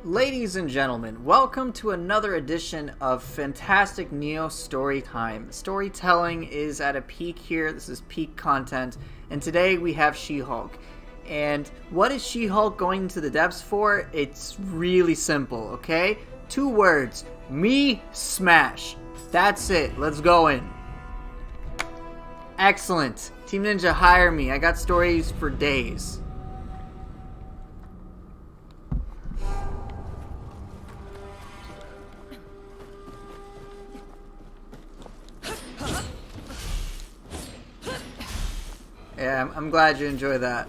Ladies and gentlemen, welcome to another edition of Fantastic Nioh Story Time. Storytelling is at a peak here. This is peak content. And today we have She-Hulk. And what is She-Hulk going to the depths for? It's really simple, okay? 2 words. Me smash. That's it. Let's go in. Excellent. Team Ninja, hire me. I got stories for days. Yeah, I'm glad you enjoy that.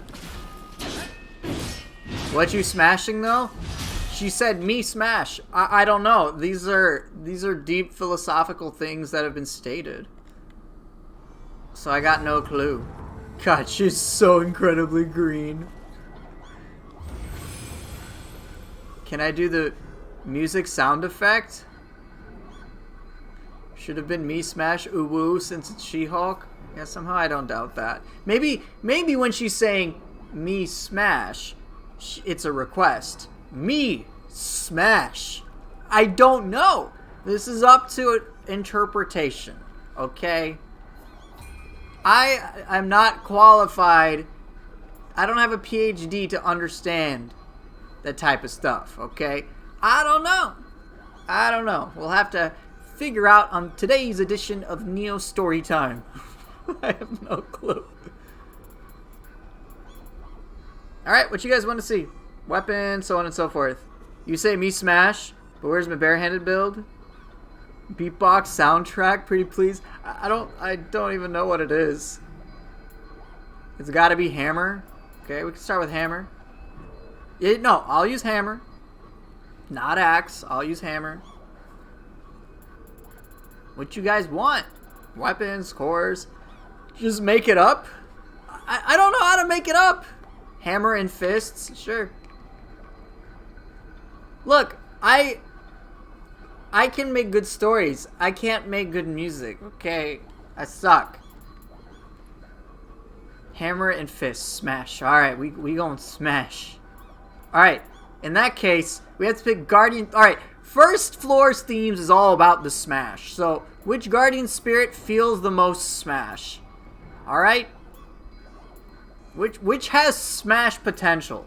What you smashing though? She said me smash. I don't know. These are deep philosophical things that have been stated. So I got no clue. God, she's so incredibly green. Can I do the music sound effect? Should have been me smash ooh woo since it's She-Hulk. Yeah, somehow I don't doubt that. Maybe when she's saying me smash, it's a request. Me smash. I don't know. This is up to interpretation. Okay? I'm not qualified. I don't have a PhD to understand that type of stuff. Okay? I don't know. We'll have to figure out on today's edition of Nioh Story Time. I have no clue. Alright, what you guys want to see? Weapons, so on and so forth. You say me smash, but where's my barehanded build? Beatbox soundtrack, pretty please. I don't even know what it is. It's gotta be hammer. Okay, we can start with hammer. No, I'll use hammer. Not axe, I'll use hammer. What you guys want? Weapons, cores. Just make it up? I don't know how to make it up. Hammer and fists? Sure. Look, I can make good stories. I can't make good music. Okay, I suck. Hammer and fists. Smash. Alright, we going smash. Alright, in that case, we have to pick Guardian. Alright, first floor's themes is all about the smash. So, which Guardian Spirit feels the most smash? Alright? Which has smash potential?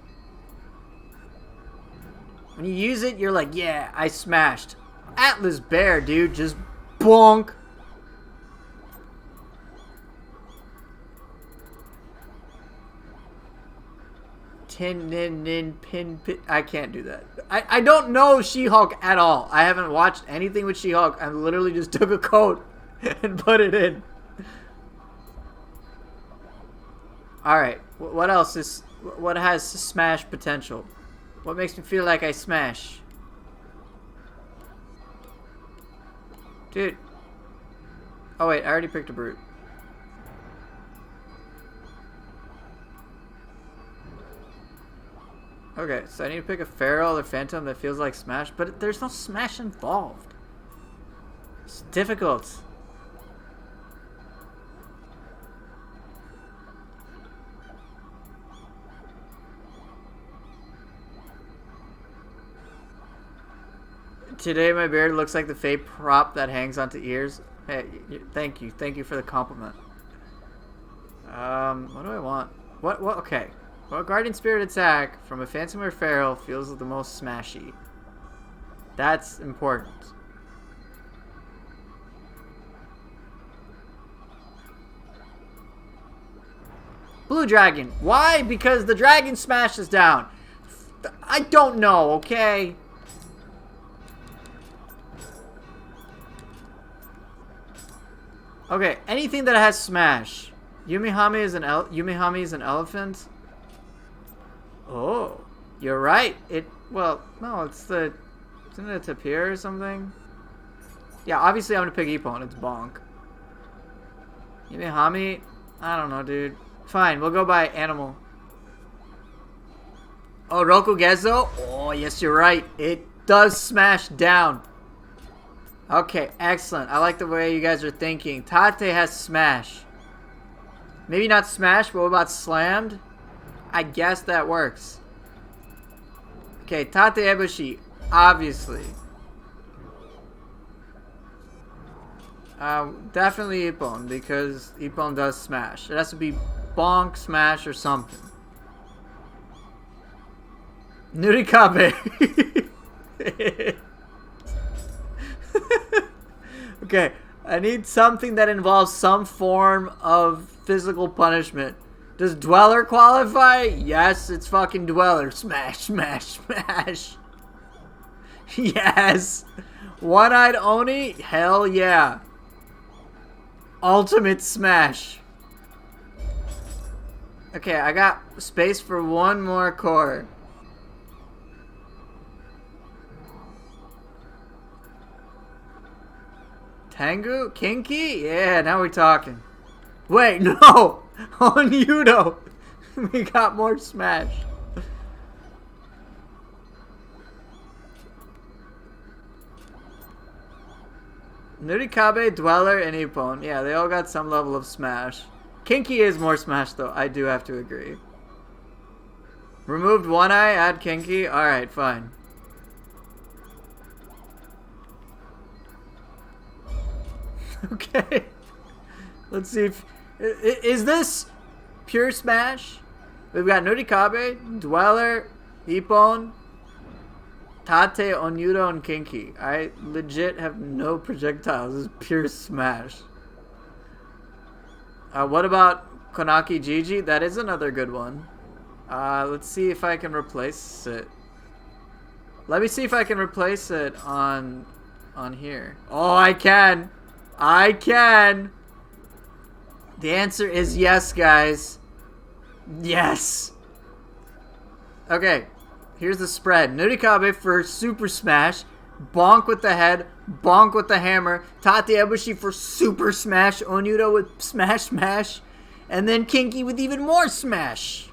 When you use it, you're like, yeah, I smashed. Atlas Bear, dude, just bonk. Pin. I can't do that. I don't know She-Hulk at all. I haven't watched anything with She-Hulk. I literally just took a code and put it in. Alright, what else is... What has smash potential? What makes me feel like I smash? Dude. Oh wait, I already picked a brute. Okay, so I need to pick a feral or phantom that feels like smash, but there's no smash involved. It's difficult. Today my beard looks like the fake prop that hangs onto ears. Hey, thank you for the compliment. What do I want? What, okay. Well, Guardian Spirit attack from a Phantom or Feral feels the most smashy. That's important. Blue Dragon. Why? Because the dragon smashes down. I don't know, okay? Okay, anything that has smash. Yumihami is an elephant. Oh, you're right. Well, no, isn't it a tapir or something? Yeah, obviously I'm gonna pick Ippon. It's bonk. Yumihami, I don't know, dude. Fine, we'll go by animal. Oh, Rokugezo? Oh, yes, you're right. It does smash down. Okay, excellent. I like the way you guys are thinking. Tate has smash. Maybe not smash, but what about slammed? I guess that works. Okay, Tate Ebushi, obviously. Definitely Ippon, because Ippon does smash. It has to be bonk, smash, or something. Nurikabe. Okay, I need something that involves some form of physical punishment. Does Dweller qualify? Yes, it's fucking Dweller. Smash, smash, smash. Yes. One-Eyed Oni? Hell yeah. Ultimate smash. Okay, I got space for one more core. Tengu? Kinky? Yeah, now we're talking. Wait, no! On Yudo! We got more smash. Nurikabe, Dweller, and Ippon. Yeah, they all got some level of smash. Kinky is more smash, though. I do have to agree. Removed one eye, add Kinky? Alright, fine. Okay. Let's see if... Is this pure smash? We've got Nurikabe, Dweller, Ippon, Tate, Onyudo, and Kinky. I legit have no projectiles. This is pure smash. What about Konaki Gigi? That is another good one. Let's see if I can replace it. Let me see if I can replace it on here. Oh, I can! I can! The answer is yes, guys. Yes! Okay, here's the spread. Nurikabe for Super Smash. Bonk with the head. Bonk with the hammer. Tate Ebushi for Super Smash. Onyudo with Smash Smash. And then Kinky with even more Smash.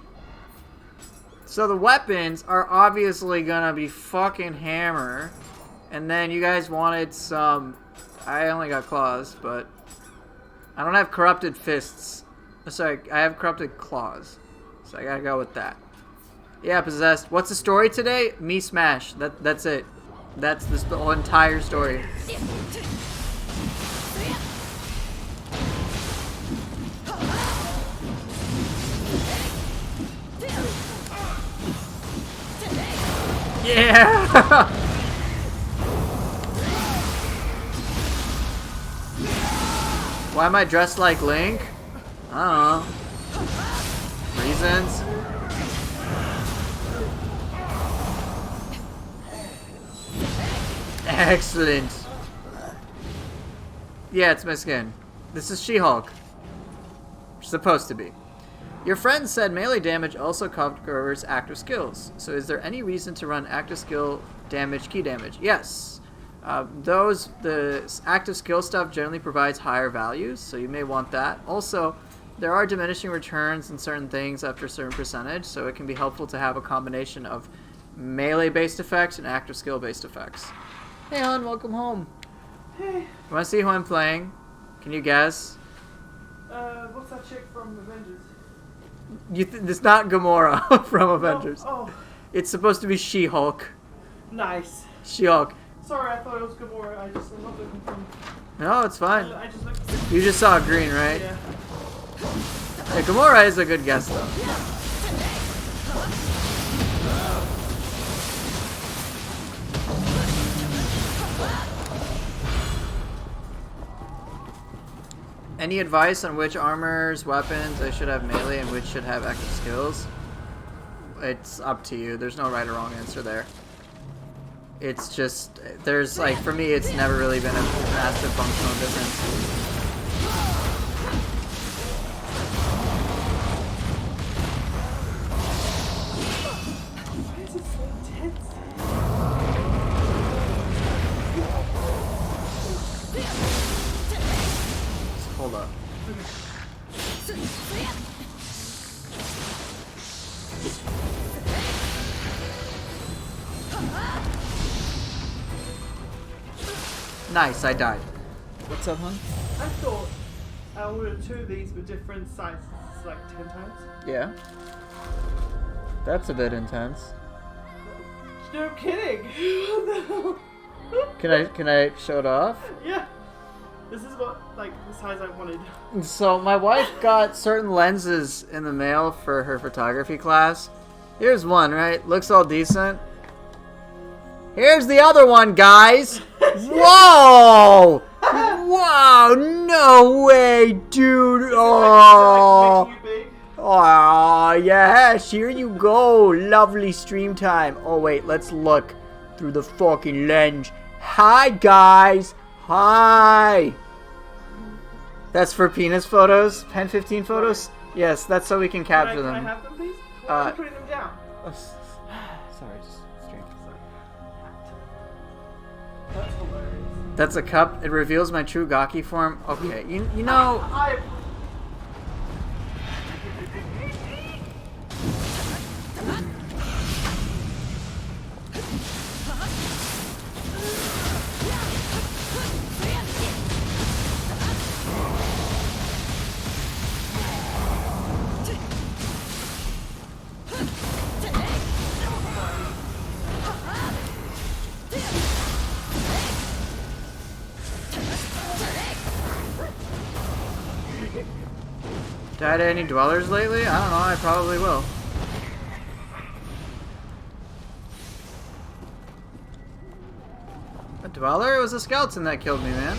So the weapons are obviously gonna be fucking hammer. And then you guys wanted some... I only got claws, but... I don't have corrupted fists. Sorry, I have corrupted claws. So I gotta go with that. Yeah, possessed. What's the story today? Me smash. That's it. That's the whole entire story. Yeah! Why am I dressed like Link? I don't know. Reasons? Excellent. Yeah, it's my skin. This is She-Hulk. Supposed to be. Your friend said melee damage also covers active skills. So is there any reason to run active skill damage, key damage? Yes. The active skill stuff generally provides higher values, so you may want that. Also, there are diminishing returns in certain things after a certain percentage, so it can be helpful to have a combination of melee-based effects and active skill-based effects. Hey, hon, welcome home. Hey. You want to see who I'm playing? Can you guess? What's that chick from Avengers? It's not Gamora from Avengers. Oh. It's supposed to be She-Hulk. Nice. She-Hulk. Sorry, I thought it was Gamora. I'm not looking from... No, it's fine. I just looked... You just saw green, right? Yeah. Yeah, Gamora is a good guess, though. Any advice on which armors, weapons I should have melee and which should have active skills? It's up to you. There's no right or wrong answer there. It's just, there's like, for me, it's never really been a massive functional difference. Hold up. Nice, I died. What's up, hon? I thought two of these were different sizes, like 10 times. Yeah. That's a bit intense. No kidding. Can I show it off? Yeah. This is what, like, the size I wanted. So my wife got certain lenses in the mail for her photography class. Here's one, right? Looks all decent. Here's the other one, guys. Whoa! Wow! No way, dude! Oh! Making you big? Oh, yes, here you go. Lovely stream time. Oh, wait, let's look through the fucking lens. Hi, guys. Hi. That's for penis photos? Pen 15 photos? Yes, that's so we can capture them. Can I have them, please? Why are you putting them down? Sorry, just stream. That's hilarious. That's a cup. It reveals my true Gaki form. Okay, you know... Died any dwellers lately? I don't know, I probably will. A dweller? It was a skeleton that killed me, man.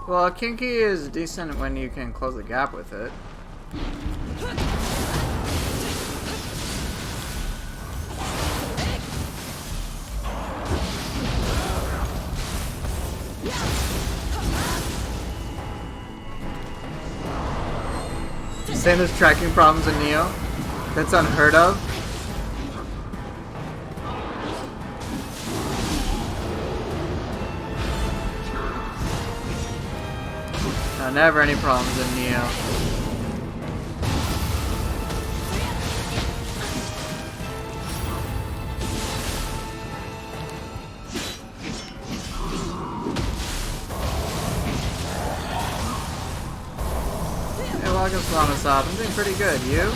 Well, Kinky is decent when you can close the gap with it. Saying there's tracking problems in Nioh? That's unheard of. No, never any problems in Nioh. Hey, welcome FromSoft. I'm doing pretty good. You?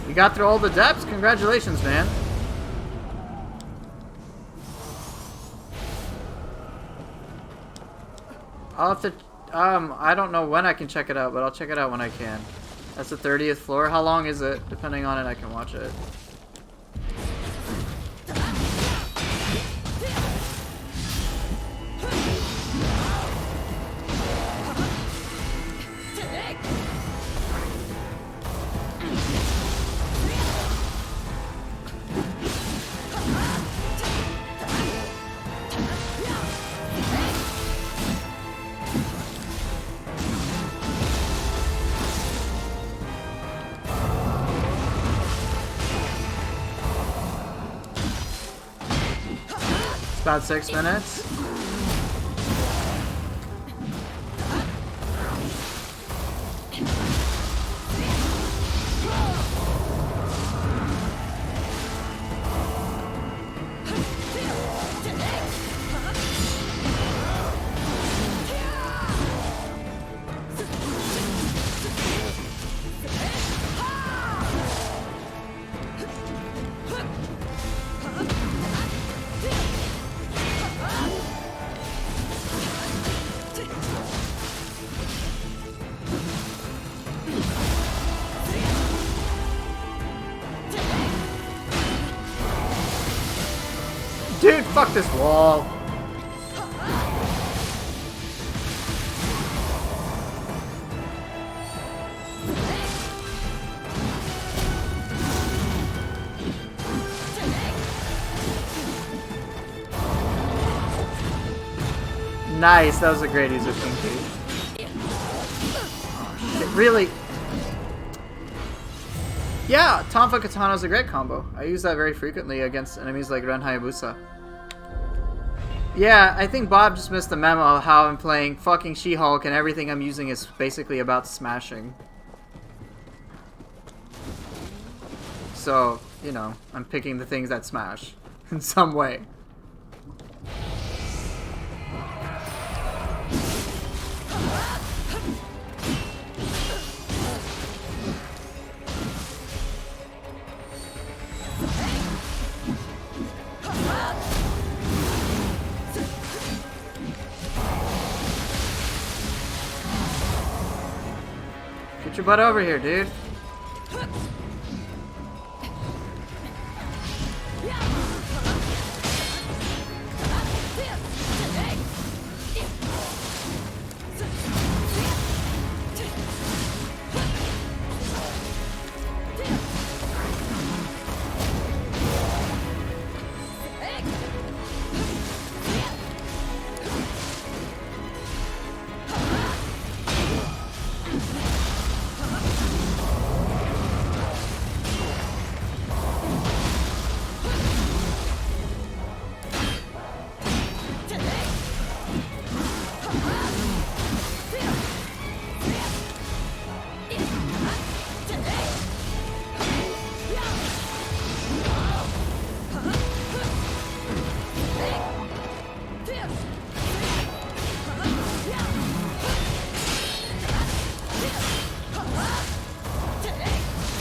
You got through all the depths? Congratulations, man. I'll have to... I don't know when I can check it out, but I'll check it out when I can. That's the 30th floor. How long is it? Depending on it, I can watch it. About 6 minutes. Fuck this wall. Nice, that was a great use of King Key. Oh, shit, really? Yeah, Tonfa Katana is a great combo. I use that very frequently against enemies like Ren Hayabusa. Yeah, I think Bob just missed the memo of how I'm playing fucking She-Hulk and everything I'm using is basically about smashing. So, you know, I'm picking the things that smash in some way. Get your butt over here, dude.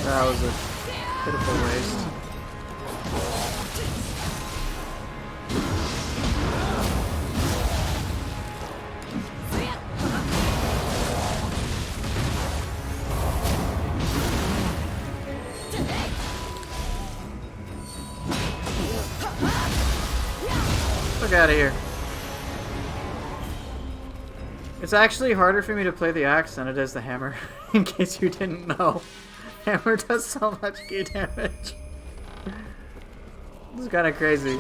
That was a pitiful waste. Look out of here. It's actually harder for me to play the axe than it is the hammer, in case you didn't know. Hammer does so much key damage. This is kind of crazy.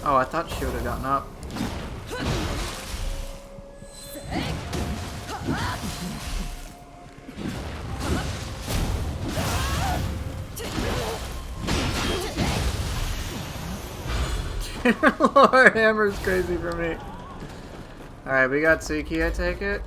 Oh, I thought she would have gotten up. Lord, hammer's crazy for me. Alright, we got Suki, I take it.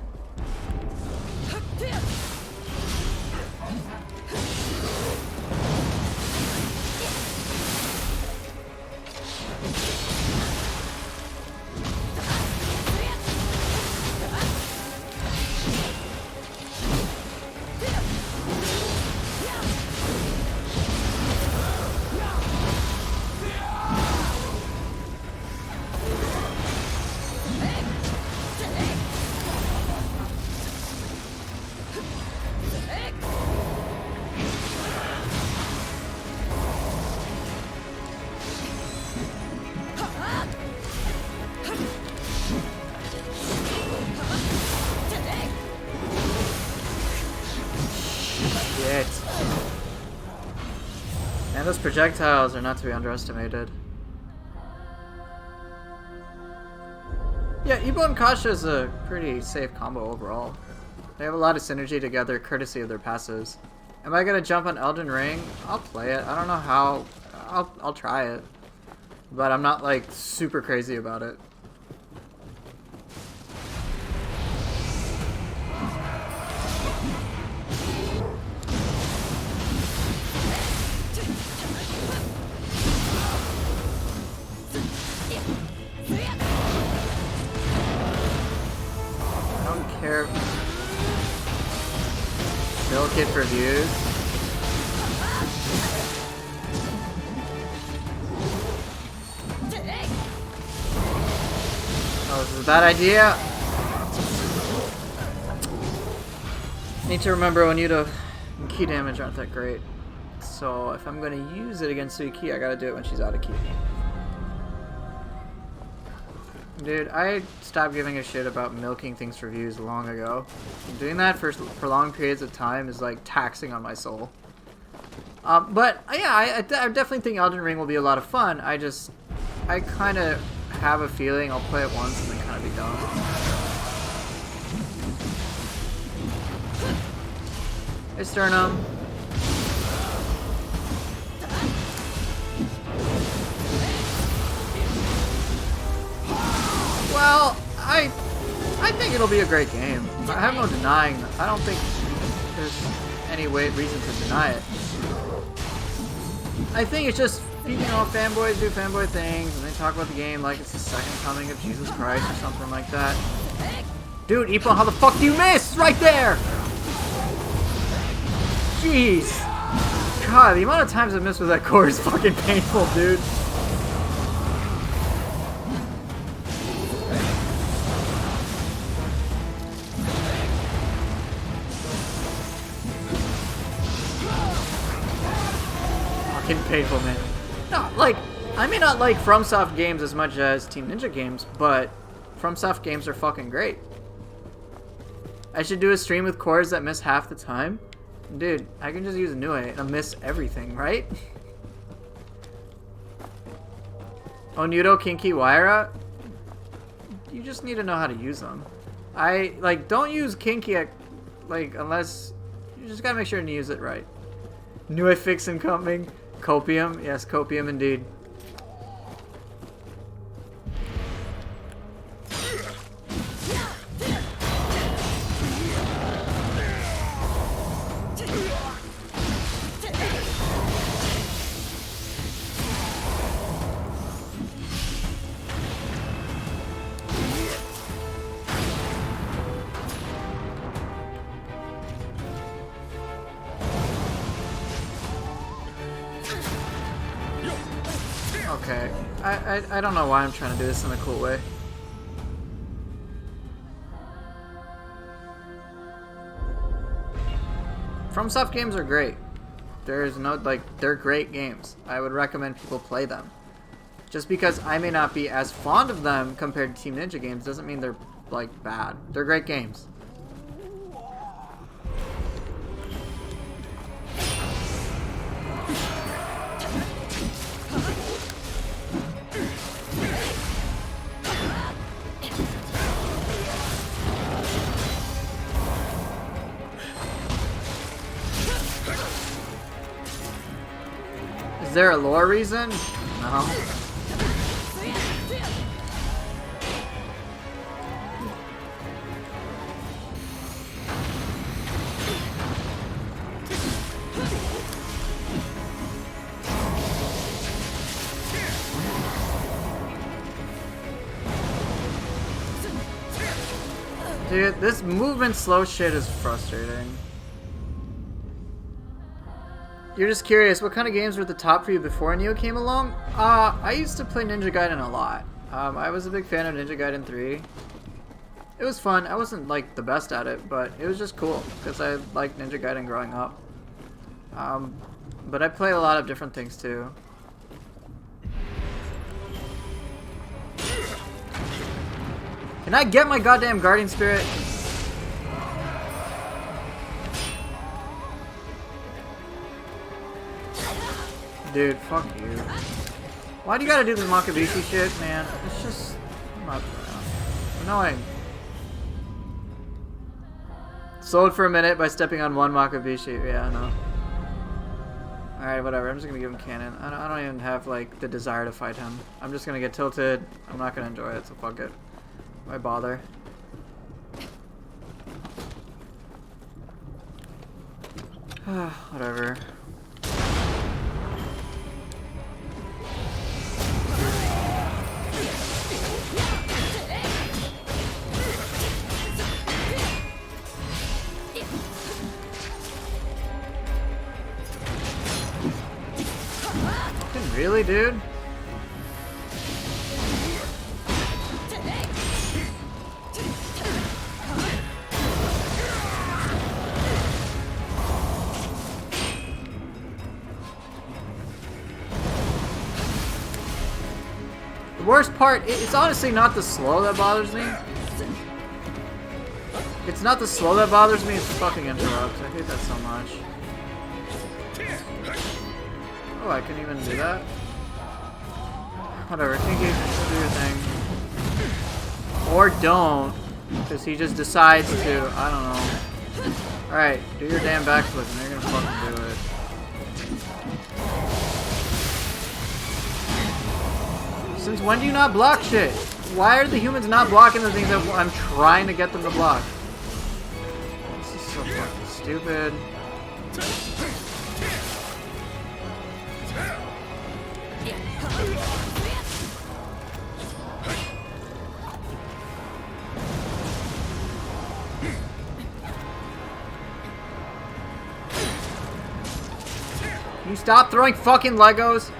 And those projectiles are not to be underestimated. Yeah, Ibo and Kasha is a pretty safe combo overall. They have a lot of synergy together courtesy of their passives. Am I gonna jump on Elden Ring? I'll play it. I don't know how. I'll try it. But I'm not like super crazy about it. Care. Milk it for views. this is a bad idea. Need to remember when Nioh and key damage aren't that great. So if I'm going to use it against Suiki, I gotta do it when she's out of key. Dude, I stopped giving a shit about milking things for views long ago. Doing that for prolonged periods of time is like taxing on my soul. But yeah, I definitely think Elden Ring will be a lot of fun. I kind of have a feeling I'll play it once and then kind of be done. Hey, Sternum. Well, I think it'll be a great game. I have no denying. I don't think there's any reason to deny it. I think it's just, you know, fanboys do fanboy things and they talk about the game like it's the second coming of Jesus Christ or something like that. Dude, Ipo, how the fuck do you miss? Right there! Jeez. God, the amount of times I missed with that core is fucking painful, dude. Fucking painful, man. No, like, I may not like FromSoft games as much as Team Ninja games, but FromSoft games are fucking great. I should do a stream with cores that miss half the time. Dude, I can just use Nioh and I'll miss everything, right? Onudo, Kinky, Waira? You just need to know how to use them. Don't use Kinky, unless... You just gotta make sure to use it right. Nioh fix incoming. Copium? Yes, Copium indeed. Okay, I don't know why I'm trying to do this in a cool way. FromSoft games are great. There's no, they're great games. I would recommend people play them. Just because I may not be as fond of them compared to Team Ninja games doesn't mean they're, bad. They're great games. Is there a lore reason? No. Dude, this movement slow shit is frustrating. You're just curious, what kind of games were at the top for you before Nioh came along? I used to play Ninja Gaiden a lot. I was a big fan of Ninja Gaiden 3. It was fun. I wasn't, the best at it, but it was just cool, because I liked Ninja Gaiden growing up. But I played a lot of different things, too. Can I get my goddamn Guardian Spirit? Dude, fuck you. Why do you gotta do this Makabishi shit, man? It's just not annoying. Sold for a minute by stepping on one Makabishi. Yeah, I know. Alright, whatever. I'm just gonna give him cannon. I don't even have, the desire to fight him. I'm just gonna get tilted. I'm not gonna enjoy it, so fuck it. Why bother? Whatever. Really, dude? The worst part, it's honestly not the slow that bothers me. It's not the slow that bothers me, it's the fucking interrupts. I hate that so much. Oh, I can even do that? Whatever, think you can do your thing. Or don't, because he just decides to, I don't know. Alright, do your damn backflip and you're gonna fucking do it. Since when do you not block shit? Why are the humans not blocking the things that I'm trying to get them to block? This is so fucking stupid. Can you stop throwing fucking Legos?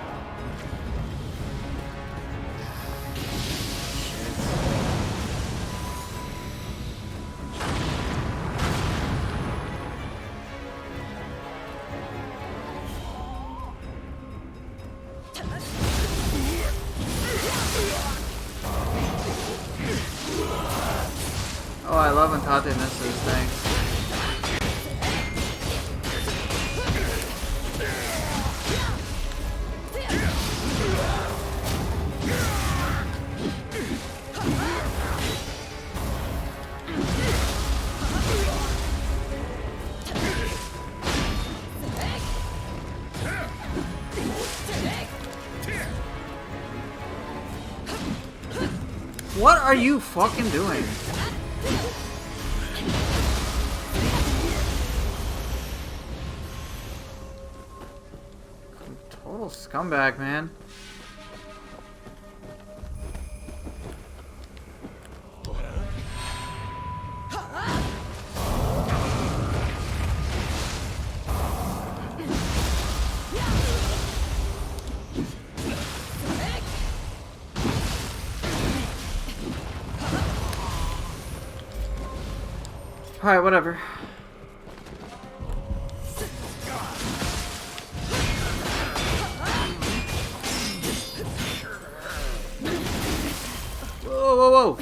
Oh, I love when Tate misses, thanks. What are you fucking doing? Total scumbag, man. Alright, whatever. Whoa, whoa, whoa!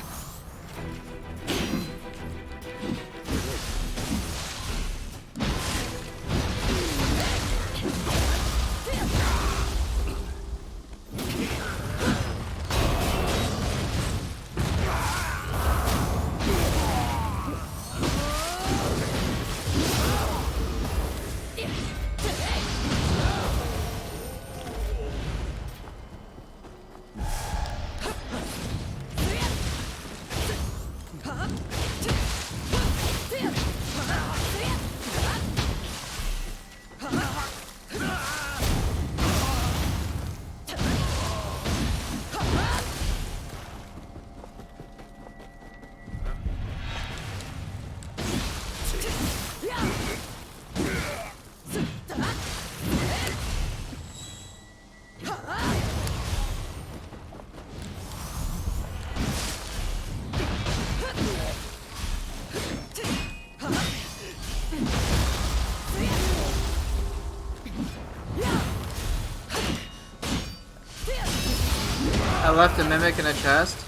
I left a mimic in a chest.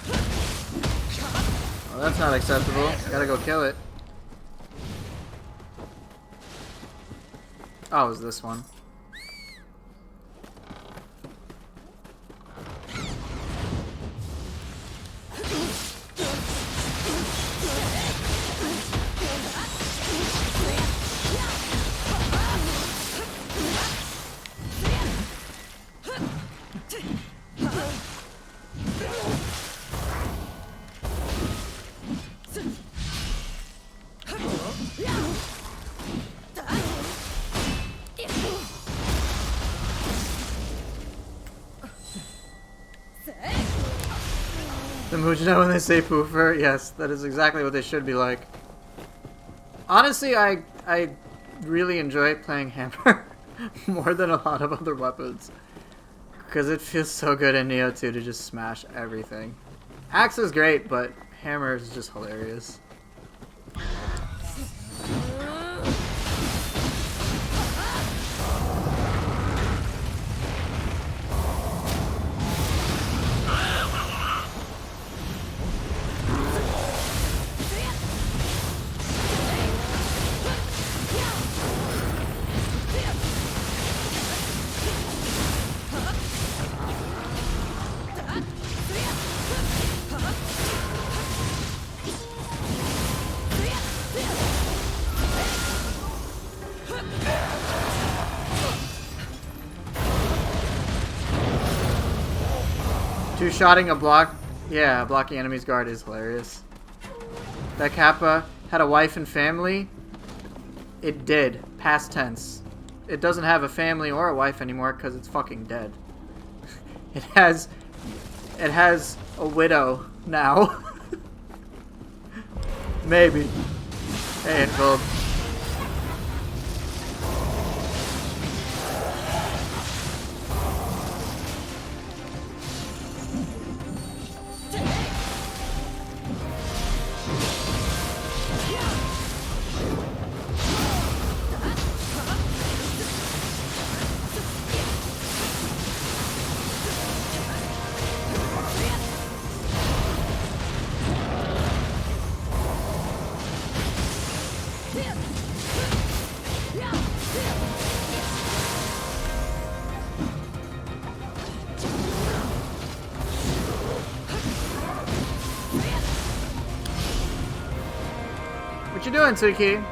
Well, that's not acceptable. Gotta go kill it. Oh, it was this one. The Mujino when they say poofer, yes, that is exactly what they should be like. Honestly, I really enjoy playing Hammer more than a lot of other weapons. Because it feels so good in Nioh 2 to just smash everything. Axe is great, but Hammer is just hilarious. two-shotting a block... Yeah, blocking enemy's guard is hilarious. That Kappa had a wife and family. It did. Past tense. It doesn't have a family or a wife anymore because it's fucking dead. It has a widow now. Maybe. Hey, Gold. What you doing, Tsuki?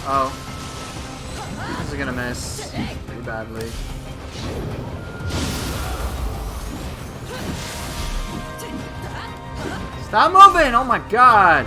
Oh. This is gonna miss pretty badly. Stop moving! Oh my god!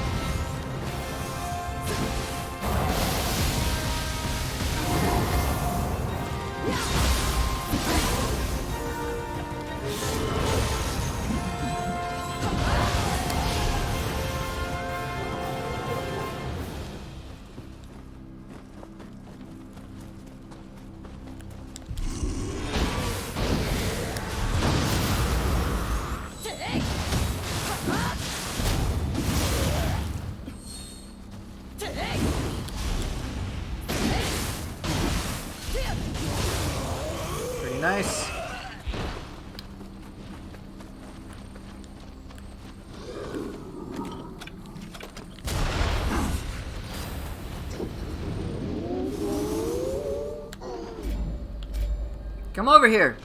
Nice. Come over here.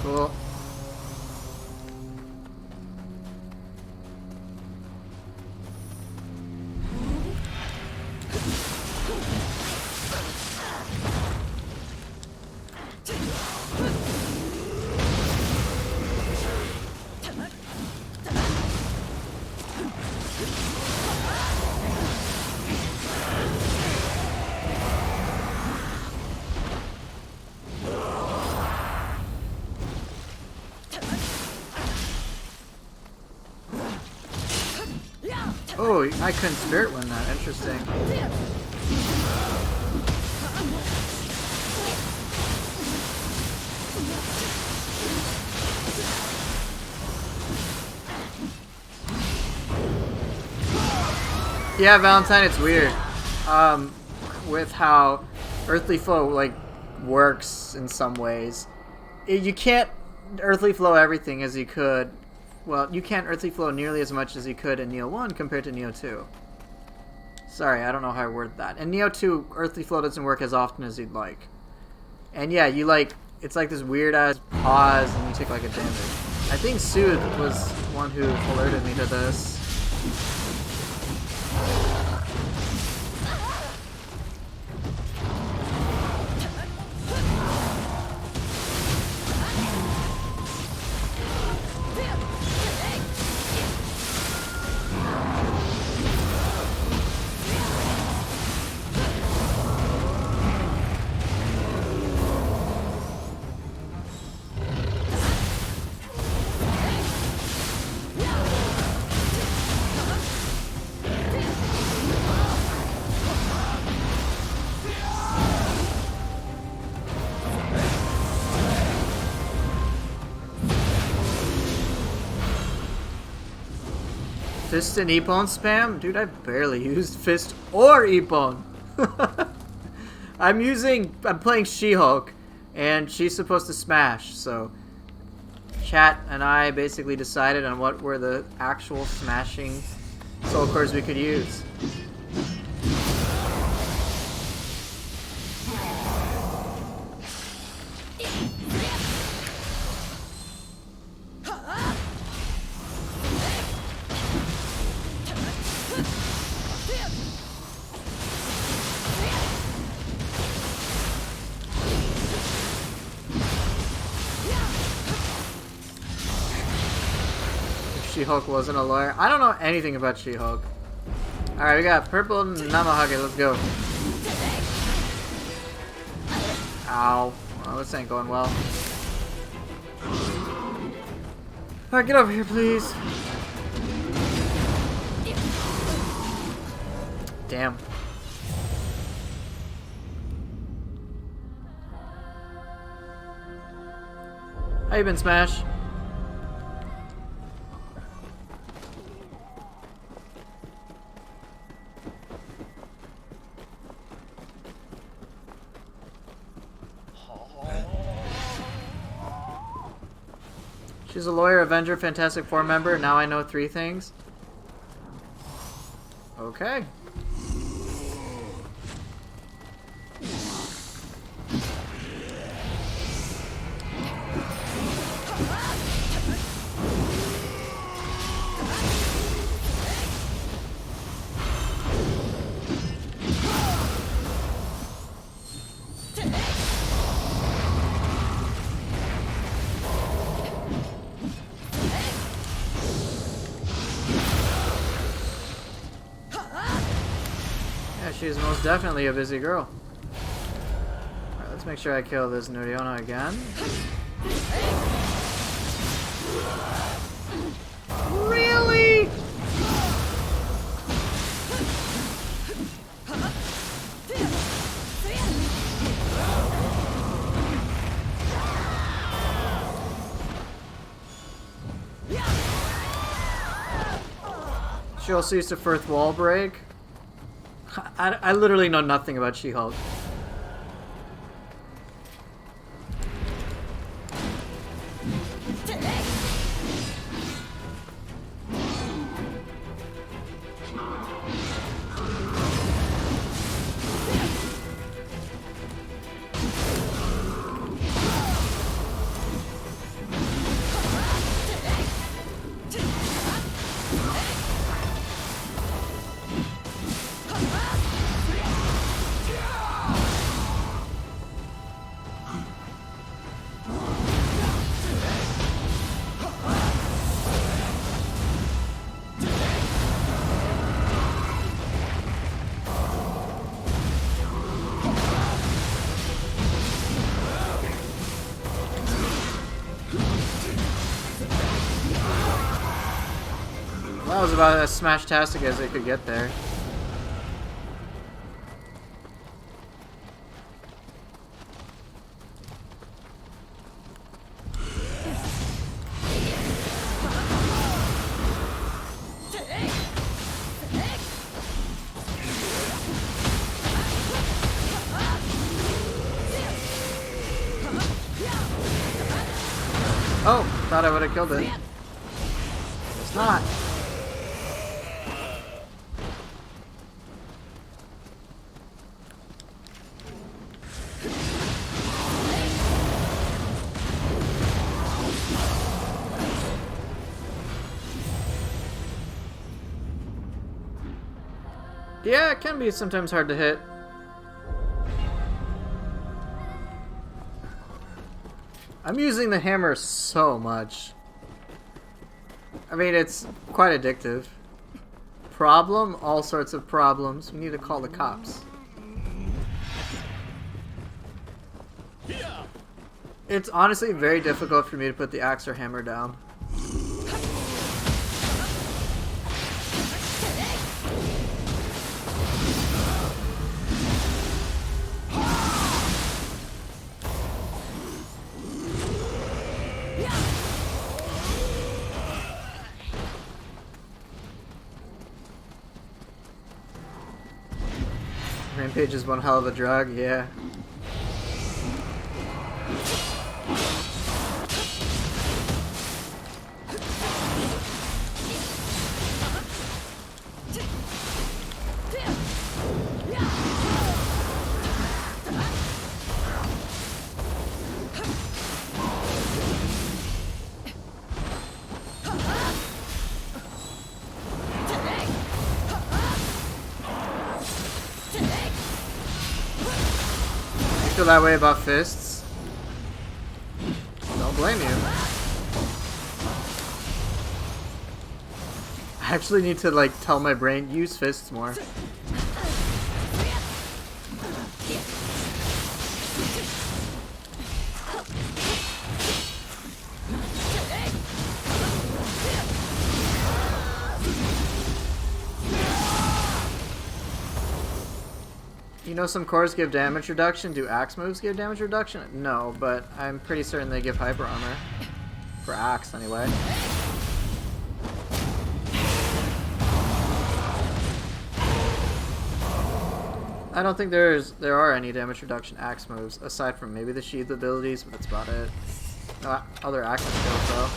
Cool. Oh, I couldn't spirit win that. Interesting. Yeah, Valentine, it's weird. With how Earthly Flow like works in some ways. You can't Earthly Flow everything as you could. Well, you can't Earthly Flow nearly as much as you could in Nioh 1 compared to Nioh 2. Sorry, I don't know how I word that. In Nioh 2, Earthly Flow doesn't work as often as you'd like. And yeah, you like, it's like this weird-ass pause and you take like a damage. I think Soothe was one who alerted me to this. Fist and Ippon spam? Dude, I barely used Fist or Ippon. I'm playing She-Hulk, and she's supposed to smash, so Chat and I basically decided on what were the actual smashing soul cores we could use. She-Hulk wasn't a lawyer. I don't know anything about She-Hulk. Alright, we got purple Namahage. Let's go. Ow. Well, this ain't going well. Alright, get over here, please. Damn. How you been, Smash? She's a lawyer, Avenger, Fantastic Four member. Now I know 3 things. Okay. She's most definitely a busy girl. Alright, let's make sure I kill this Nioh again. Really? She'll cease the first wall break. I literally know nothing about She-Hulk. That was about as smash-tastic as they could get there. Oh, thought I would have killed it. It's not. Yeah, it can be sometimes hard to hit. I'm using the hammer so much. I mean, it's quite addictive. Problem? All sorts of problems. We need to call the cops. It's honestly very difficult for me to put the axe or hammer down. Rampage is one hell of a drug, yeah. feel that way about fists. Don't blame you. I actually need to like tell my brain use fists more. You know some cores give damage reduction. Do axe moves give damage reduction? No, but I'm pretty certain they give hyper armor. For axe, anyway. I don't think there are any damage reduction axe moves, aside from maybe the sheath abilities, but that's about it. No other axe skills, though.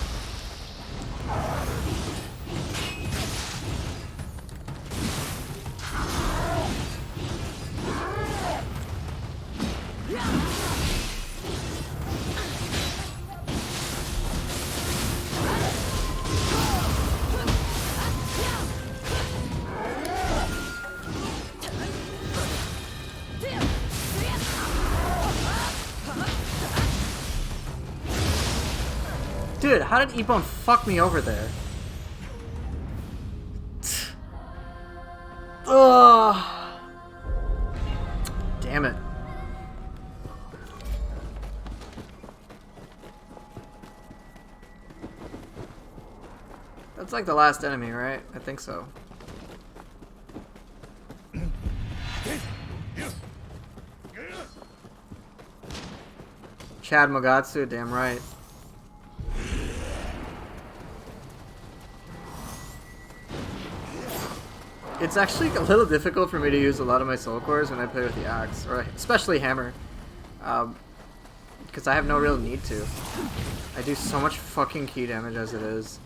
Dude, how did Ebone fuck me over there? Ugh. Damn it. That's like the last enemy, right? I think so. Chad Mogatsu, damn right. It's actually a little difficult for me to use a lot of my soul cores when I play with the axe, or especially hammer, because I have no real need to. I do so much fucking key damage as it is.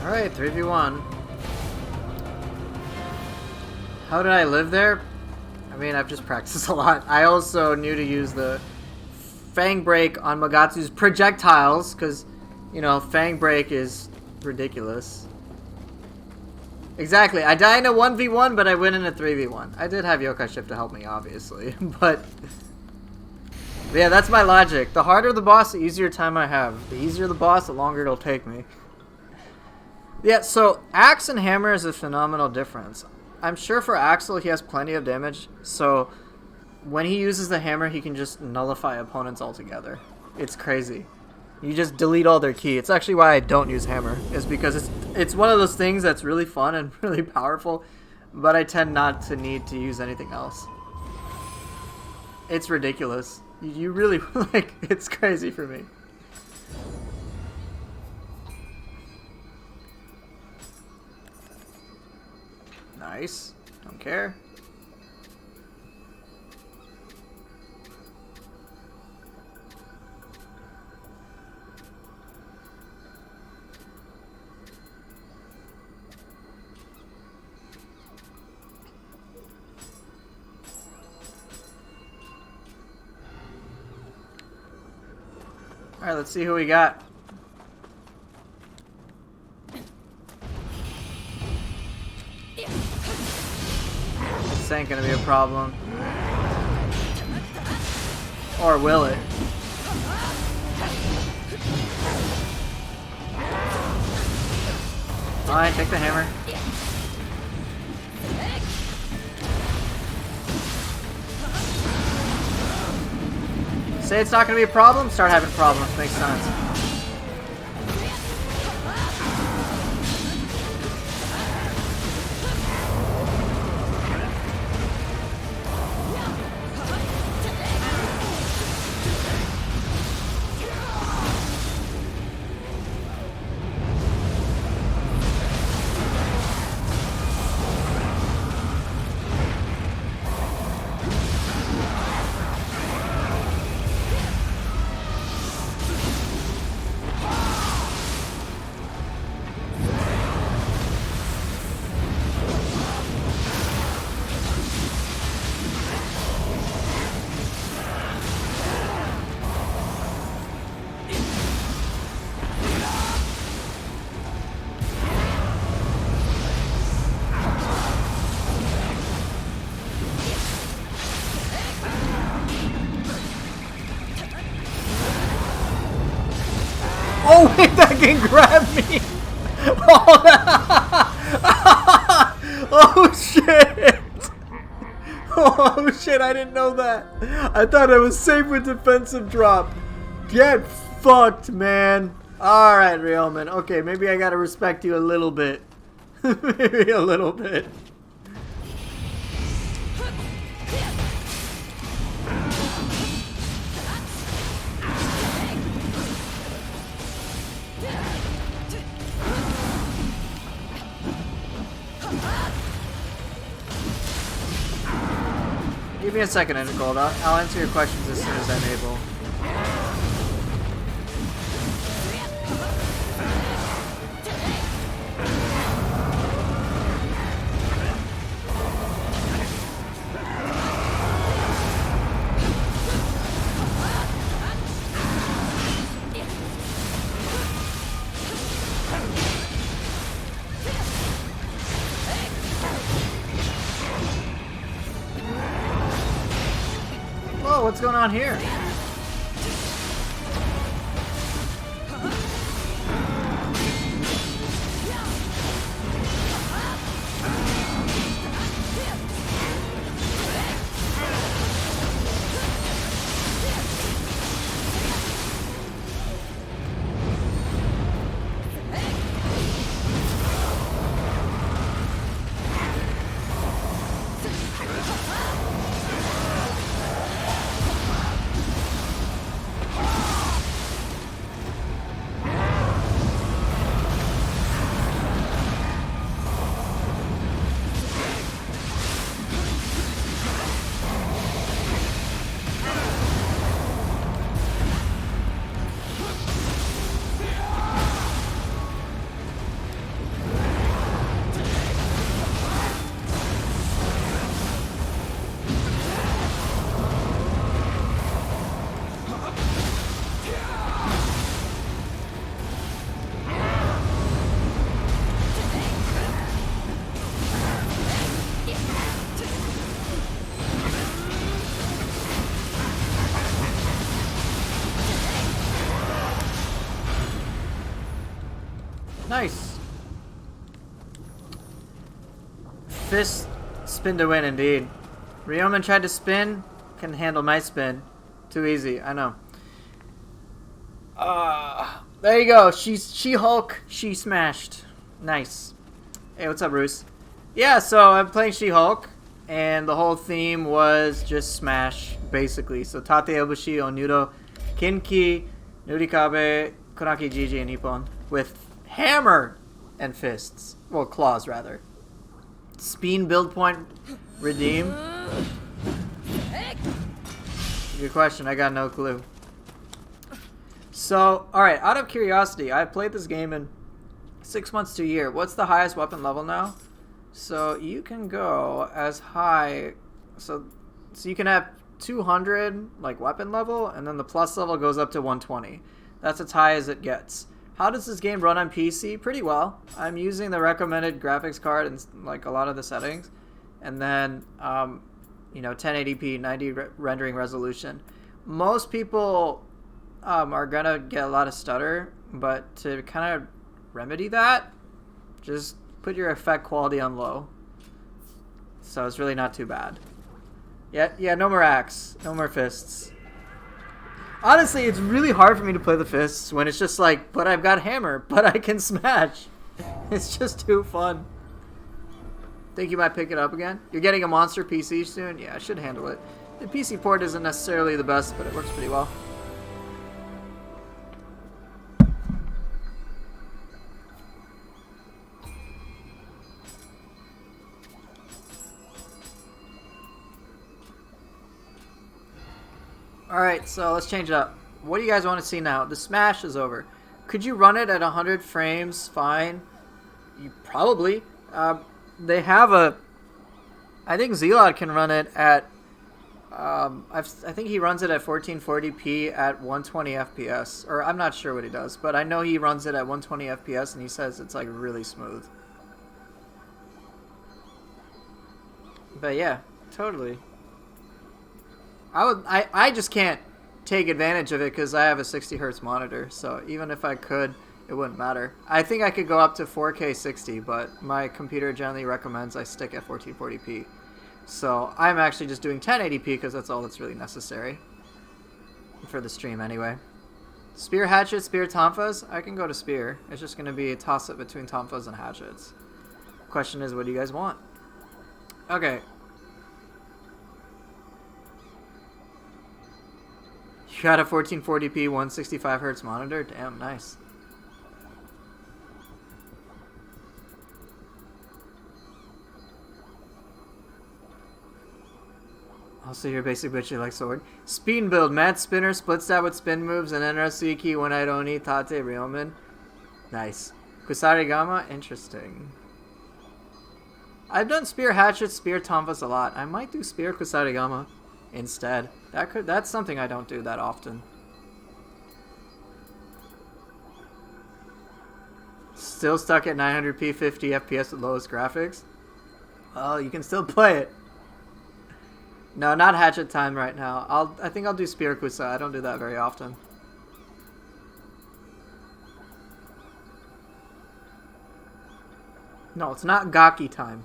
Alright, 3v1. How did I live there? I mean, I've just practiced a lot. I also knew to use the Fang Break on Mogatsu's projectiles, because, you know, Fang Break is ridiculous. Exactly. I died in a 1v1, but I win in a 3v1. I did have Yokai Shift to help me, obviously, but yeah, that's my logic. The harder the boss, the easier time I have. The easier the boss, the longer it'll take me. Yeah, so Axe and Hammer is a phenomenal difference. I'm sure for Axel he has plenty of damage, so when he uses the hammer he can just nullify opponents altogether. It's crazy. You just delete all their ki. It's actually why I don't use hammer, is because it's one of those things that's really fun and really powerful, but I tend not to need to use anything else. It's ridiculous. You really, like, it's crazy for me. Nice. Don't care. Alright, let's see who we got. This ain't gonna be a problem. Or will it? Alright, take the hammer. Say it's not gonna be a problem, start having problems. Makes sense. Oh wait, that can grab me! Oh shit! Oh shit, I didn't know that. I thought I was safe with defensive drop. Get fucked, man. Alright, Realman. Okay, maybe I gotta respect you a little bit. Maybe a little bit. Give me a second, Gold. I'll answer your questions as soon as I'm able. Whoa, what's going on here? Nice. Fist spin to win, indeed. Ryomen tried to spin. Can handle my spin. Too easy, I know. There you go. She-Hulk. She smashed. Nice. Hey, what's up, Bruce? Yeah, so I'm playing She-Hulk, and the whole theme was just smash, basically. So Tate Obushi, Onudo, Kinki, Nurikabe, Kuraki Jiji, and Ippon. With hammer and fists. Well, claws, rather. Speen build point redeem. Good question. I got no clue. So, alright, out of curiosity, I played this game in 6 months to a year. What's the highest weapon level now? So, you can go as high... So you can have 200, like, weapon level, and then the plus level goes up to 120. That's as high as it gets. How does this game run on PC? Pretty well. I'm using the recommended graphics card and like a lot of the settings. and then 1080p 90 rendering resolution. Most people are gonna get a lot of stutter, but to kind of remedy that, just put your effect quality on low. So it's really not too bad. Yeah, no more axe, no more fists. Honestly, it's really hard for me to play the fists when it's just like, but I've got hammer, but I can smash. It's just too fun. Think you might pick it up again? You're getting a monster PC soon? Yeah, I should handle it. The PC port isn't necessarily the best, but it works pretty well. Alright, so let's change it up. What do you guys want to see now? The Smash is over. Could you run it at 100 frames? Fine. You probably. They have a... I think Zelod can run it at... I think he runs it at 1440p at 120 FPS. Or I'm not sure what he does, but I know he runs it at 120 FPS and he says it's like really smooth. But yeah, totally. I just can't take advantage of it because I have a 60 hertz monitor, so even if I could, it wouldn't matter. I think I could go up to 4K 60, but my computer generally recommends I stick at 1440p. So I'm actually just doing 1080p because that's all that's really necessary for the stream anyway. Spear hatchet, spear tonfas. I can go to spear. It's just going to be a toss-up between tonfas and hatchets. Question is, what do you guys want? Okay. You got a 1440p 165 hertz monitor? Damn, nice. Also, your basic bitch, you like sword. Speed build, mad spinner, split stab with spin moves, and NRC key when I don't eat Tate Ryomen. Nice. Kusarigama, interesting. I've done spear hatchets, spear tonfas a lot. I might do spear Kusarigama instead. That's something I don't do that often. Still stuck at 900p 50 FPS with lowest graphics? Well, you can still play it. No, not hatchet time right now. I think I'll do spear kusa. I don't do that very often. No, it's not gaki time.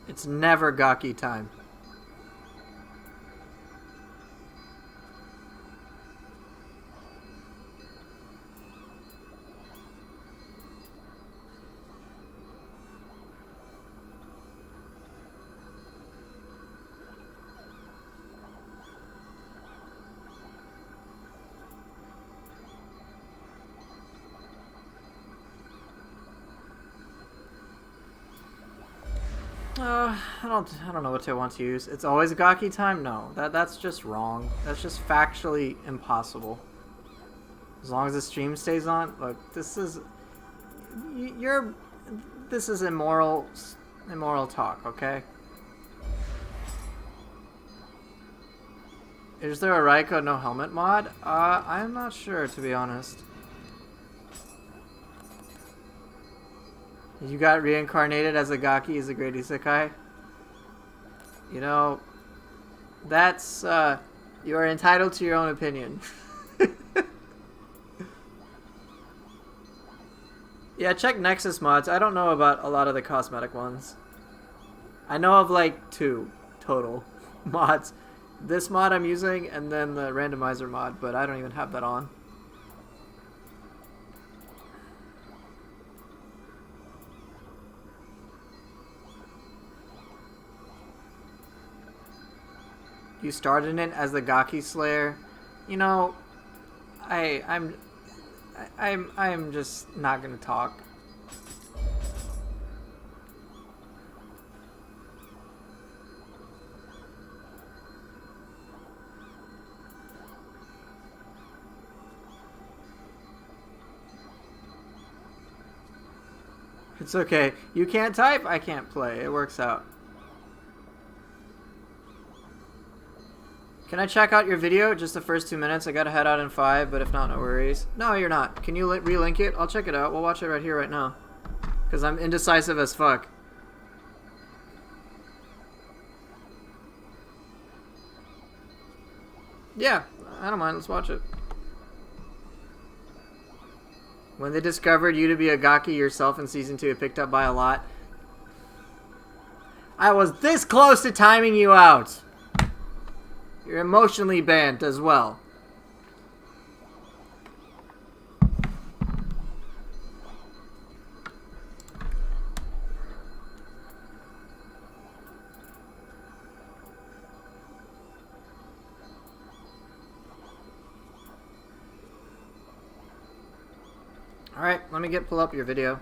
It's never gaki time. I don't know what I want to use. It's always gaki time? No, that's just wrong. That's just factually impossible. As long as the stream stays on, look, this is immoral talk, okay? Is there a Raiko no helmet mod? I'm not sure, to be honest. You got reincarnated as a gaki as a great isekai? You know, that's, you are entitled to your own opinion. Yeah, check Nexus mods. I don't know about a lot of the cosmetic ones. I know of like 2 total mods. This mod I'm using, and then the randomizer mod, but I don't even have that on. You started it as the Gaki Slayer. You know, I'm just not gonna talk. It's okay. You can't type, I can't play. It works out. Can I check out your video? Just the first 2 minutes. I gotta head out in 5, but if not, no worries. No, you're not. Can you relink it? I'll check it out. We'll watch it right here, right now. Because I'm indecisive as fuck. Yeah, I don't mind. Let's watch it. When they discovered you to be a Gaki yourself in Season 2, it picked up by a lot. I was this close to timing you out. You're emotionally banned as well. Alright, let me pull up your video.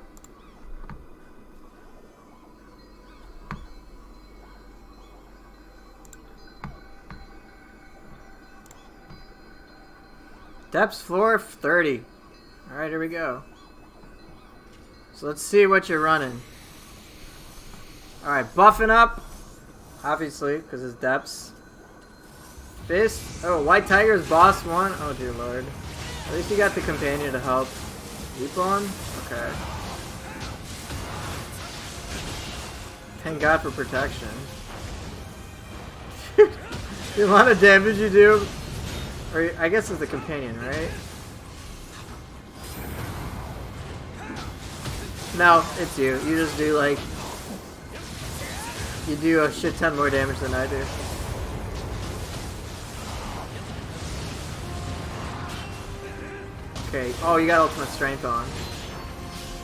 Depths floor 30. Alright, here we go. So let's see what you're running. Alright, buffing up. Obviously, because it's depths. Fist. Oh, White Tiger's boss 1. Oh, dear lord. At least you got the companion to help. Leap on? Okay. Thank God for protection. The amount of damage you do. Or, I guess it's the companion, right? No, it's you. You just do like... You do a shit ton more damage than I do. Okay. Oh, you got ultimate strength on.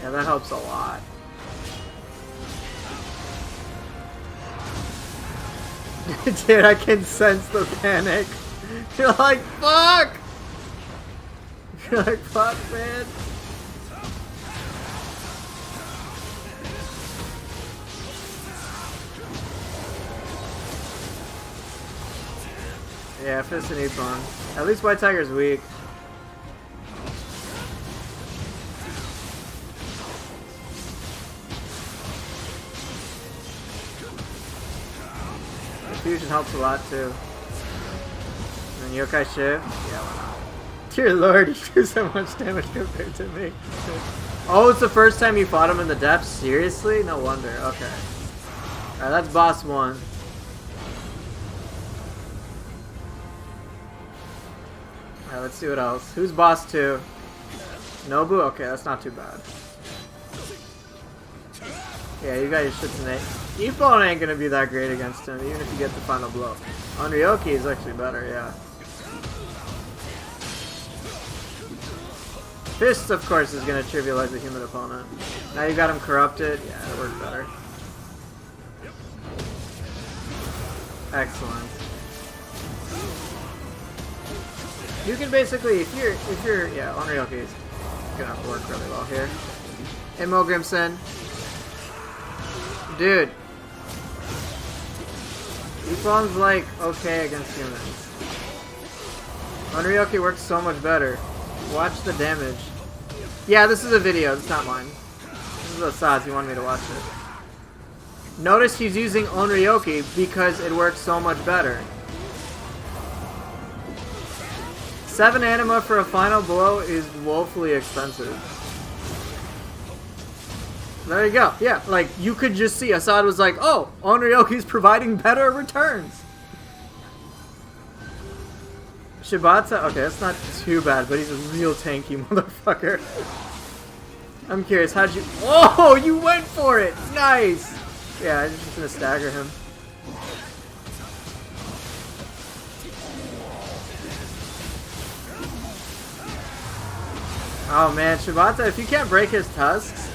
Yeah, that helps a lot. Dude, I can sense the panic. You're like, fuck! You're like, fuck, man. Yeah, Fist and Ippon. At least White Tiger's weak. Fusion helps a lot too. And then Yokai Shift? Yeah, why not? Dear lord, you do so much damage compared to me. Oh, it's the first time you fought him in the depths? Seriously? No wonder. Okay. Alright, that's boss 1. Alright, let's see what else. Who's boss 2? Nobu? Okay, that's not too bad. Yeah, you got your shits in it. Ippon ain't gonna be that great against him, even if you get the final blow. Onryoki is actually better, yeah. Fist, of course, is gonna trivialize the human opponent. Now you got him corrupted. Yeah, it worked better. Excellent. You can basically, if you're, yeah, Onryoki is gonna work really well here. Immo Grimson. Dude. Ippon's like okay against humans. Onryoki works so much better. Watch the damage. Yeah, this is a video, it's not mine. This is Assad's, he wanted me to watch it. Notice he's using Onryoki because it works so much better. 7 anima for a final blow is woefully expensive. There you go. Yeah, like, you could just see Assad was like, oh, Onryoki's providing better returns. Shibata? Okay, that's not too bad, but he's a real tanky motherfucker. I'm curious, how'd you... Oh, you went for it! Nice! Yeah, I'm just gonna stagger him. Oh man, Shibata, if you can't break his tusks...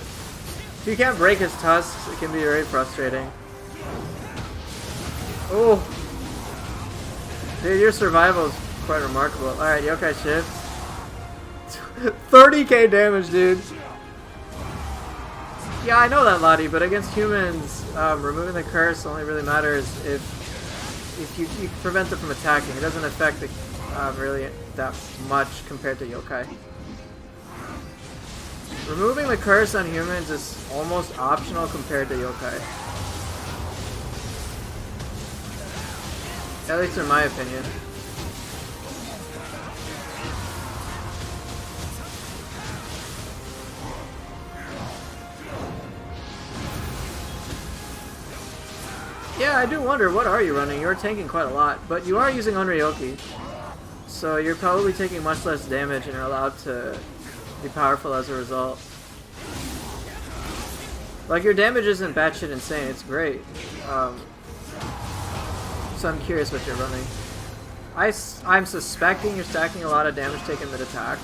If you can't break his tusks, it can be very frustrating. Oh! Dude, your survival is quite remarkable. Alright, Yokai Shift. 30k damage, dude! Yeah, I know that, Lottie, but against humans, removing the curse only really matters if you prevent it from attacking. It doesn't affect it really that much compared to Yokai. Removing the curse on humans is almost optional compared to Yokai. At least in my opinion. Yeah, I do wonder, what are you running? You're tanking quite a lot, but you are using Onryoki. So you're probably taking much less damage and you're allowed to be powerful as a result. Like, your damage isn't batshit insane, it's great. So I'm curious what you're running. I'm suspecting you're stacking a lot of damage taken mid-attack,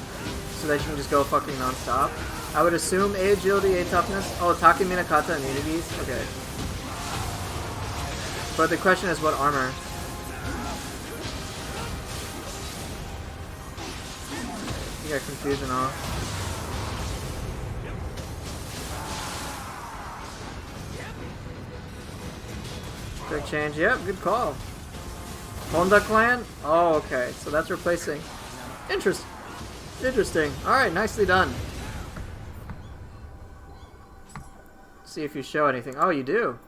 so that you can just go fucking non-stop. I would assume A agility, A toughness. Oh, Taki Minakata immunities? Okay. But the question is, what armor? You got confusion off. Quick change. Yep, good call. Honda clan? Oh, okay. So that's replacing. Interesting. Alright, nicely done. See if you show anything. Oh, you do.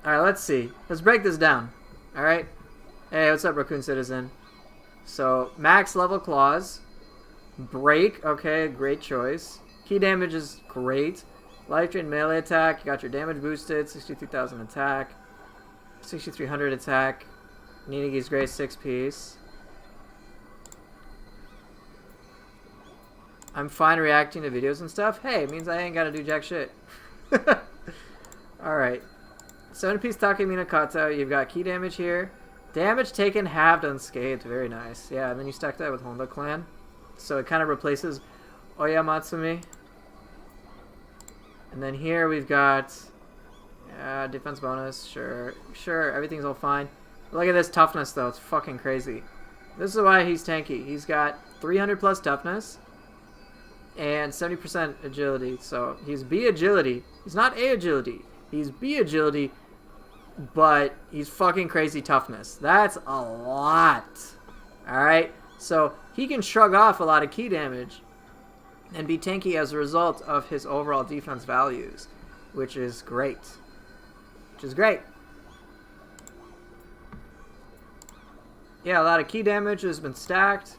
Alright, let's see. Let's break this down. Alright. Hey, what's up, Raccoon Citizen? So, max level claws. Break. Okay, great choice. Key damage is great. Life drain melee attack. You got your damage boosted. 63,000 attack. 6,300 attack. Ninigi's great 6-piece. I'm fine reacting to videos and stuff. Hey, it means I ain't gotta do jack shit. Alright. 7-piece Take Minakata. You've got key damage here. Damage taken halved unscathed. Very nice. Yeah, and then you stack that with Honda Clan. So it kind of replaces Oyamatsumi. And then here we've got defense bonus. Sure, everything's all fine. Look at this toughness though. It's fucking crazy. This is why he's tanky. He's got 300 plus toughness and 70% agility. So he's B agility. He's not A agility. He's B agility, but he's fucking crazy toughness. That's a lot. Alright? So he can shrug off a lot of key damage and be tanky as a result of his overall defense values, which is great. Yeah, a lot of key damage has been stacked.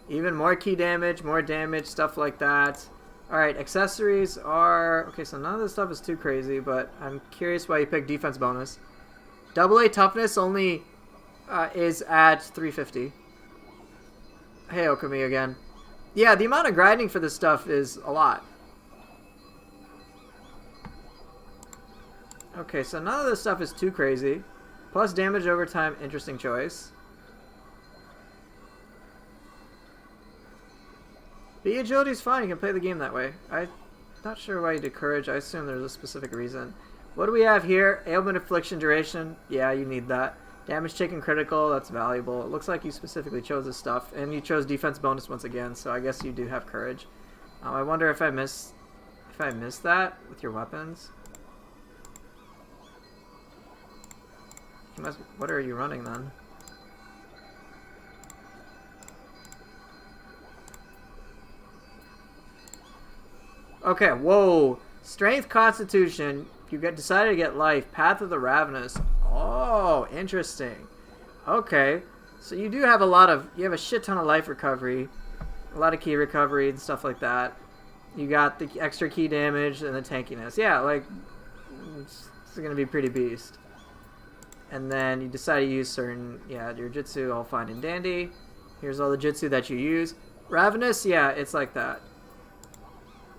Even more key damage, more damage, stuff like that. Alright, accessories are... Okay, so none of this stuff is too crazy, but I'm curious why you picked defense bonus. AA toughness only is at 350. Hey, Okami again. Yeah, the amount of grinding for this stuff is a lot. Okay, so none of this stuff is too crazy. Plus damage over time, interesting choice. The agility is fine, you can play the game that way. I'm not sure why you did courage, I assume there's a specific reason. What do we have here? Ailment affliction duration, yeah, you need that. Damage taken critical, that's valuable. It looks like you specifically chose this stuff, and you chose defense bonus once again, so I guess you do have courage. I wonder if I missed that with your weapons. What are you running then? Okay, whoa. Strength, Constitution. You decided to get life. Path of the Ravenous. Oh, interesting. Okay. So you do have you have a shit ton of life recovery. A lot of key recovery and stuff like that. You got the extra key damage and the tankiness. Yeah, like, it's going to be pretty beast. And then you decide to use certain, your jutsu, all fine and dandy. Here's all the jutsu that you use. Ravenous, yeah, it's like that.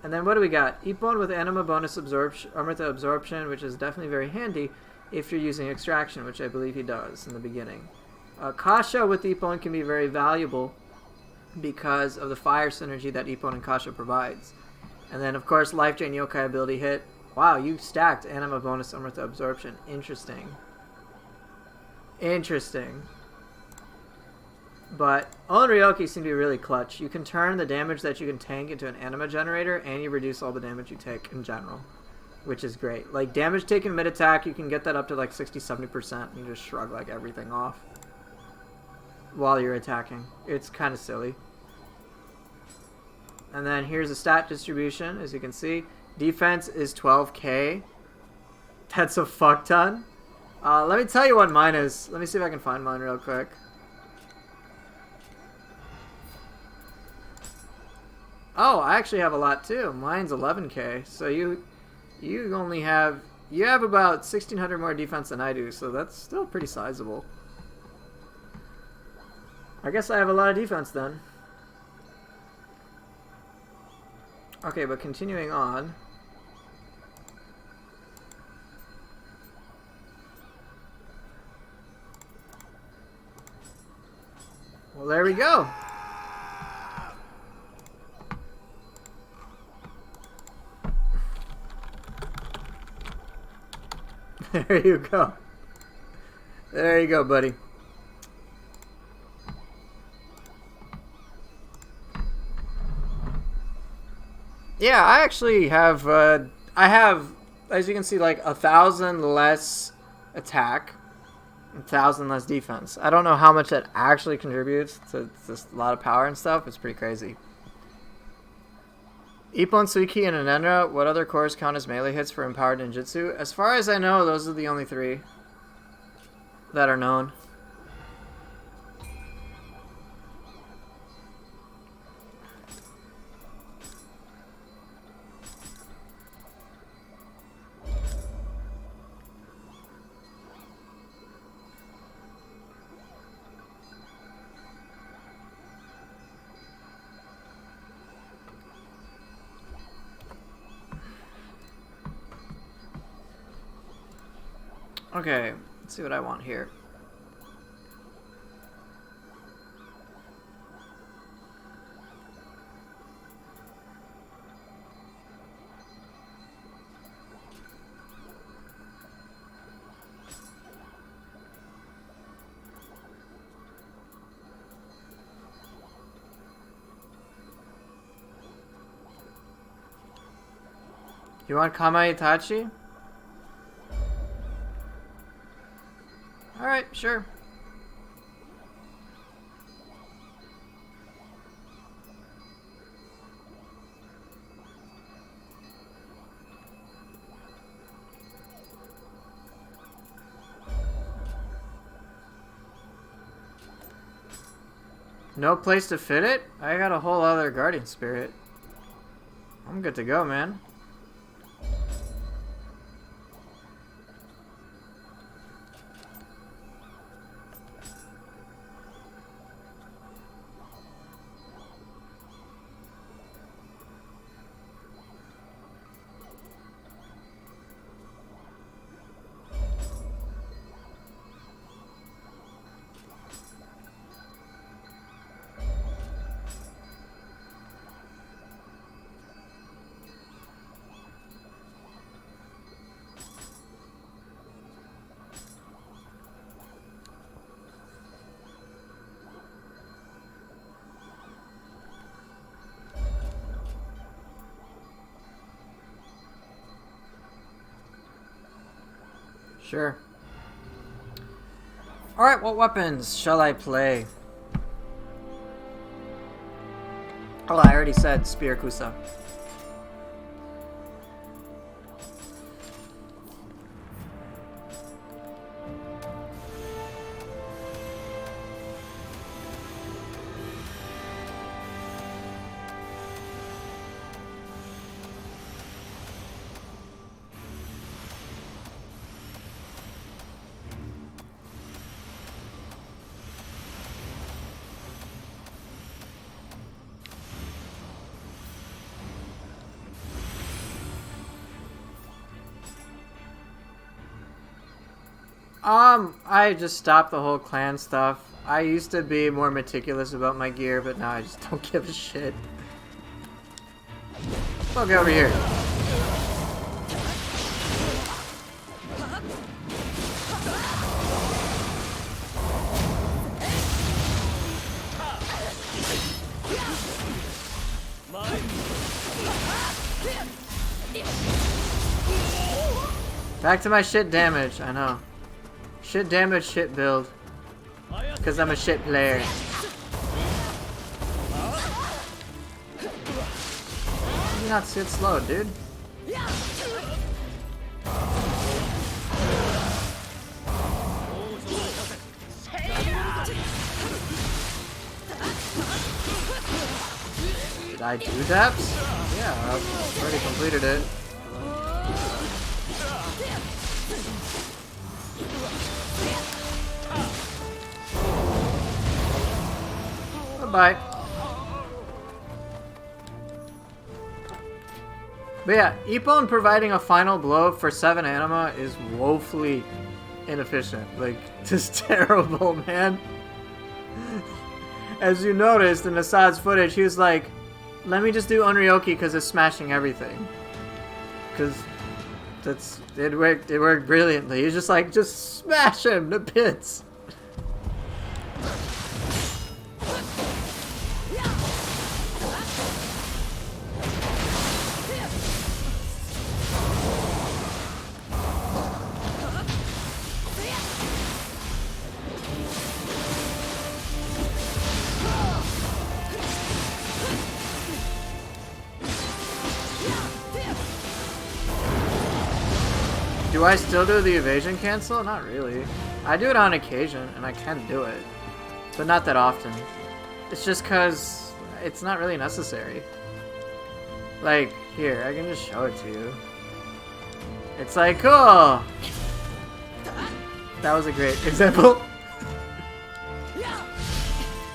And then what do we got? Ippon with anima bonus absorption, Amrita absorption, which is definitely very handy if you're using extraction, which I believe he does in the beginning. Kasha with Ippon can be very valuable because of the fire synergy that Ippon and Kasha provides. And then, of course, Life Drain Yokai ability hit. Wow, you stacked anima bonus Amrita absorption. Interesting. But Onryoki seem to be really clutch. You can turn the damage that you can tank into an anima generator, and you reduce all the damage you take in general, which is great. Like, damage taken mid-attack, you can get that up to like 60-70%, and you just shrug like everything off while you're attacking. It's kind of silly. And then here's the stat distribution, as you can see. Defense is 12k. That's a fuck ton. Let me tell you what mine is. Let me see if I can find mine real quick. Oh, I actually have a lot too. Mine's 11k. So you only have You have about 1,600 more defense than I do, so that's still pretty sizable. I guess I have a lot of defense then. Okay, but continuing on. Well, there we go. There you go. There you go, buddy. Yeah, I actually have, as you can see, like 1,000 less attack, 1,000 less defense. I don't know how much that actually contributes to just a lot of power and stuff. It's pretty crazy. Ippon, Suiki, and Anendra, what other cores count as melee hits for empowered ninjutsu? As far as I know, those are the only 3 that are known. Okay, let's see what I want here. You want Kama Itachi? Alright, sure. No place to fit it? I got a whole other guardian spirit. I'm good to go, man. Sure. Alright, what weapons shall I play? Oh, I already said Spear Kusa. I just stopped the whole clan stuff. I used to be more meticulous about my gear, but now I just don't give a shit. I'll get over here. Back to my shit damage, I know. Shit damage, shit build. Because I'm a shit player. You're not sit slow, dude. Did I do daps? Yeah, I've already completed it. Bye-bye. But yeah, Ippon providing a final blow for 7 anima is woefully inefficient. Like, just terrible, man. As you noticed in Assad's footage, he was like, let me just do Onryoki because it's smashing everything. Because it worked brilliantly. He's just like, just smash him to bits. Do I still do the evasion cancel? Not really. I do it on occasion, and I can do it. But not that often. It's just because it's not really necessary. Like, here, I can just show it to you. It's like, cool! That was a great example.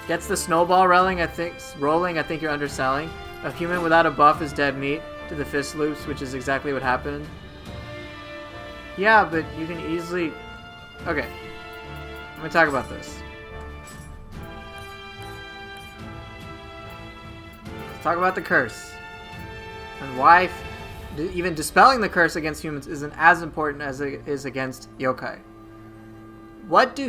Gets the snowball rolling, I think you're underselling. A human without a buff is dead meat to the fist loops, which is exactly what happened. Yeah, but you can easily... Okay. Let me talk about this. Let's talk about the curse. And why even dispelling the curse against humans isn't as important as it is against yokai. What's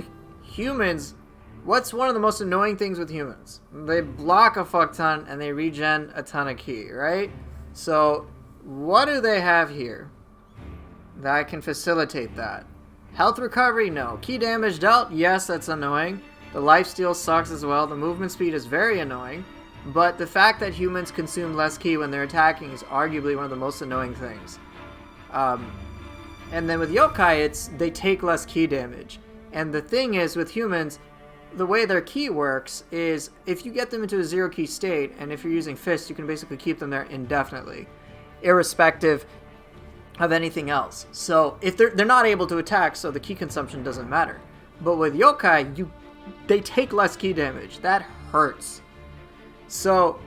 one of the most annoying things with humans? They block a fuck ton and they regen a ton of ki, right? So, what do they have here that can facilitate that? Health recovery? No. Ki damage dealt? Yes, that's annoying. The lifesteal sucks as well. The movement speed is very annoying. But the fact that humans consume less ki when they're attacking is arguably one of the most annoying things. And then with yokai, they take less ki damage. And the thing is, with humans, the way their ki works is if you get them into a zero ki state, and if you're using fists, you can basically keep them there indefinitely, irrespective of anything else. So if they're not able to attack, so the ki consumption doesn't matter. But with yokai, they take less ki damage. That hurts. So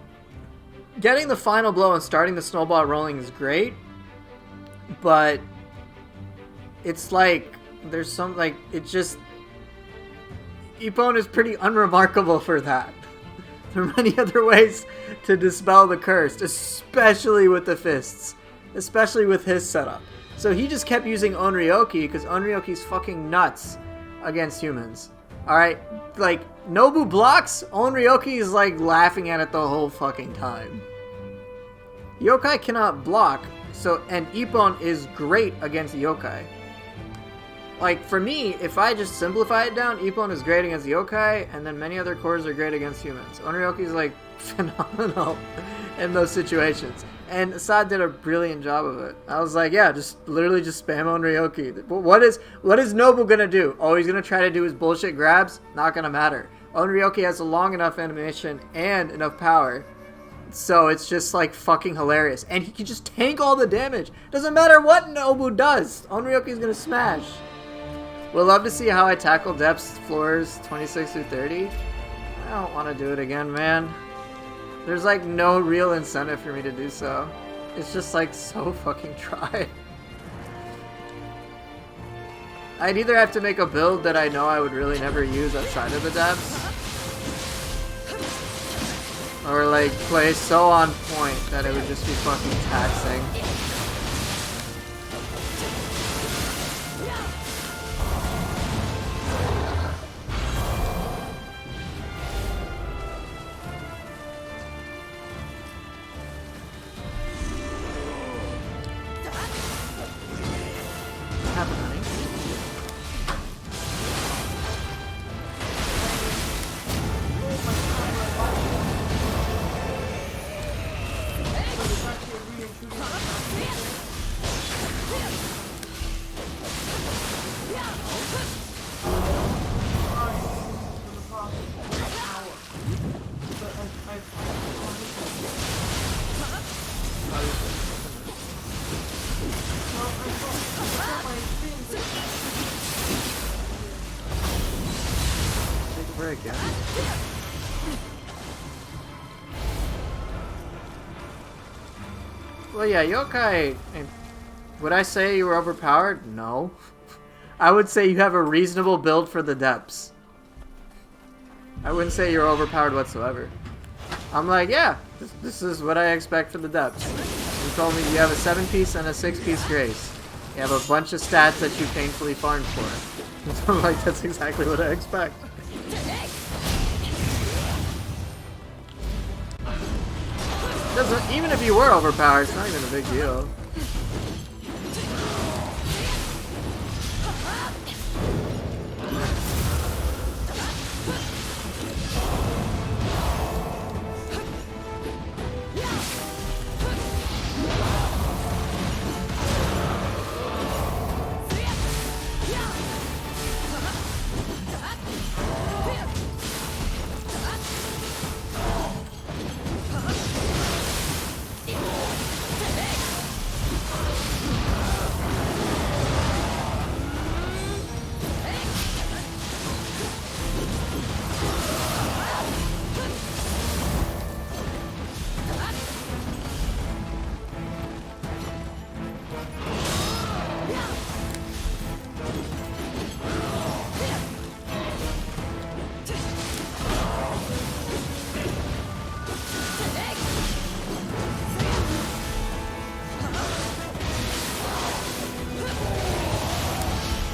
getting the final blow and starting the snowball rolling is great, but it's like there's some like it's just Ippon is pretty unremarkable for that. There are many other ways to dispel the curse, especially with the fists. Especially with his setup. So he just kept using Onryoki because Onryoki's fucking nuts against humans. Alright? Like, Nobu blocks, Onryoki is like laughing at it the whole fucking time. Yokai cannot block, and Ippon is great against yokai. Like, for me, if I just simplify it down, Ippon is great against yokai, and then many other cores are great against humans. Onryoki is like phenomenal in those situations. And Assad did a brilliant job of it. I was like, yeah, literally just spam Onryoki. What is Nobu gonna do? Oh, he's gonna try to do his bullshit grabs? Not gonna matter. Onryoki has a long enough animation and enough power. So it's just like fucking hilarious. And he can just tank all the damage. Doesn't matter what Nobu does. Onryoki's gonna smash. We'll love to see how I tackle depths floors 26 through 30. I don't want to do it again, man. There's like no real incentive for me to do so. It's just like so fucking dry. I'd either have to make a build that I know I would really never use outside of the depths, or like play so on point that it would just be fucking taxing. never again. Well, yeah, yokai. Would I say you were overpowered? No. I would say you have a reasonable build for the depths. I wouldn't say you're overpowered whatsoever. I'm like, yeah, this is what I expect for the depths. You told me you have a 7-piece and a 6-piece grace. You have a bunch of stats that you painfully farmed for. So I'm like, that's exactly what I expect. Even if you were overpowered, it's not even a big deal.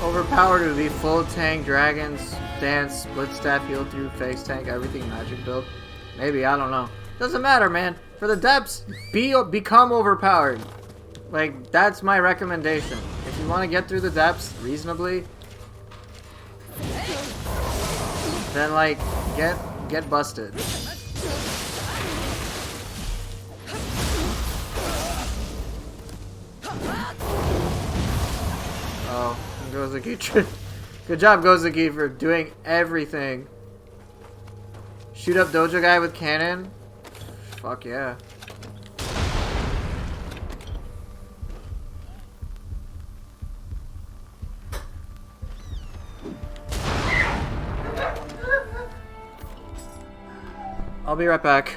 Overpowered would be full tank, dragons, dance, split staff, heal through, face tank, everything magic build. Maybe, I don't know. Doesn't matter, man. For the depths, become overpowered. Like, that's my recommendation. If you want to get through the depths reasonably, then like get busted. Oh, Gozuki. Good job, Gozuki, for doing everything. Shoot up dojo guy with cannon? Fuck yeah. I'll be right back.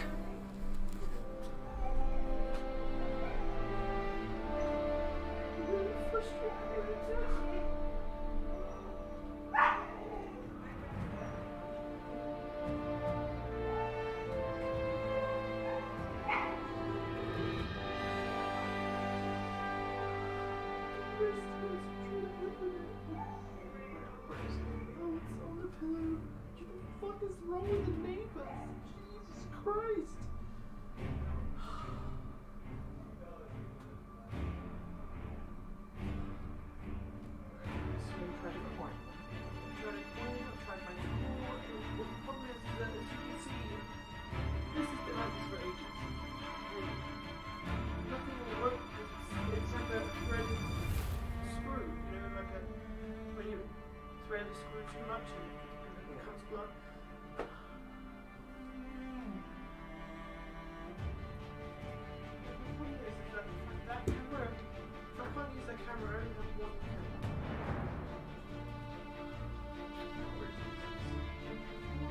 What is wrong with the neighbors? Jesus Christ! So I tried to coin. Tried my school. The problem is that, as you can see, this has been like this for ages. Nothing will work. It's like a threaded screw, you know, like when you thread a screw too much and it becomes blunt. That camera, I can't use that camera, I only have one camera.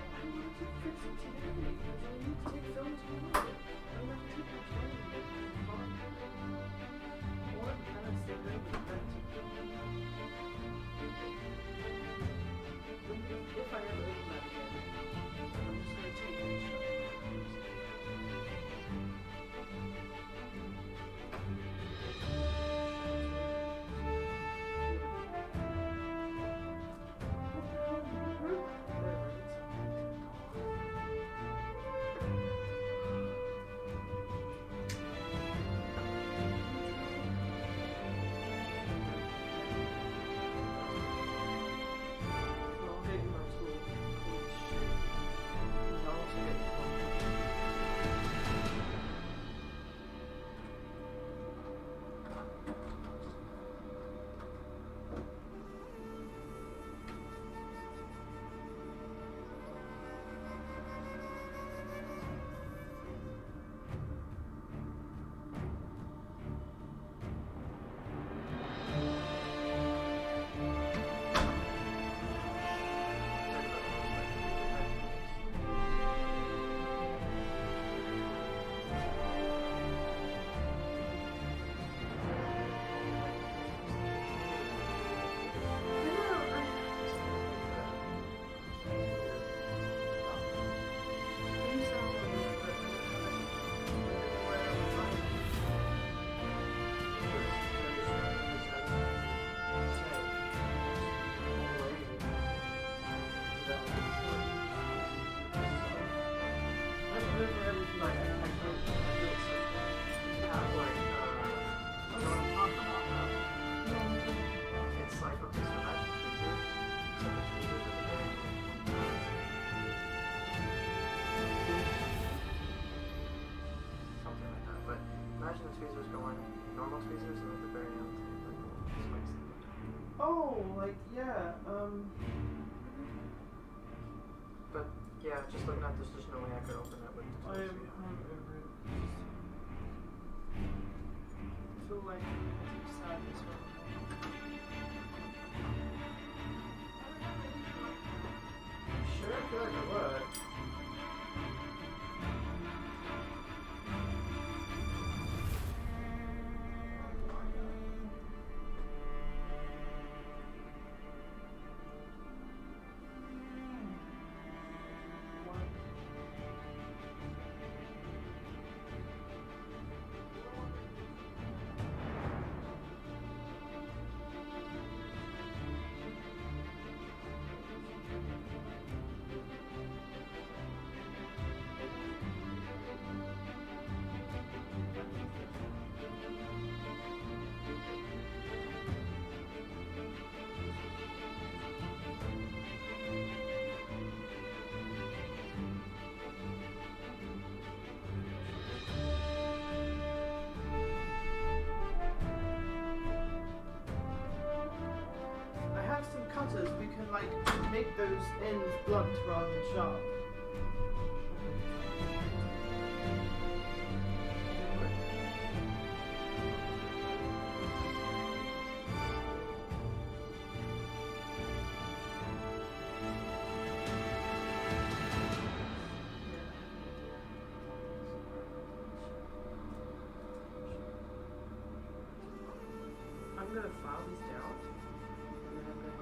I want to fix it today, because I need to take film tomorrow. I want to take my time and get it fun. All I'm kind of still doing is renting. If I ever open that again, Oh, like, yeah, But yeah, just looking at this, there's no way I could open it with the tools. I'm over it. I feel like it's sad as well. Sure, I feel like I would. I have some cutters, we can like make those ends blunt rather than sharp. I'm gonna file these down, and then I'm gonna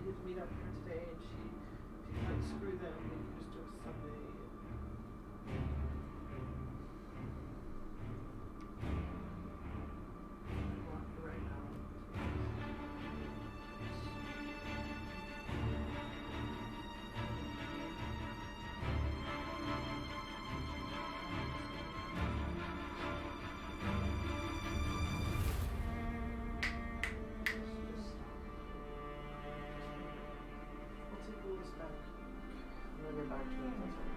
get meet up here today, and she's like, screw them, we can just do it Sunday. Right now. We'll take all this back. I'm gonna get back to it. That's all.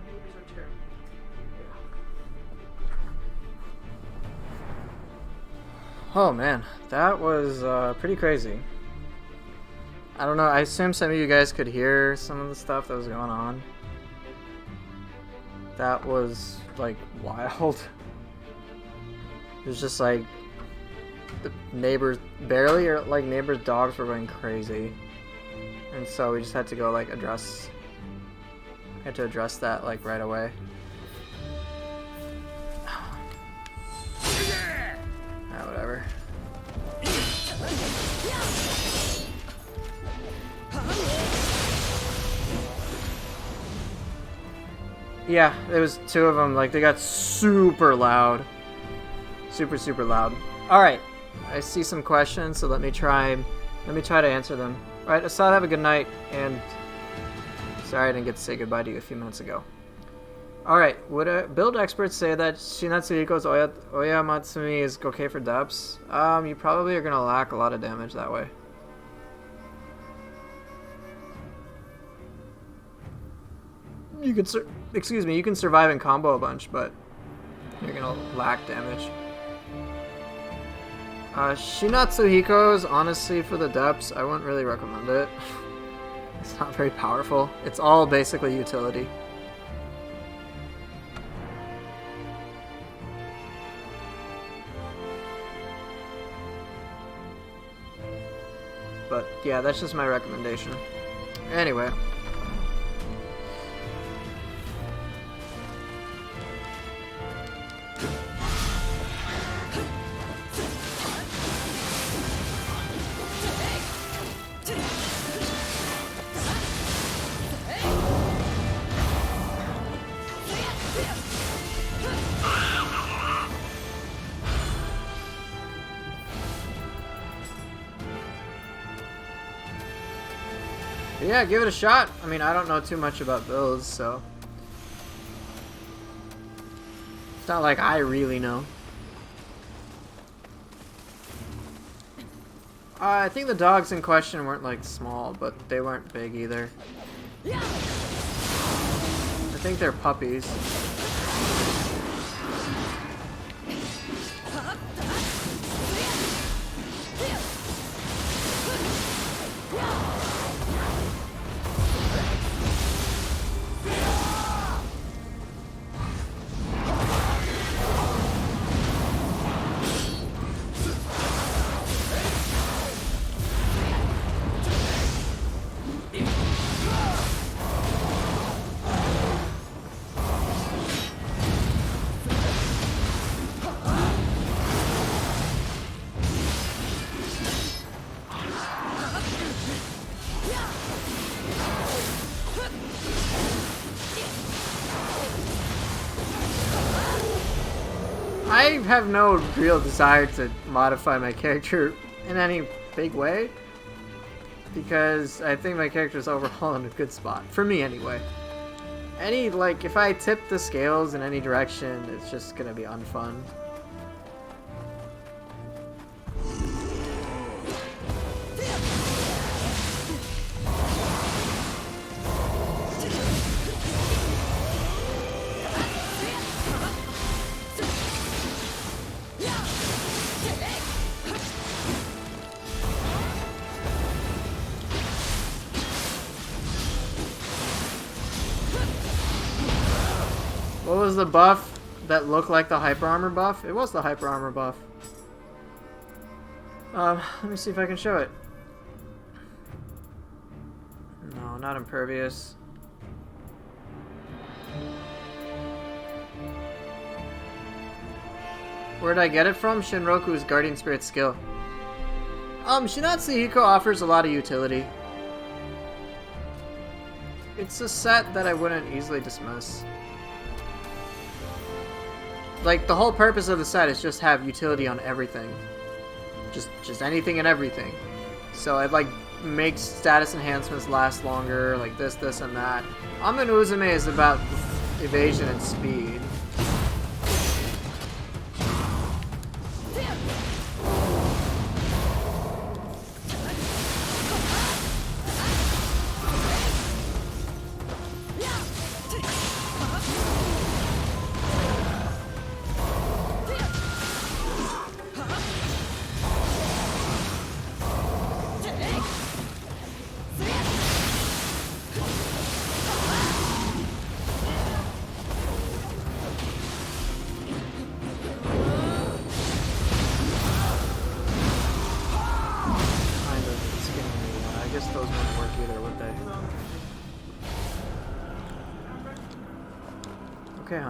Here's our chair. Oh man, that was pretty crazy. I don't know, I assume some of you guys could hear some of the stuff that was going on. That was like wild. It was just like the neighbors barely, or like neighbors' dogs were going crazy. And so we just had to go like address that like right away. Whatever. Yeah, there was two of them. Like they got super loud, super loud. All right, I see some questions, so let me try to answer them. All right, Assad, have a good night, and sorry I didn't get to say goodbye to you a few minutes ago. Alright, would build experts say that Shinatsuhiko's Oya Matsumi is okay for depths? You probably are going to lack a lot of damage that way. You could, you can survive and combo a bunch, but you're going to lack damage. Shinatsuhiko's, honestly, for the depths, I wouldn't really recommend it. It's not very powerful. It's all basically utility. But yeah, that's just my recommendation. Anyway. Yeah, give it a shot. I mean, I don't know too much about builds, so it's not like I really know. I think the dogs in question weren't like small, but they weren't big either. I think they're puppies. I have no real desire to modify my character in any big way, because I think my character is overall in a good spot, for me anyway. If I tip the scales in any direction, it's just gonna be unfun. What was the buff that looked like the hyper armor buff? It was the hyper armor buff. Let me see if I can show it. No, not impervious. Where did I get it from? Shinroku's Guardian Spirit skill. Shinatsu Hiko offers a lot of utility. It's a set that I wouldn't easily dismiss. Like, the whole purpose of the set is just have utility on everything. Just anything and everything. So it, like, makes status enhancements last longer, like this, and that. Amin Uzume is about evasion and speed. Okay,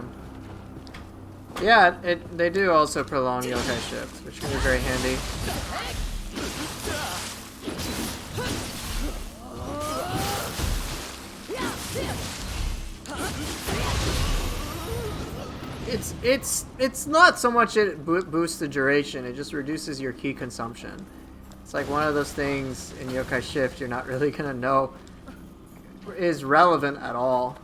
yeah, they do also prolong yokai shift, which can be very handy. It's not so much it boosts the duration, it just reduces your ki consumption. It's like one of those things in yokai shift you're not really gonna know is relevant at all.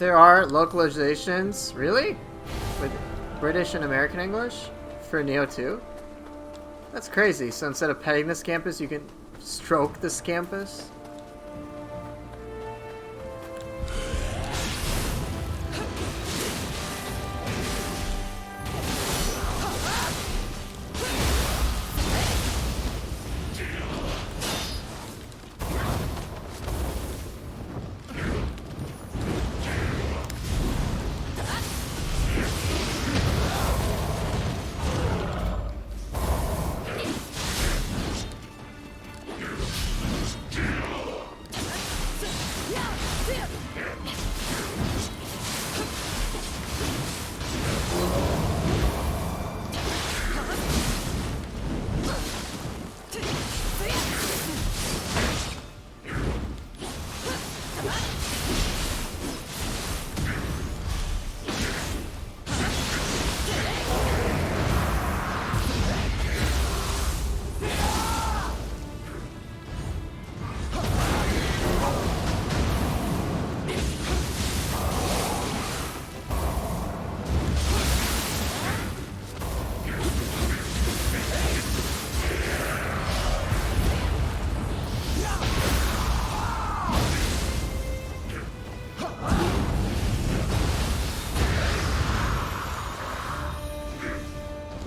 There are localizations, really? With British and American English for Nioh 2? That's crazy. So instead of petting this campus, you can stroke this campus?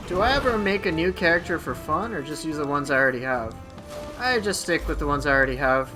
Do I ever make a new character for fun, or just use the ones I already have? I just stick with the ones I already have.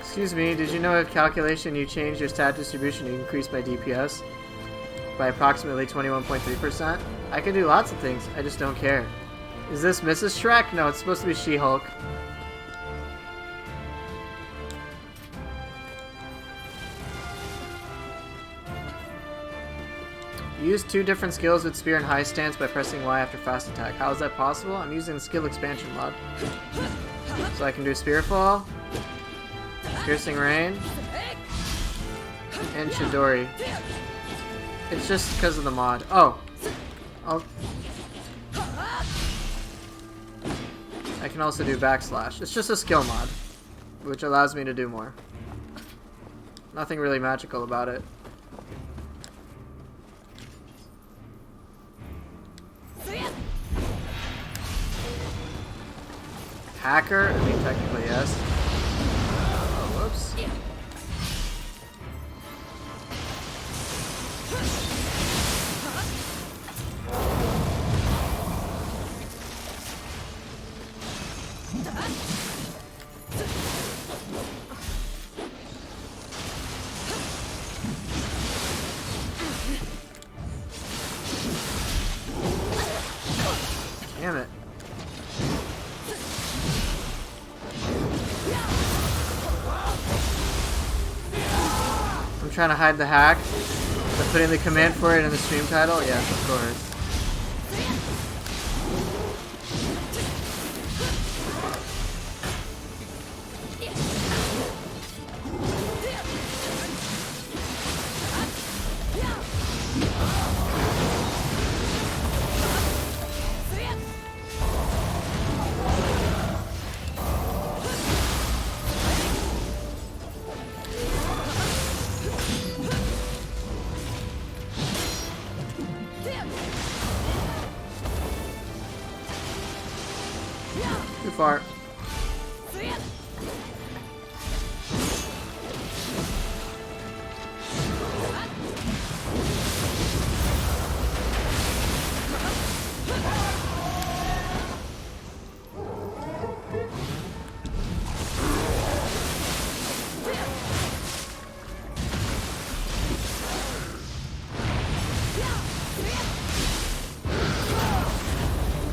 Excuse me, did you know if calculation you change your stat distribution you increase by DPS by approximately 21.3%? I can do lots of things, I just don't care. Is this Mrs. Shrek? No, it's supposed to be She-Hulk. Use 2 different skills with spear and high stance by pressing Y after fast attack. How is that possible? I'm using the skill expansion mod. So I can do spear fall, piercing rain, and Chidori. It's just because of the mod. Oh. I can also do backslash. It's just a skill mod, which allows me to do more. Nothing really magical about it. Hacker? I mean, technically, yes. Whoops. Damn it. I'm trying to hide the hack, but putting the command for it in the stream title? Yes, of course. Too far.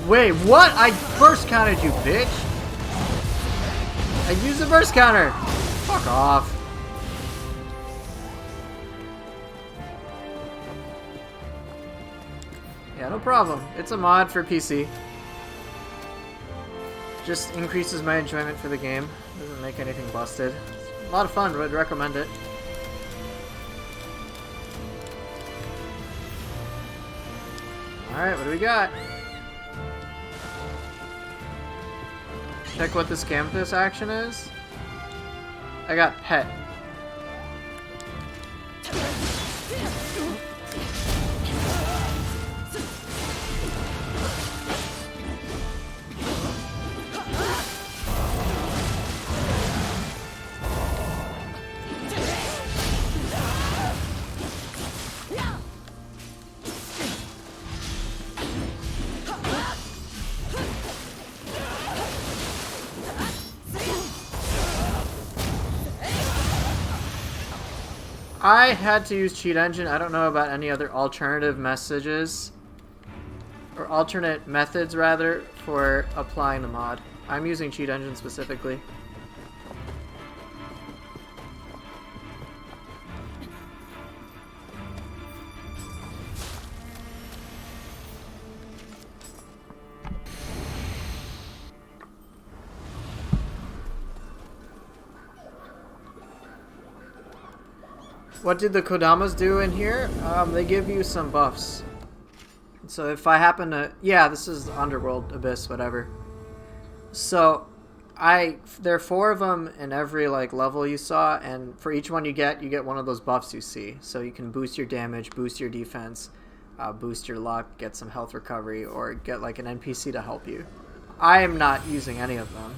Wait, what? I burst countered you, bitch. I used the burst counter. Fuck off. Yeah, no problem. It's a mod for PC. Just increases my enjoyment for the game. Doesn't make anything busted. It's a lot of fun, would recommend it. Alright, what do we got? Check what this campus action is. I got pet. I had to use cheat engine. I don't know about any other alternative messages or alternate methods rather for applying the mod. I'm using cheat engine specifically. What did the Kodamas do in here? They give you some buffs. So if I happen to... Yeah, this is Underworld, Abyss, whatever. So, there are 4 of them in every like level you saw, and for each one you get one of those buffs you see. So you can boost your damage, boost your defense, boost your luck, get some health recovery, or get like an NPC to help you. I am not using any of them.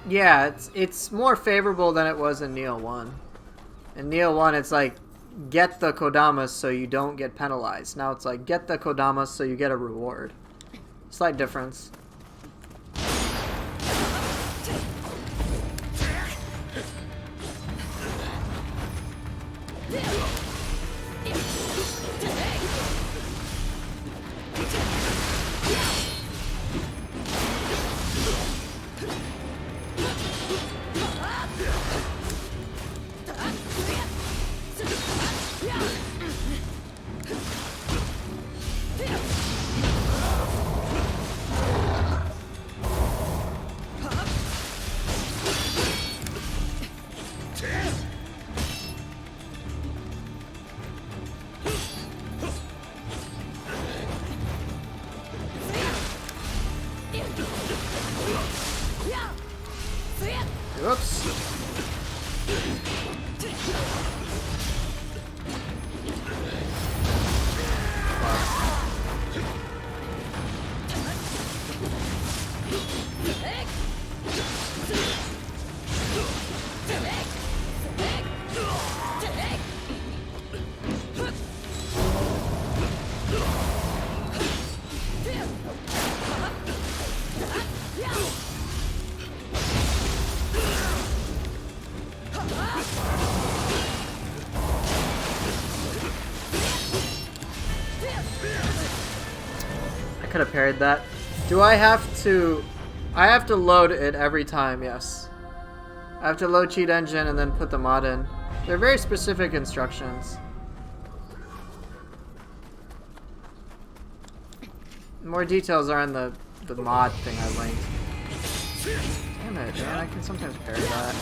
Yeah, it's more favorable than it was in Nioh 1. In Nioh 1, it's like, get the Kodamas so you don't get penalized. Now it's like, get the Kodamas so you get a reward. Slight difference. Oops. Could have parried that. Do I have to... I have to load it every time, yes. I have to load cheat engine and then put the mod in. They're very specific instructions. More details are in the mod thing I linked. Damn it, man, I can sometimes parry that.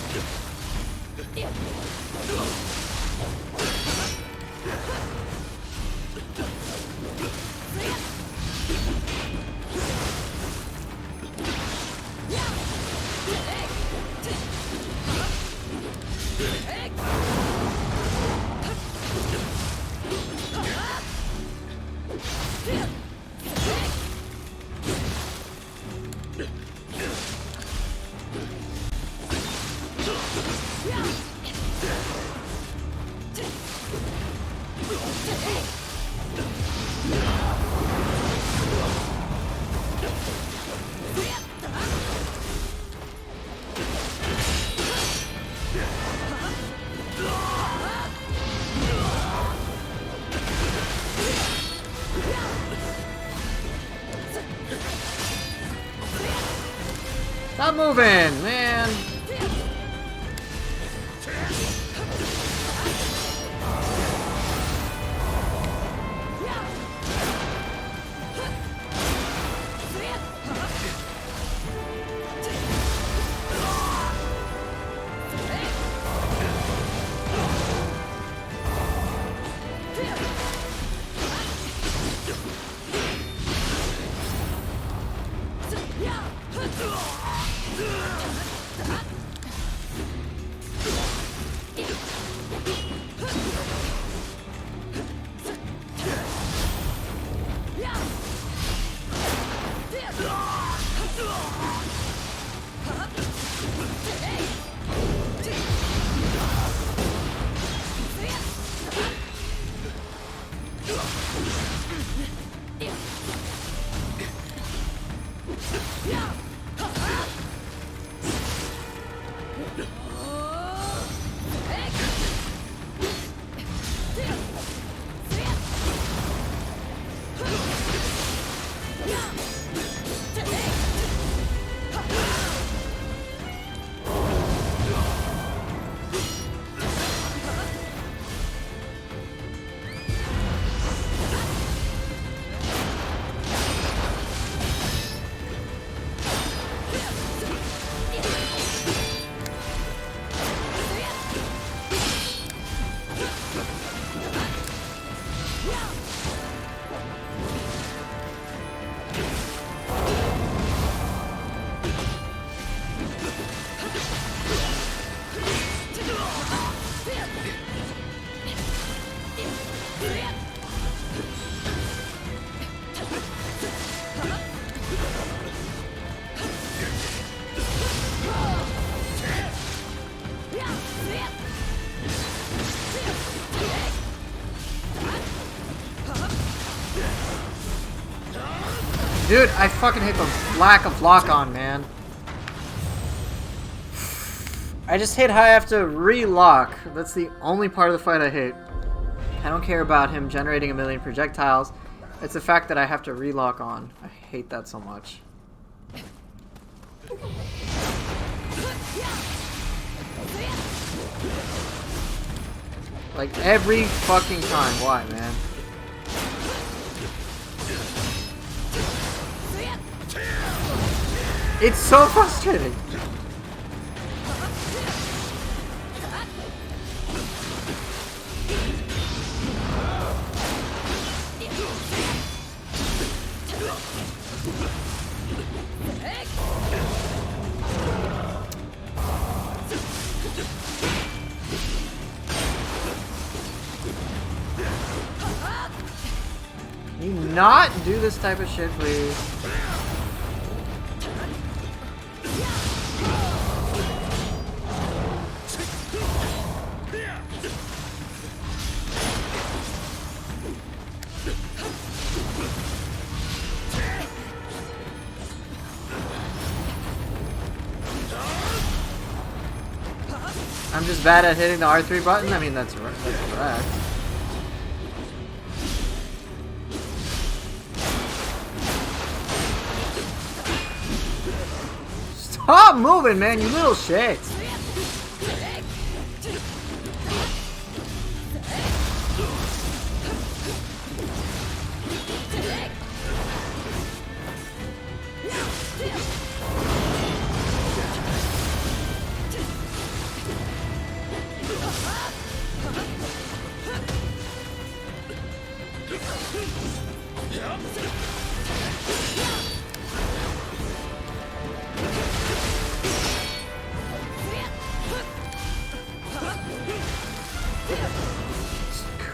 Stop moving, man. Dude, I fucking hate the lack of lock-on, man. I just hate how I have to re-lock. That's the only part of the fight I hate. I don't care about him generating a million projectiles. It's the fact that I have to re-lock on. I hate that so much. Like, every fucking time. Why, man? It's so frustrating. Can you not do this type of shit, please? I'm just bad at hitting the R3 button? I mean, that's correct. Stop moving, man, you little shit!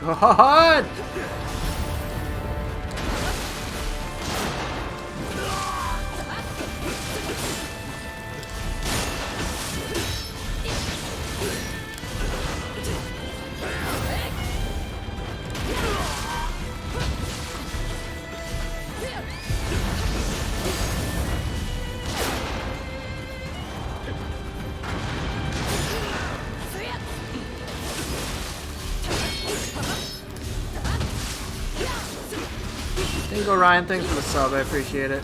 God! Thank you, Ryan. Thanks for the sub. I appreciate it.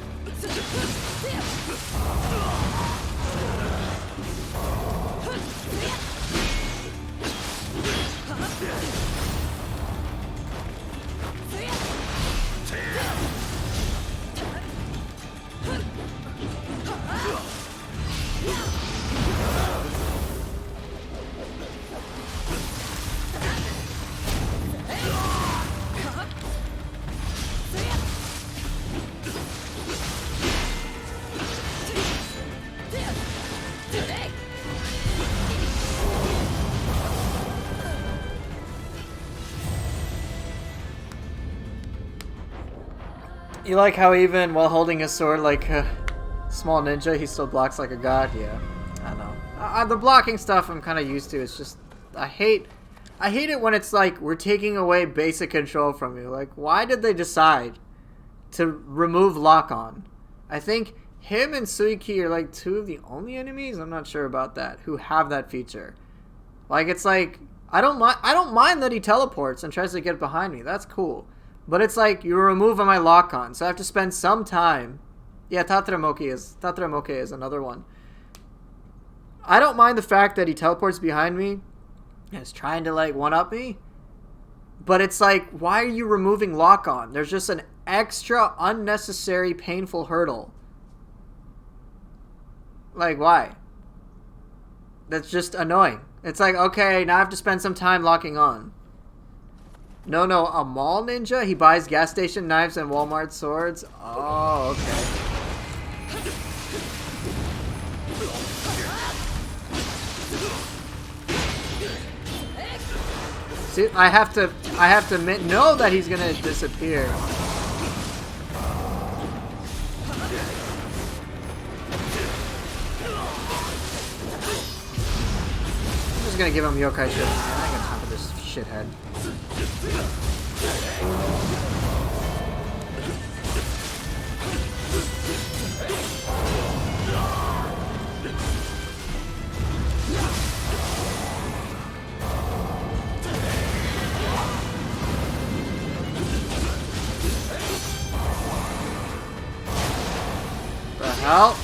You like how even while holding his sword like a small ninja, he still blocks like a god? Yeah, I know. The blocking stuff I'm kind of used to. It's just, I hate it when it's like, we're taking away basic control from you. Like, why did they decide to remove lock-on? I think him and Suiki are like two of the only enemies, I'm not sure about that, who have that feature. Like, it's like, I don't mind that he teleports and tries to get behind me. That's cool. But it's like, you're removing my lock-on, so I have to spend some time. Yeah, Tatramoke is another one. I don't mind the fact that he teleports behind me and is trying to, like, one-up me. But it's like, why are you removing lock-on? There's just an extra, unnecessary, painful hurdle. Like, why? That's just annoying. It's like, okay, now I have to spend some time locking on. No, a mall ninja? He buys gas station knives and Walmart swords? Oh, okay. See, I have to know that he's gonna disappear. I'm just gonna give him yokai shit. I got time for this shithead. The hell?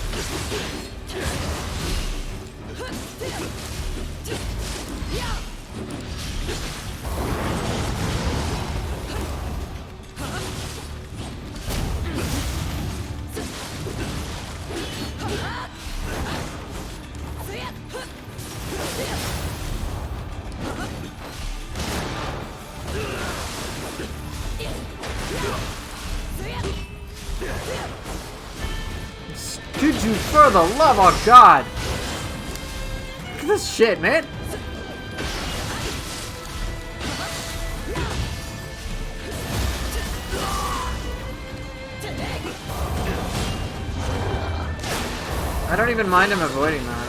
Did you, for the love of God? Look at this shit, man. I don't even mind him avoiding that.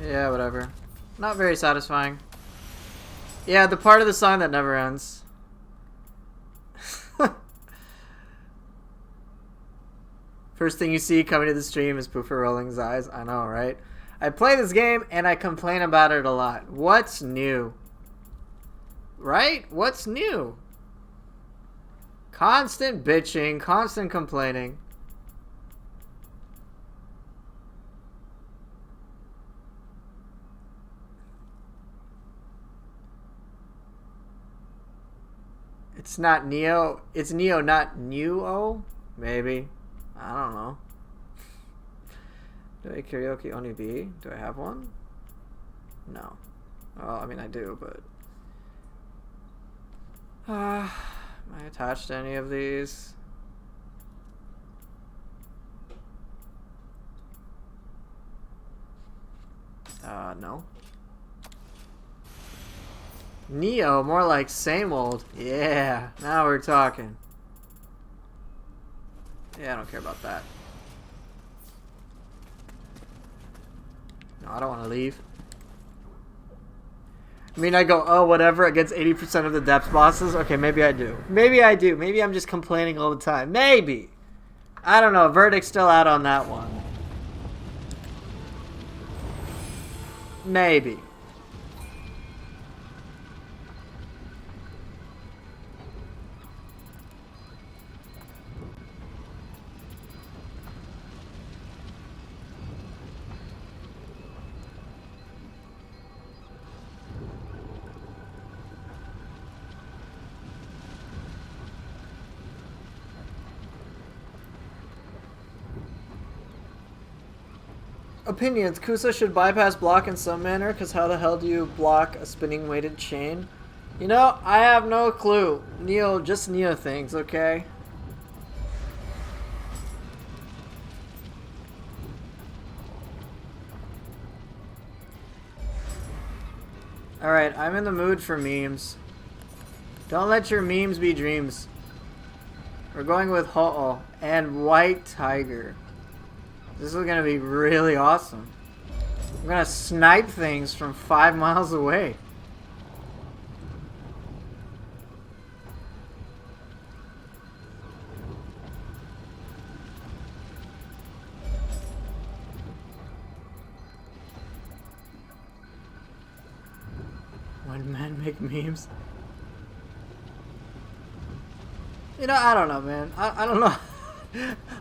Yeah, whatever. Not very satisfying. Yeah, the part of the song that never ends. First thing you see coming to the stream is Poofer rolling his eyes. I know, right? I play this game and I complain about it a lot. What's new? Right? What's new? Constant bitching, constant complaining. It's not Nioh. It's Nioh, not Nioh? Maybe. I don't know. Do I karaoke only B? Do I have one? No. Well, I mean, I do, but... am I attached to any of these? No. Nioh, more like same old. Yeah, now we're talking. Yeah, I don't care about that. No, I don't want to leave. I mean, I go, oh, whatever, against 80% of the depths bosses? Okay, maybe I do. Maybe I do. Maybe I'm just complaining all the time. Maybe. I don't know. Verdict's still out on that one. Maybe. Opinions. Kusa should bypass block in some manner, because how the hell do you block a spinning weighted chain? You know, I have no clue. Nioh, just Nioh things, okay? Alright, I'm in the mood for memes. Don't let your memes be dreams. We're going with Ho'o and White Tiger. This is gonna be really awesome. I'm gonna snipe things from 5 miles away. When men make memes. You know, I don't know, man. I don't know.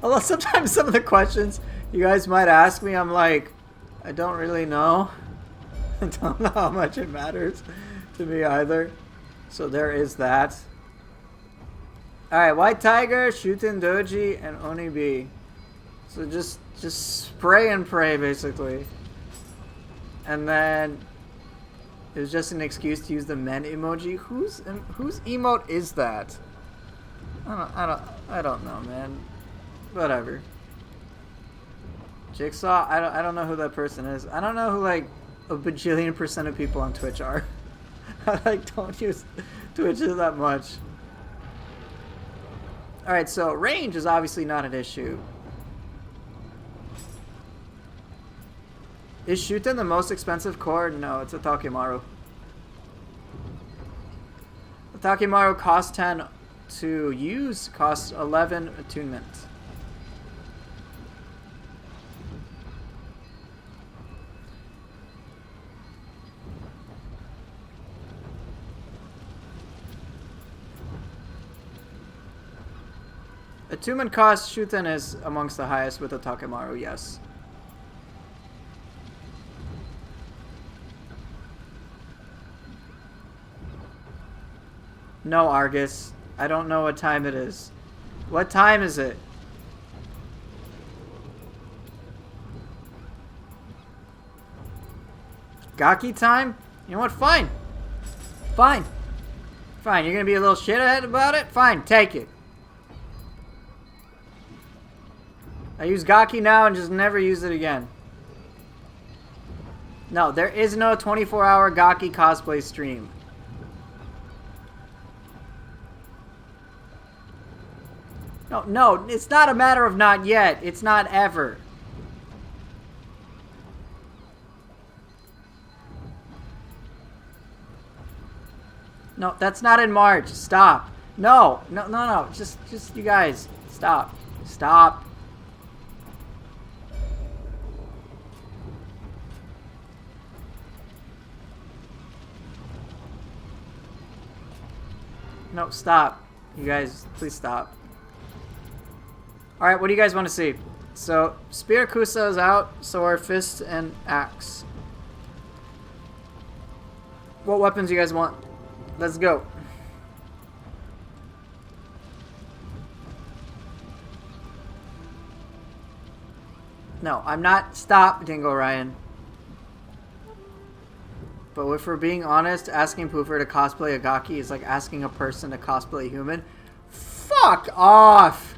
Although sometimes some of the questions you guys might ask me, I'm like, I don't really know. I don't know how much it matters to me either. So there is that. Alright, White Tiger, Shuten Doji, and Onibi. So just spray and pray, basically. And then it was just an excuse to use the men emoji. Whose emote is that? I don't know, man. Whatever. Jigsaw, I don't know who that person is. I don't know who like a bajillion% of people on Twitch are. I like don't use Twitch that much. Alright, so range is obviously not an issue. Is Shuten the most expensive core? No, it's a Takimaru. The Takimaru costs 10 to use, costs 11 attunement. Attunement cost Shuten is amongst the highest with the Takimaru, yes. No, Argus. I don't know what time it is. What time is it? Gaki time? You know what? Fine. Fine. Fine. You're gonna be a little shithead about it? Fine. Take it. I use Gaki now and just never use it again. No, there is no 24-hour Gaki cosplay stream. No, it's not a matter of not yet. It's not ever. No, that's not in March. Stop. No. Just you guys. Stop. Stop. No, stop. You guys, please stop. Alright, what do you guys want to see? So, Spear Kusa is out, so are Fist and Axe. What weapons do you guys want? Let's go. No, I'm not. Stop, Dingo Ryan. But if we're being honest, asking Poofer to cosplay Agaki is like asking a person to cosplay a human. Fuck off!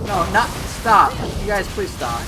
No, not stop. You guys, please stop.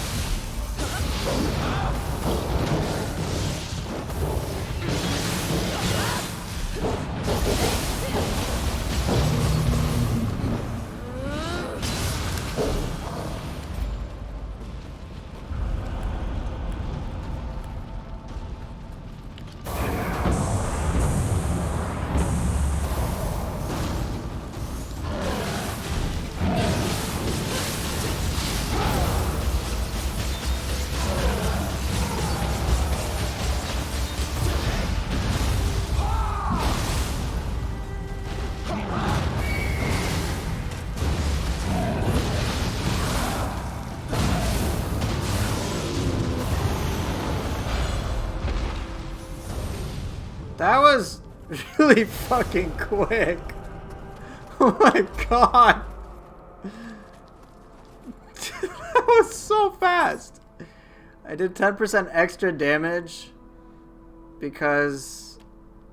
That was really fucking quick. Oh my god. That was so fast. I did 10% extra damage because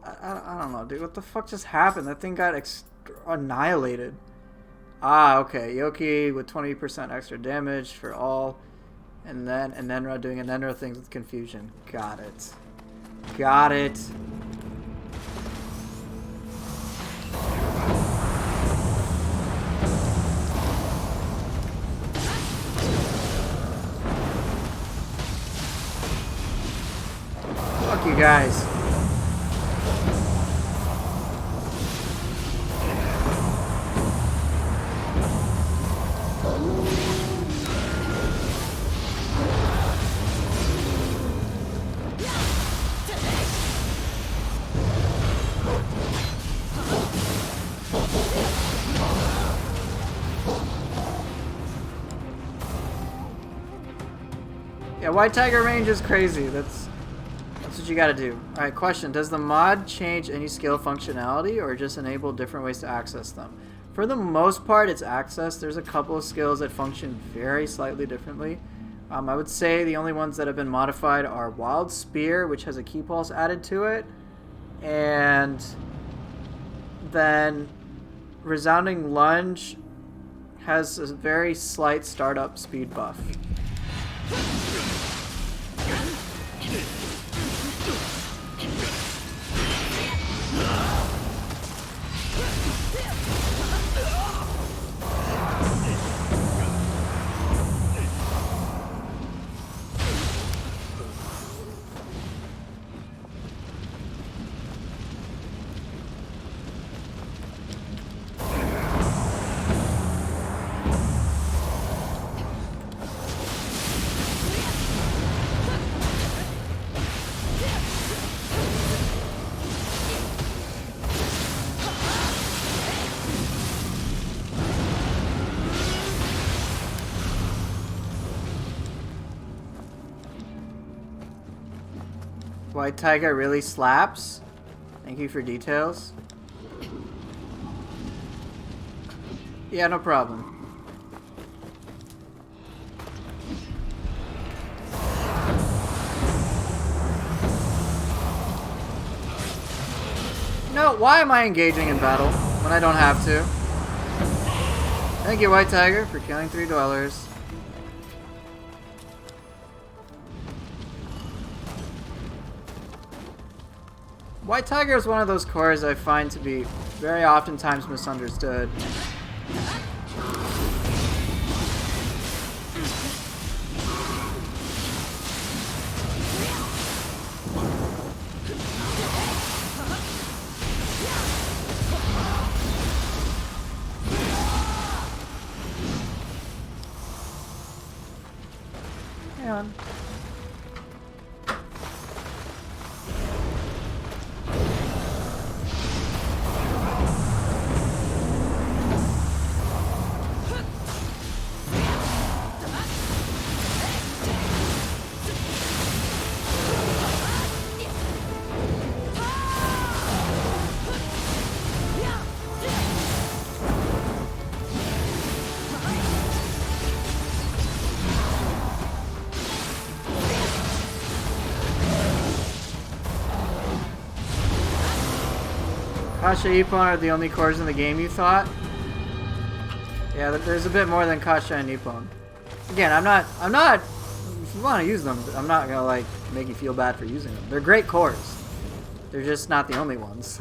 I don't know, dude. What the fuck just happened? That thing got annihilated. Ah, okay. Yoki with 20% extra damage for all, and then Enenra doing Enenra things with confusion. Got it. Got it. Fuck you guys. Yeah, White Tiger range is crazy. That's what you gotta do. Alright, question. Does the mod change any skill functionality or just enable different ways to access them? For the most part, it's access. There's a couple of skills that function very slightly differently. I would say the only ones that have been modified are Wild Spear, which has a key pulse added to it, and then Resounding Lunge has a very slight startup speed buff. White Tiger really slaps. Thank you for details. Yeah, no problem. No, why am I engaging in battle when I don't have to? Thank you, White Tiger, for killing 3 dwellers. White Tiger is one of those cores I find to be very oftentimes misunderstood. Kasha Ippon are the only cores in the game, you thought? Yeah, there's a bit more than Kasha and Ippon. Again, I'm not, if you want to use them, I'm not gonna like make you feel bad for using them. They're great cores. They're just not the only ones.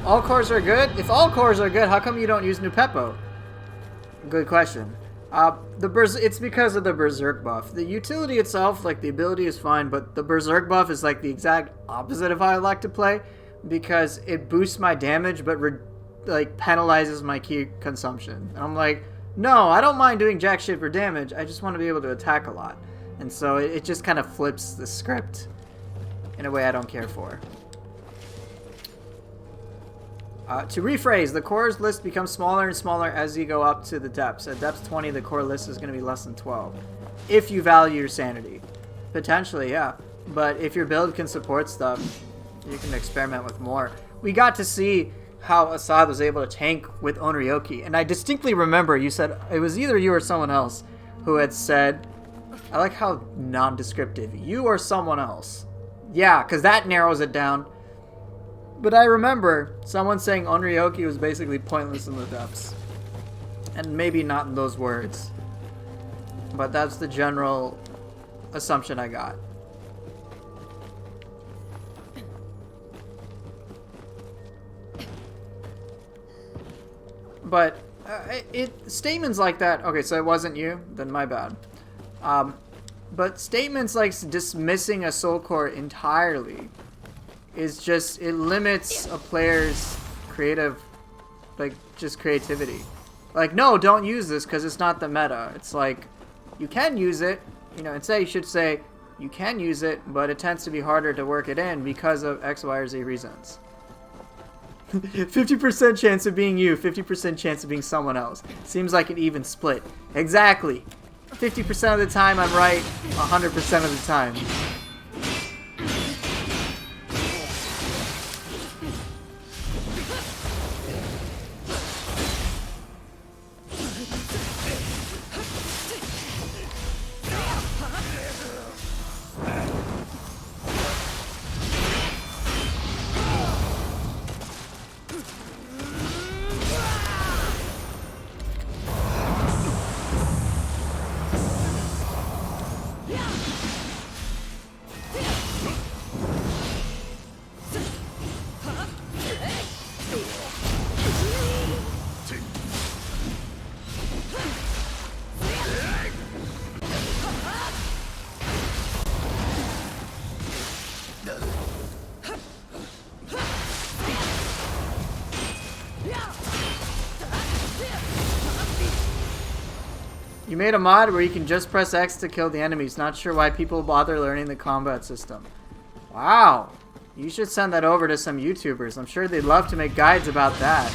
All cores are good? If all cores are good, how come you don't use Nupepo? Good question. It's because of the Berserk buff. The utility itself, like the ability is fine, but the Berserk buff is like the exact opposite of how I like to play because it boosts my damage but like penalizes my ki consumption. And I'm like, no, I don't mind doing jack shit for damage. I just want to be able to attack a lot. And so it just kind of flips the script in a way I don't care for. To rephrase, the cores list becomes smaller and smaller as you go up to the depths. At depth 20, the core list is going to be less than 12. If you value your sanity. Potentially, yeah. But if your build can support stuff, you can experiment with more. We got to see how Assad was able to tank with Onryoki. And I distinctly remember you said, it was either you or someone else who had said, I like how non-descriptive, you or someone else. Yeah, because that narrows it down. But I remember someone saying Onryoki was basically pointless in the depths. And maybe not in those words. But that's the general assumption I got. But statements like that... Okay, so it wasn't you? Then my bad. But statements like dismissing a soul core entirely is just, it limits a player's creative, like, just creativity. Like, no, don't use this because it's not the meta. It's like, you can use it, you know, instead you should say, you can use it, but it tends to be harder to work it in because of X, Y, or Z reasons. 50% chance of being you, 50% chance of being someone else. Seems like an even split. Exactly. 50% of the time I'm right, 100% of the time. You made a mod where you can just press X to kill the enemies. Not sure why people bother learning the combat system. Wow. You should send that over to some YouTubers. I'm sure they'd love to make guides about that.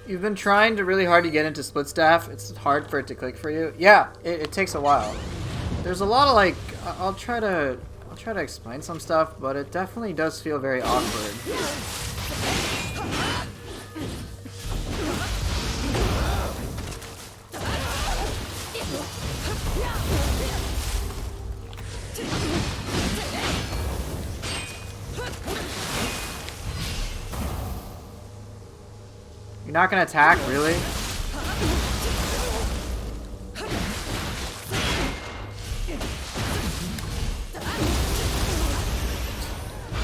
You've been trying to really hard to get into split staff. It's hard for it to click for you. Yeah, it takes a while. There's a lot of like, I'll try to explain some stuff, but it definitely does feel very awkward. You're not gonna attack, really?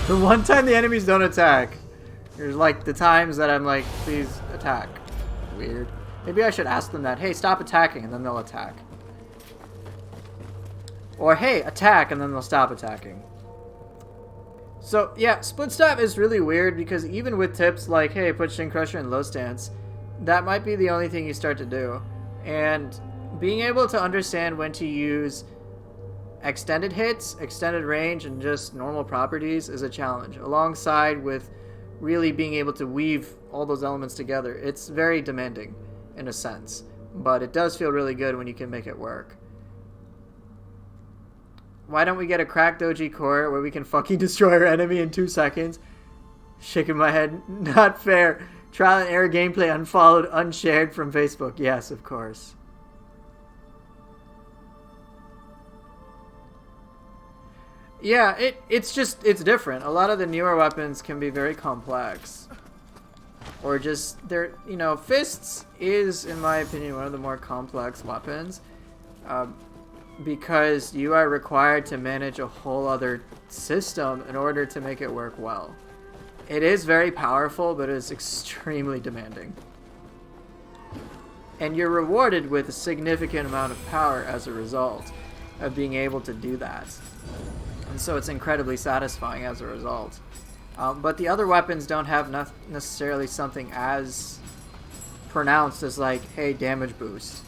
The one time the enemies don't attack. There's like the times that I'm like, please attack. Weird. Maybe I should ask them that, hey, stop attacking, and then they'll attack. Or, hey, attack, and then they'll stop attacking. So, yeah, split staff is really weird because even with tips like, hey, put Shin Crusher in low stance, that might be the only thing you start to do. And being able to understand when to use extended hits, extended range, and just normal properties is a challenge, alongside with really being able to weave all those elements together. It's very demanding in a sense, but it does feel really good when you can make it work. Why don't we get a cracked OG core where we can fucking destroy our enemy in 2 seconds? Shaking my head. Not fair. Trial and error gameplay unfollowed, unshared from Facebook. Yes, of course. Yeah, it's different. A lot of the newer weapons can be very complex. Or just, they're, you know, fists is, in my opinion, one of the more complex weapons. Because you are required to manage a whole other system in order to make it work well. It is very powerful, but it is extremely demanding. And you're rewarded with a significant amount of power as a result of being able to do that. And so it's incredibly satisfying as a result. But the other weapons don't have necessarily something as pronounced as like, hey, damage boost.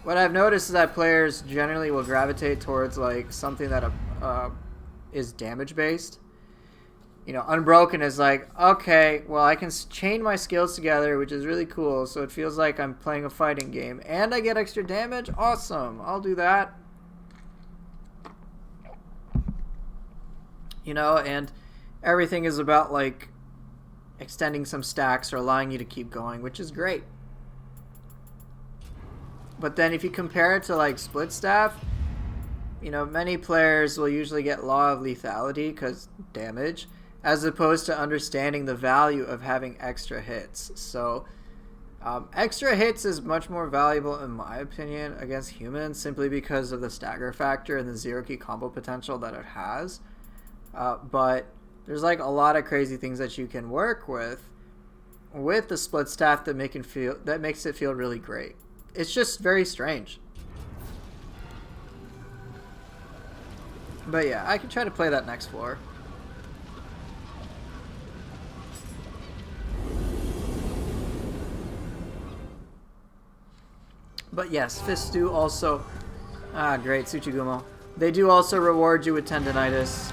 What I've noticed is that players generally will gravitate towards like something that is damage based. You know, Unbroken is like, okay, well, I can chain my skills together, which is really cool, so it feels like I'm playing a fighting game, and I get extra damage. Awesome, I'll do that. You know, and everything is about like extending some stacks or allowing you to keep going, which is great. But then if you compare it to like split staff, you know, many players will usually get law of lethality because damage, as opposed to understanding the value of having extra hits. So extra hits is much more valuable in my opinion against humans, simply because of the stagger factor and the zero key combo potential that it has. But there's like a lot of crazy things that you can work with the split staff that makes it feel really great. It's just very strange. But yeah, I can try to play that next floor. But yes, fists do also... Ah, great, Tsuchigumo. They do also reward you with tendinitis.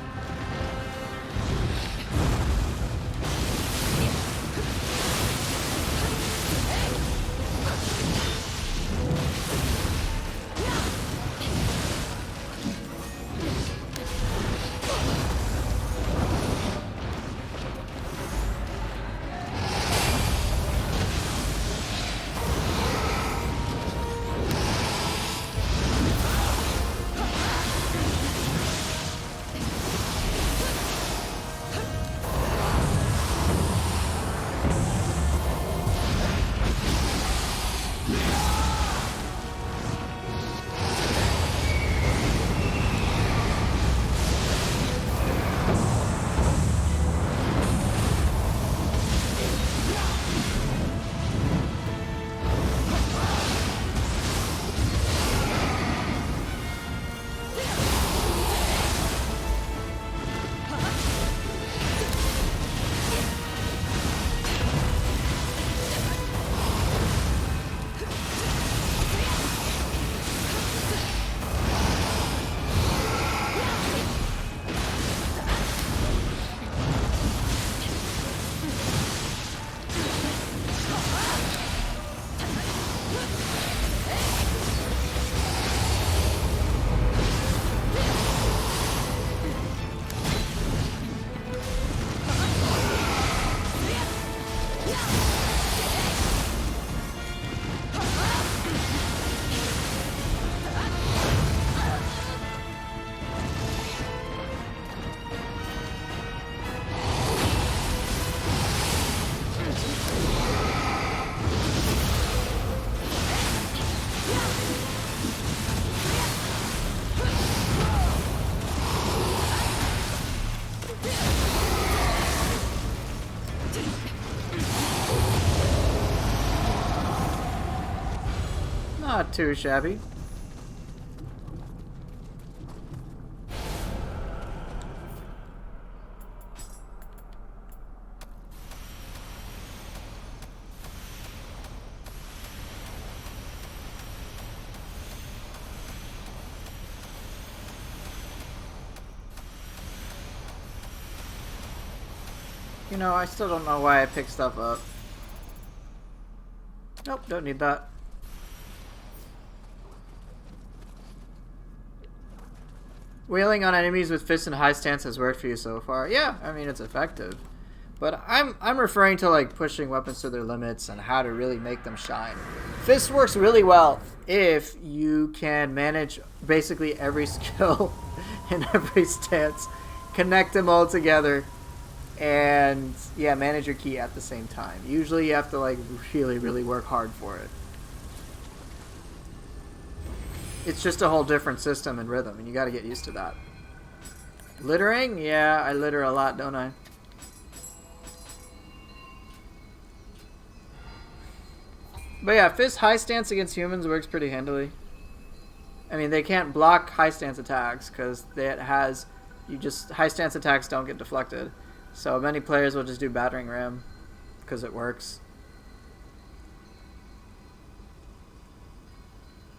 Not too shabby. You know, I still don't know why I picked stuff up. Nope, don't need that. Wailing on enemies with fists and high stance has worked for you so far. Yeah, I mean, it's effective. But I'm referring to like pushing weapons to their limits and how to really make them shine. Fist works really well if you can manage basically every skill in every stance, connect them all together, and yeah, manage your ki at the same time. Usually you have to like really work hard for it. It's just a whole different system and rhythm, and you got to get used to that. Littering? Yeah, I litter a lot, don't I? But yeah, fist high stance against humans works pretty handily. I mean, they can't block high stance attacks because high stance attacks don't get deflected. So many players will just do battering ram because it works.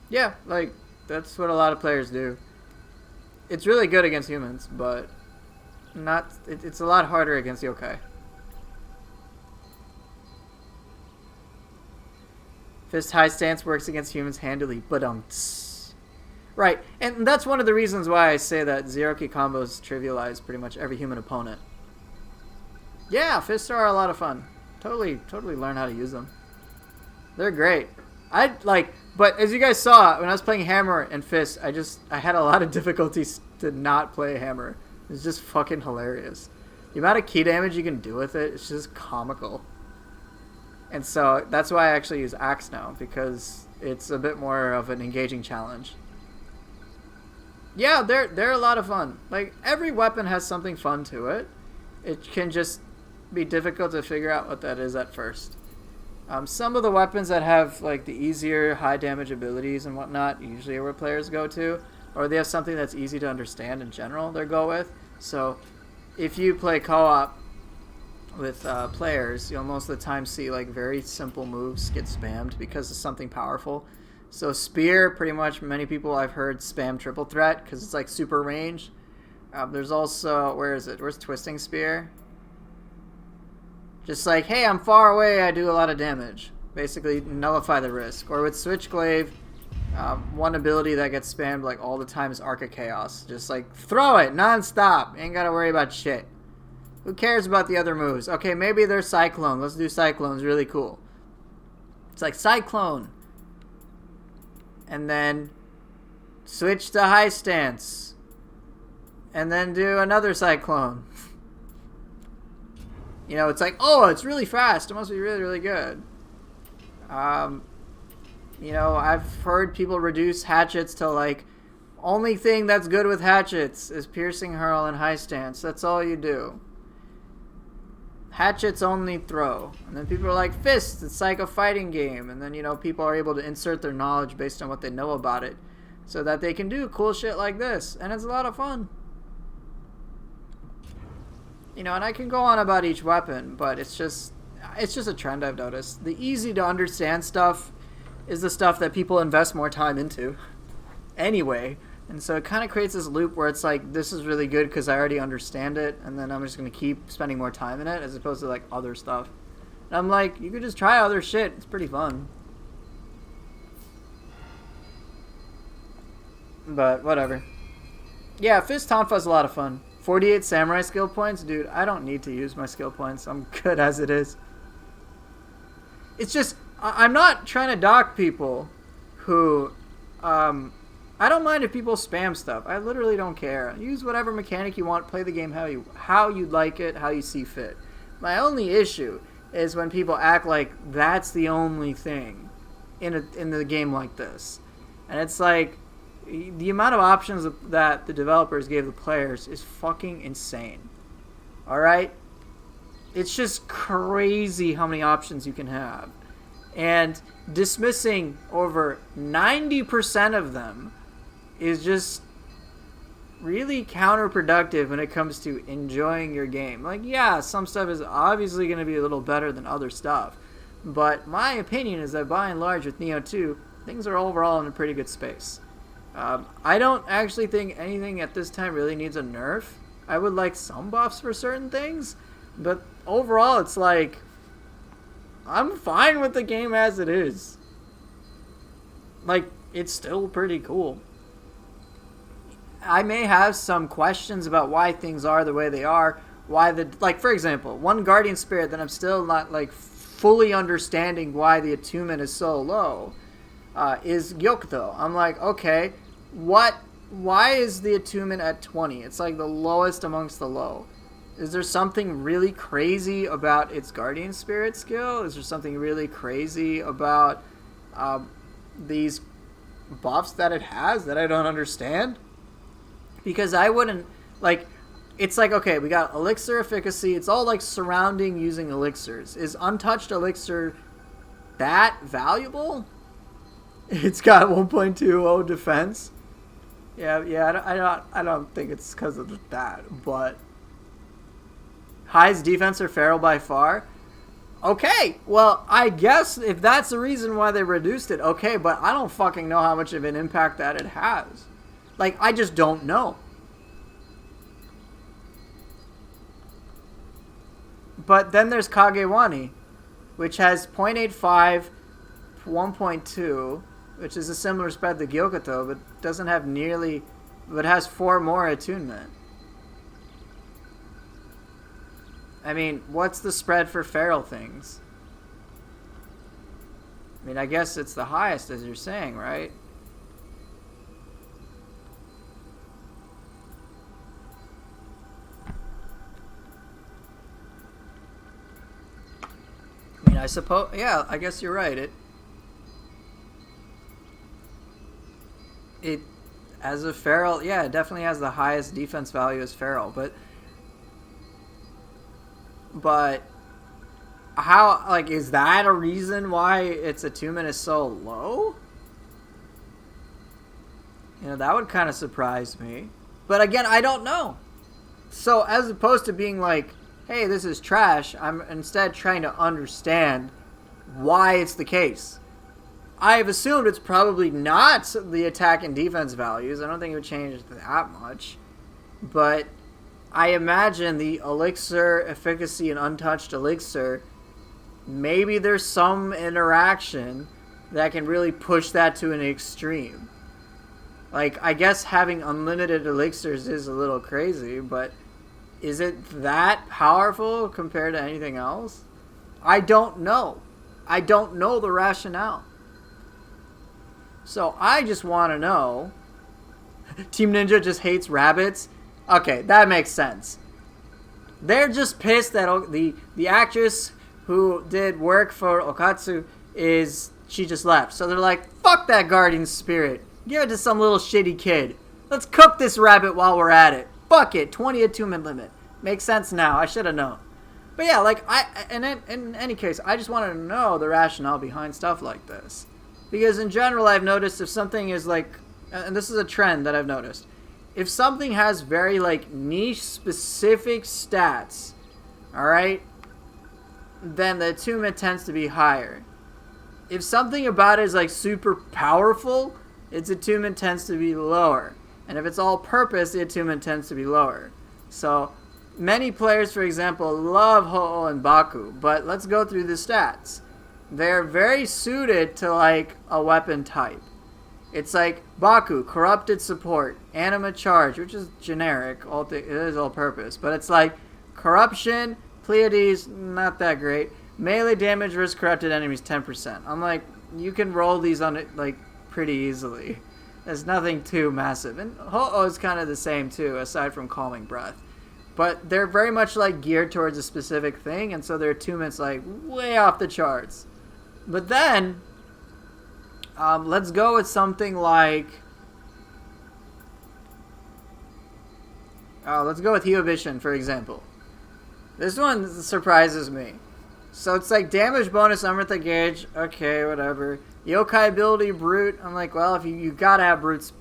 Yeah, like that's what a lot of players do. It's really good against humans, but it's a lot harder against yokai. Fist high stance works against humans handily, but Right, and that's one of the reasons why I say that zero-key combos trivialize pretty much every human opponent. Yeah, fists are a lot of fun. Totally learn how to use them. They're great. But as you guys saw, when I was playing hammer and fist, I had a lot of difficulties to not play hammer. It's just fucking hilarious. The amount of key damage you can do with it, it's just comical. And so that's why I actually use axe now, because it's a bit more of an engaging challenge. Yeah, they're a lot of fun. Like, every weapon has something fun to it. It can just be difficult to figure out what that is at first. Some of the weapons that have like the easier high damage abilities and whatnot usually are where players go to, or they have something that's easy to understand in general they go with. So if you play co-op with players, you'll most of the time see like very simple moves get spammed because of something powerful. So spear, pretty much many people I've heard spam triple threat because it's like super range. There's also, where's twisting spear? Just like, hey, I'm far away, I do a lot of damage. Basically, nullify the risk. Or with Switchglaive, one ability that gets spammed like all the time is Arc of Chaos. Just like, throw it, non-stop. Ain't gotta worry about shit. Who cares about the other moves? Okay, maybe there's Cyclone. Let's do Cyclone's really cool. It's like, Cyclone. And then switch to High Stance. And then do another Cyclone. You know, it's like, oh, it's really fast. It must be really, really good. You know, I've heard people reduce hatchets to, like, only thing that's good with hatchets is piercing hurl and high stance. That's all you do. Hatchets only throw. And then people are like, fists, it's like a fighting game. And then, you know, people are able to insert their knowledge based on what they know about it so that they can do cool shit like this. And it's a lot of fun. You know, and I can go on about each weapon, but it's just a trend I've noticed. The easy to understand stuff is the stuff that people invest more time into anyway. And so it kind of creates this loop where it's like, this is really good because I already understand it, and then I'm just going to keep spending more time in it as opposed to like other stuff. And I'm like, you could just try other shit. It's pretty fun. But whatever. Yeah, Fist Tonfa's a lot of fun. 48 samurai skill points? Dude, I don't need to use my skill points. I'm good as it is. It's just, I'm not trying to dock people who, I don't mind if people spam stuff. I literally don't care. Use whatever mechanic you want. Play the game how you like it, how you see fit. My only issue is when people act like that's the only thing in the game like this. And it's like, the amount of options that the developers gave the players is fucking insane. Alright? It's just crazy how many options you can have. And dismissing over 90% of them is just really counterproductive when it comes to enjoying your game. Like, yeah, some stuff is obviously going to be a little better than other stuff. But my opinion is that by and large with Nioh 2, things are overall in a pretty good space. I don't actually think anything at this time really needs a nerf. I would like some buffs for certain things, but overall it's like, I'm fine with the game as it is. Like, it's still pretty cool. I may have some questions about why things are the way they are, like, for example, one Guardian Spirit that I'm still not, like, fully understanding why the attunement is so low. Is Gyokdo. I'm like, okay, why is the attunement at 20? It's like the lowest amongst the low. Is there something really crazy about its Guardian Spirit skill? Is there something really crazy about these buffs that it has that I don't understand? Because I wouldn't, like, it's like, okay, we got elixir efficacy. It's all like surrounding using elixirs. Is untouched elixir that valuable? It's got 1.20 defense. Yeah. I don't think it's because of that. But highest defense or feral by far. Okay, well, I guess if that's the reason why they reduced it, okay, but I don't fucking know how much of an impact that it has. Like, I just don't know. But then there's Kagewani, which has 0.85, 1.2, which is a similar spread to Gyokato, but doesn't have nearly, but has 4 more attunement. I mean, what's the spread for feral things? I mean, I guess it's the highest, as you're saying, right? I mean, I suppose, yeah, I guess you're right. It, as a feral, yeah, it definitely has the highest defense value as feral, but how, like, is that a reason why its attunement is so low? You know, that would kind of surprise me. But again, I don't know. So as opposed to being like, hey, this is trash, I'm instead trying to understand why it's the case. I've assumed it's probably not the attack and defense values. I don't think it would change that much. But I imagine the elixir efficacy and untouched elixir, maybe there's some interaction that can really push that to an extreme. Like, I guess having unlimited elixirs is a little crazy, but is it that powerful compared to anything else? I don't know. I don't know the rationale. So I just want to know. Team Ninja just hates rabbits. Okay, that makes sense. They're just pissed that the actress who did work for Okatsu she just left. So they're like, fuck that guardian spirit. Give it to some little shitty kid. Let's cook this rabbit while we're at it. Fuck it, 20 attunement limit. Makes sense now. I should have known. But yeah, like, in any case, I just wanted to know the rationale behind stuff like this. Because in general, I've noticed if something is like, and this is a trend that I've noticed, if something has very, like, niche specific stats, alright, then the attunement tends to be higher. If something about it is, like, super powerful, its attunement tends to be lower. And if it's all purpose, the attunement tends to be lower. So, many players, for example, love Ho-Oh and Baku, but let's go through the stats. They're very suited to, like, a weapon type. It's like Baku, corrupted support, anima charge, which is generic, it is all purpose, but it's like corruption, Pleiades, not that great, melee damage versus corrupted enemies 10%. I'm like, you can roll these on it, like, pretty easily. There's nothing too massive. And Ho-Oh is kind of the same too, aside from Calming Breath. But they're very much, like, geared towards a specific thing, and so their attunement's, like, way off the charts. But then, let's go with something like, let's go with Hiovision, for example. This one surprises me. So it's like damage bonus, Amrita gauge, okay, whatever. Yokai ability, brute, I'm like, well, if you gotta have brute's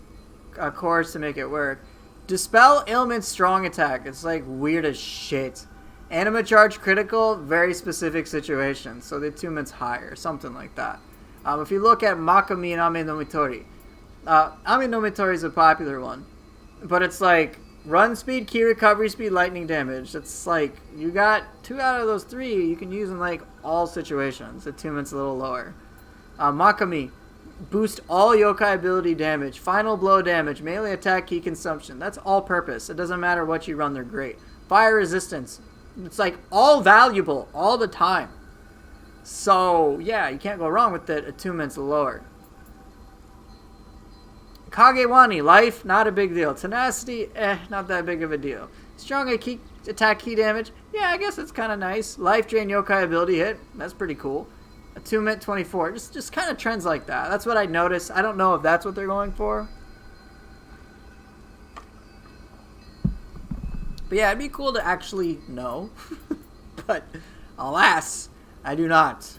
cores to make it work. Dispel ailment, strong attack, it's like weird as shit. Anima charge critical, very specific situation, so the attunement's higher, something like that. If you look at Makami and Ame no Mitori, Ame no Mitori is a popular one, but it's like run speed, key recovery speed, lightning damage. It's like you got 2 out of those 3 you can use in like all situations. Attunement's a little lower. Makami, boost all yokai ability damage, final blow damage, melee attack, key consumption. That's all purpose. It doesn't matter what you run, they're great. Fire resistance. It's like all valuable all the time. So, yeah, you can't go wrong with it. Attunement's lower. Kagewani, life, not a big deal. Tenacity, not that big of a deal. Strong attack key damage, yeah, I guess that's kind of nice. Life drain yokai ability hit, that's pretty cool. Attunement 24, just kind of trends like that. That's what I noticed. I don't know if that's what they're going for. But yeah, it'd be cool to actually know. But alas, I do not.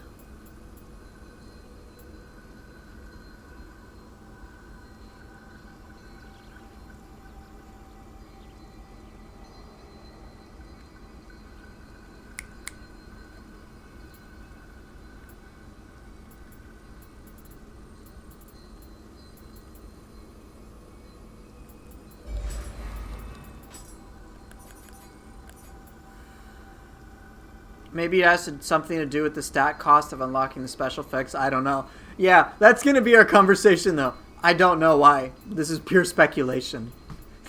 Maybe it has something to do with the stat cost of unlocking the special effects. I don't know. Yeah, that's going to be our conversation, though. I don't know why. This is pure speculation.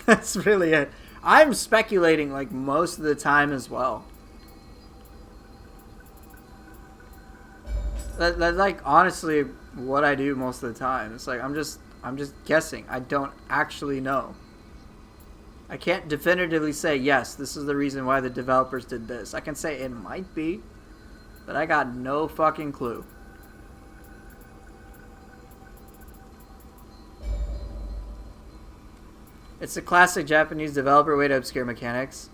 That's really it. I'm speculating, like, most of the time as well. That's like, honestly, what I do most of the time. It's like, I'm just guessing. I don't actually know. I can't definitively say, yes, this is the reason why the developers did this. I can say it might be, but I got no fucking clue. It's a classic Japanese developer way to obscure mechanics.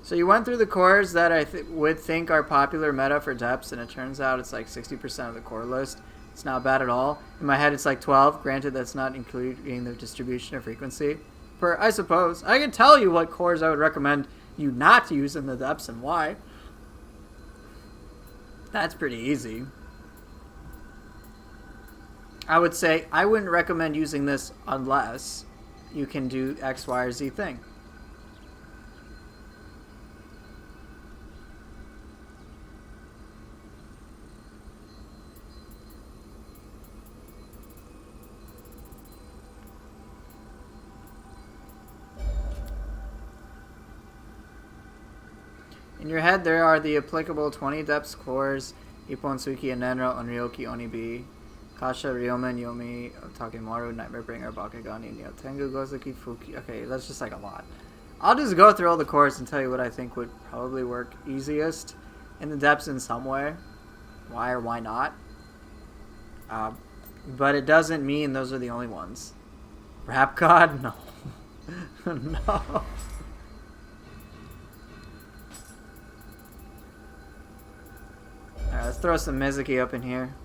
So you went through the cores that I would think are popular meta for depths, and it turns out it's like 60% of the core list. It's not bad at all. In my head, it's like 12. Granted, that's not including the distribution of frequency. I suppose. I can tell you what cores I would recommend you not to use in the depths and why. That's pretty easy. I would say I wouldn't recommend using this unless you can do X, Y, or Z thing. In your head, there are the applicable 20 depths cores: Ippon, Suki, Enenra, Onryoki, Onibi, Kasha, Ryomen, Yomi, Takemaru, Nightmare Bringer, Bakugani, Nioh, Tengu, Gozuki, Fuki. Okay, that's just like a lot. I'll just go through all the cores and tell you what I think would probably work easiest in the depths in some way. Why or why not? But it doesn't mean those are the only ones. Rap God? No. No. Alright, let's throw some Mizuki up in here.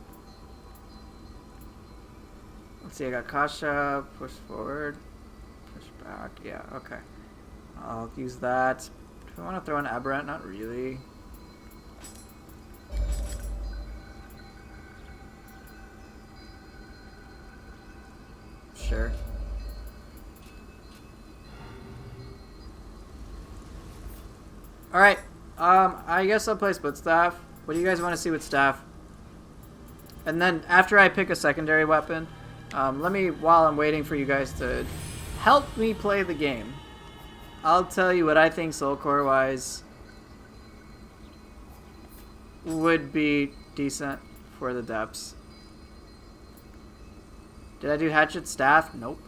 Let's see, I got Kasha, push forward, push back. Yeah, okay. I'll use that. Do I want to throw an Aberrant? Not really. Sure. Alright, I guess I'll play Split Staff. What do you guys want to see with Staff? And then after I pick a secondary weapon, while I'm waiting for you guys to help me play the game, I'll tell you what I think Soul Core wise would be decent for the depths. Did I do Hatchet Staff? Nope.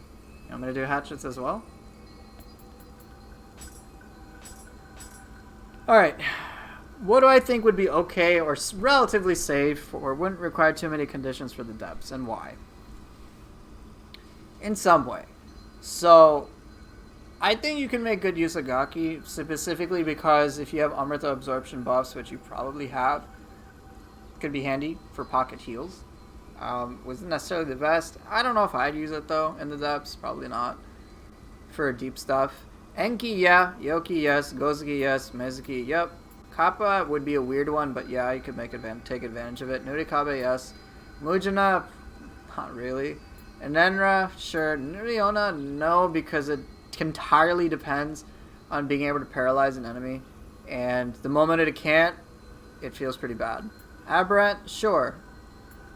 I'm going to do Hatchets as well. Alright. What do I think would be okay or relatively safe or wouldn't require too many conditions for the depths, and why? In some way. So, I think you can make good use of Gaki, specifically because if you have Amrita absorption buffs, which you probably have, it could be handy for pocket heals. Wasn't necessarily the best. I don't know if I'd use it though in the depths, probably not. For deep stuff. Enki, yeah. Yoki, yes. Gozuki, yes. Mizuki, yep. Kappa would be a weird one, but yeah, you could take advantage of it. Nurikabe, yes. Mujina, not really. Enenra, sure. Nuriona, no, because it entirely depends on being able to paralyze an enemy. And the moment it can't, it feels pretty bad. Aberrant, sure.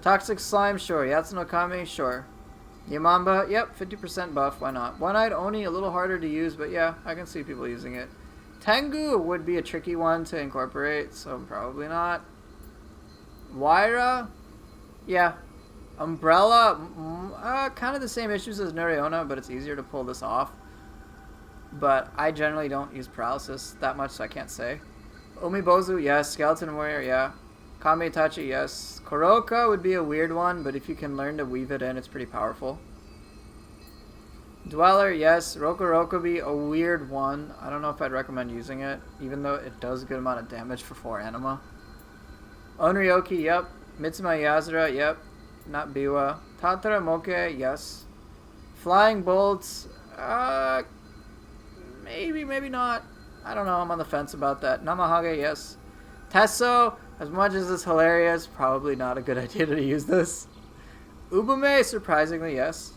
Toxic Slime, sure. Yatsuno Kami, sure. Yamamba, yep, 50% buff, why not? One-Eyed Oni, a little harder to use, but yeah, I can see people using it. Tengu would be a tricky one to incorporate, so probably not. Waira, yeah. Umbrella, kind of the same issues as Nuriona, but it's easier to pull this off. But I generally don't use paralysis that much, so I can't say. Umibozu, yes. Skeleton Warrior, yeah. Kame Itachi, yes. Koroka would be a weird one, but if you can learn to weave it in, it's pretty powerful. Dweller, yes. Rokurokubi, a weird one. I don't know if I'd recommend using it, even though it does a good amount of damage for 4 anima. Onryoki, yep. Mitsuma Yazura, yep. Not Biwa. Tatara Moke, yes. Flying Bolts, maybe, maybe not. I don't know, I'm on the fence about that. Namahage, yes. Tesso, as much as it's hilarious, probably not a good idea to use this. Ubume, surprisingly, yes.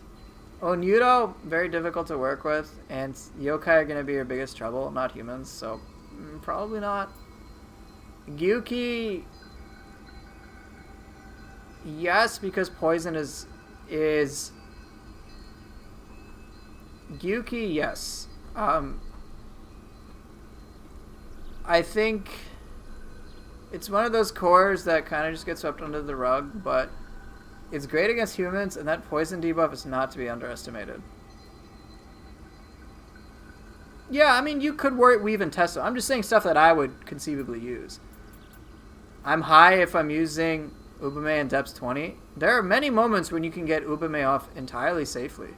Nioh, very difficult to work with, and yokai are going to be your biggest trouble, not humans, so probably not. Gyuki, yes, because poison is Gyuki, yes. I think it's one of those cores that kind of just gets swept under the rug, but it's great against humans, and that poison debuff is not to be underestimated. Yeah, I mean, you could weave and test it. I'm just saying stuff that I would conceivably use. I'm high if I'm using Ubume and Depths 20. There are many moments when you can get Ubume off entirely safely.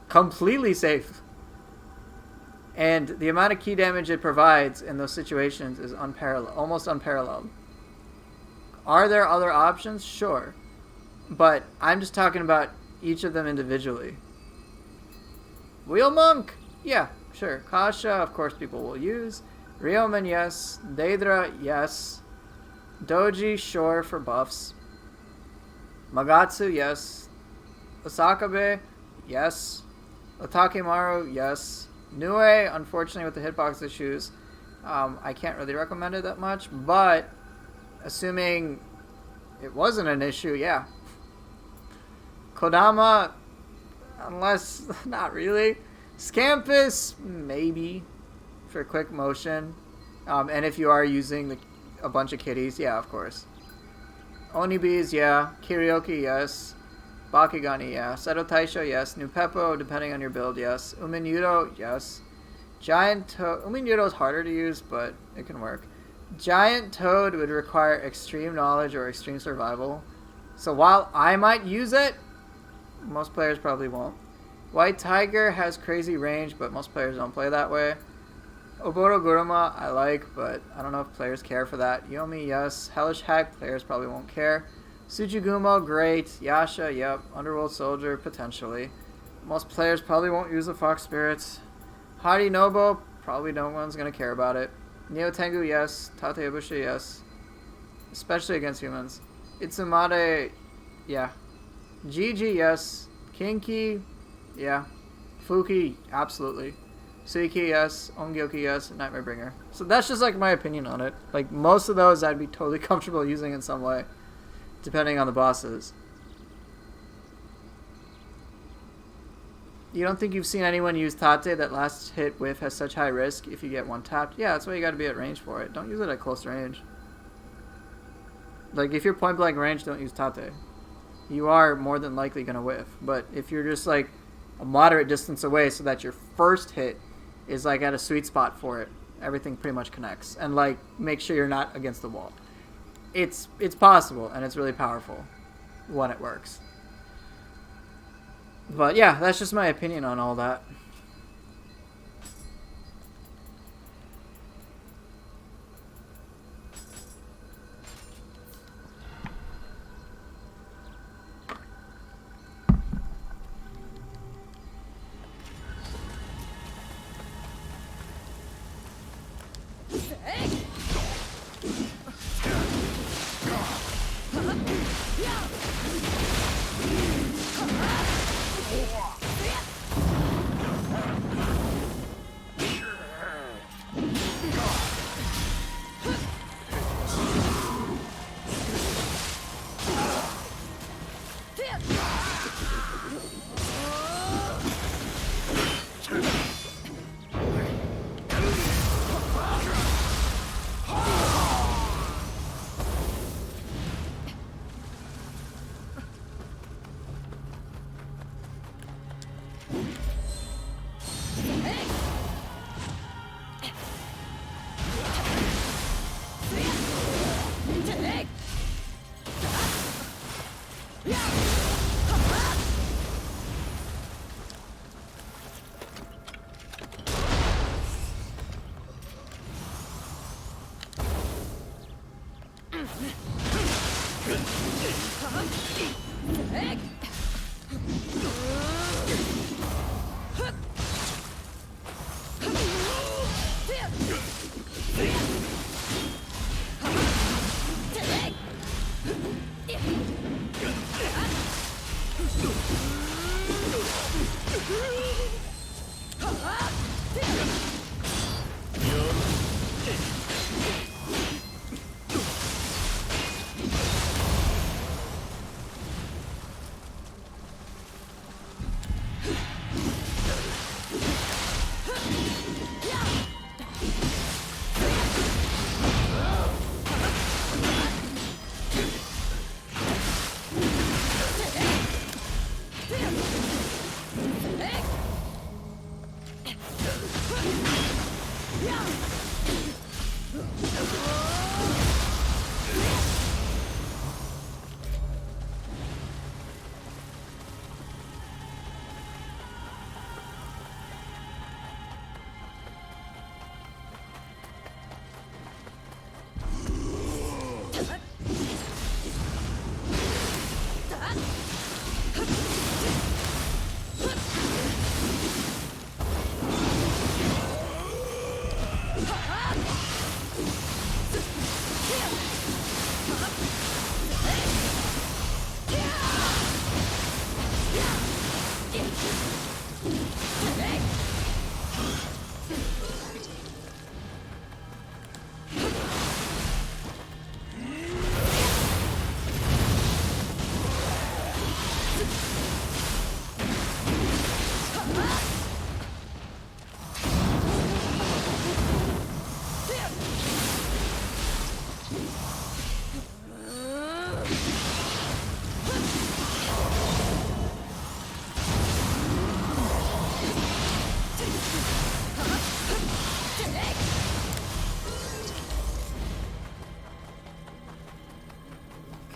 Completely safe. And the amount of key damage it provides in those situations is unparalleled, almost unparalleled. Are there other options? Sure. But I'm just talking about each of them individually. Wheel Monk? Yeah, sure. Kasha, of course, people will use. Ryomen, yes. Daedra, yes. Doji, sure, for buffs. Magatsu, yes. Osakabe, yes. Otakemaru, yes. Nioh, unfortunately, with the hitbox issues, I can't really recommend it that much, but assuming it wasn't an issue, yeah. Kodama, unless, not really. Scampus, maybe, for quick motion. And if you are using a bunch of kitties, yeah, of course. Onibis, yeah. Kiryoki, yes. Bakigani, yeah. Seto Taisho, yes. Nupeppo, depending on your build, yes. Uminyudo, yes. Giant Toad, Uminyudo is harder to use, but it can work. Giant Toad would require extreme knowledge or extreme survival. So while I might use it, most players probably won't. White Tiger has crazy range, but most players don't play that way. Oboro Guruma, I like, but I don't know if players care for that. Yomi, yes. Hellish Hack, players probably won't care. Tsuchigumo, great. Yasha, yep. Underworld Soldier, potentially. Most players probably won't use the Fox Spirits. Hari Nobo, probably no one's going to care about it. Nioh Tengu, yes. Tate Ibushi, yes. Especially against humans. Itsumade, yeah. Gigi, yes. Kinki, yeah. Fuki, absolutely. Suiki, yes. Ongyoki, yes. Nightmare Bringer. So that's just like my opinion on it. Like most of those I'd be totally comfortable using in some way, depending on the bosses. You don't think you've seen anyone use Tate that last hit whiff has such high risk if you get one tapped? Yeah, that's why you gotta be at range for it. Don't use it at close range. Like if you're point blank range, don't use Tate. You are more than likely gonna whiff. But if you're just like a moderate distance away so that your first hit is like at a sweet spot for it, everything pretty much connects. And like make sure you're not against the wall. It's possible and it's really powerful when it works. But yeah, that's just my opinion on all that.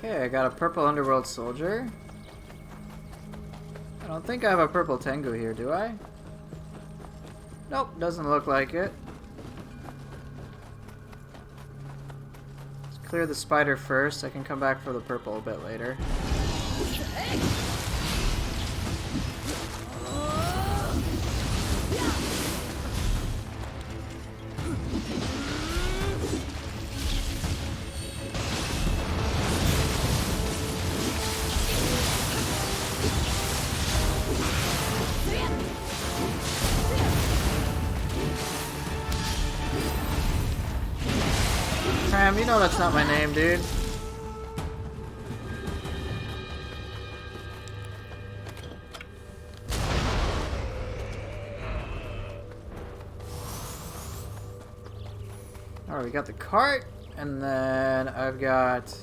Okay, I got a purple Underworld soldier. I don't think I have a purple Tengu here, do I? Nope, doesn't look like it. Let's clear the spider first. I can come back for the purple a bit later. Cram, you know that's not my name, dude. Alright, we got the cart, and then I've got...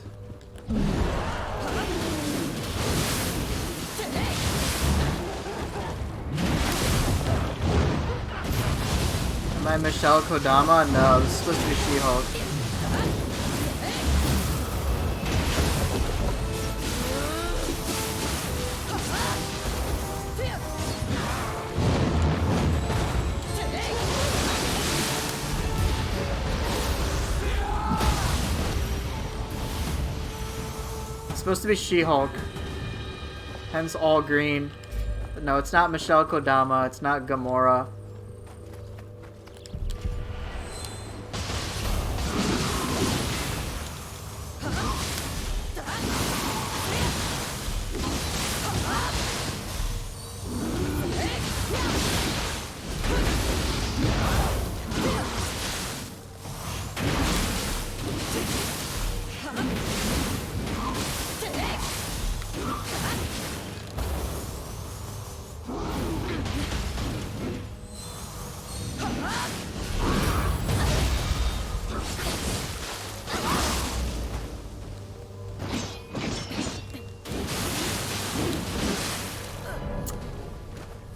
Am I Michelle Kodama? No, this is supposed to be She-Hulk. It's supposed to be She-Hulk. Hence all green. But no, it's not Michelle Kodama. It's not Gamora.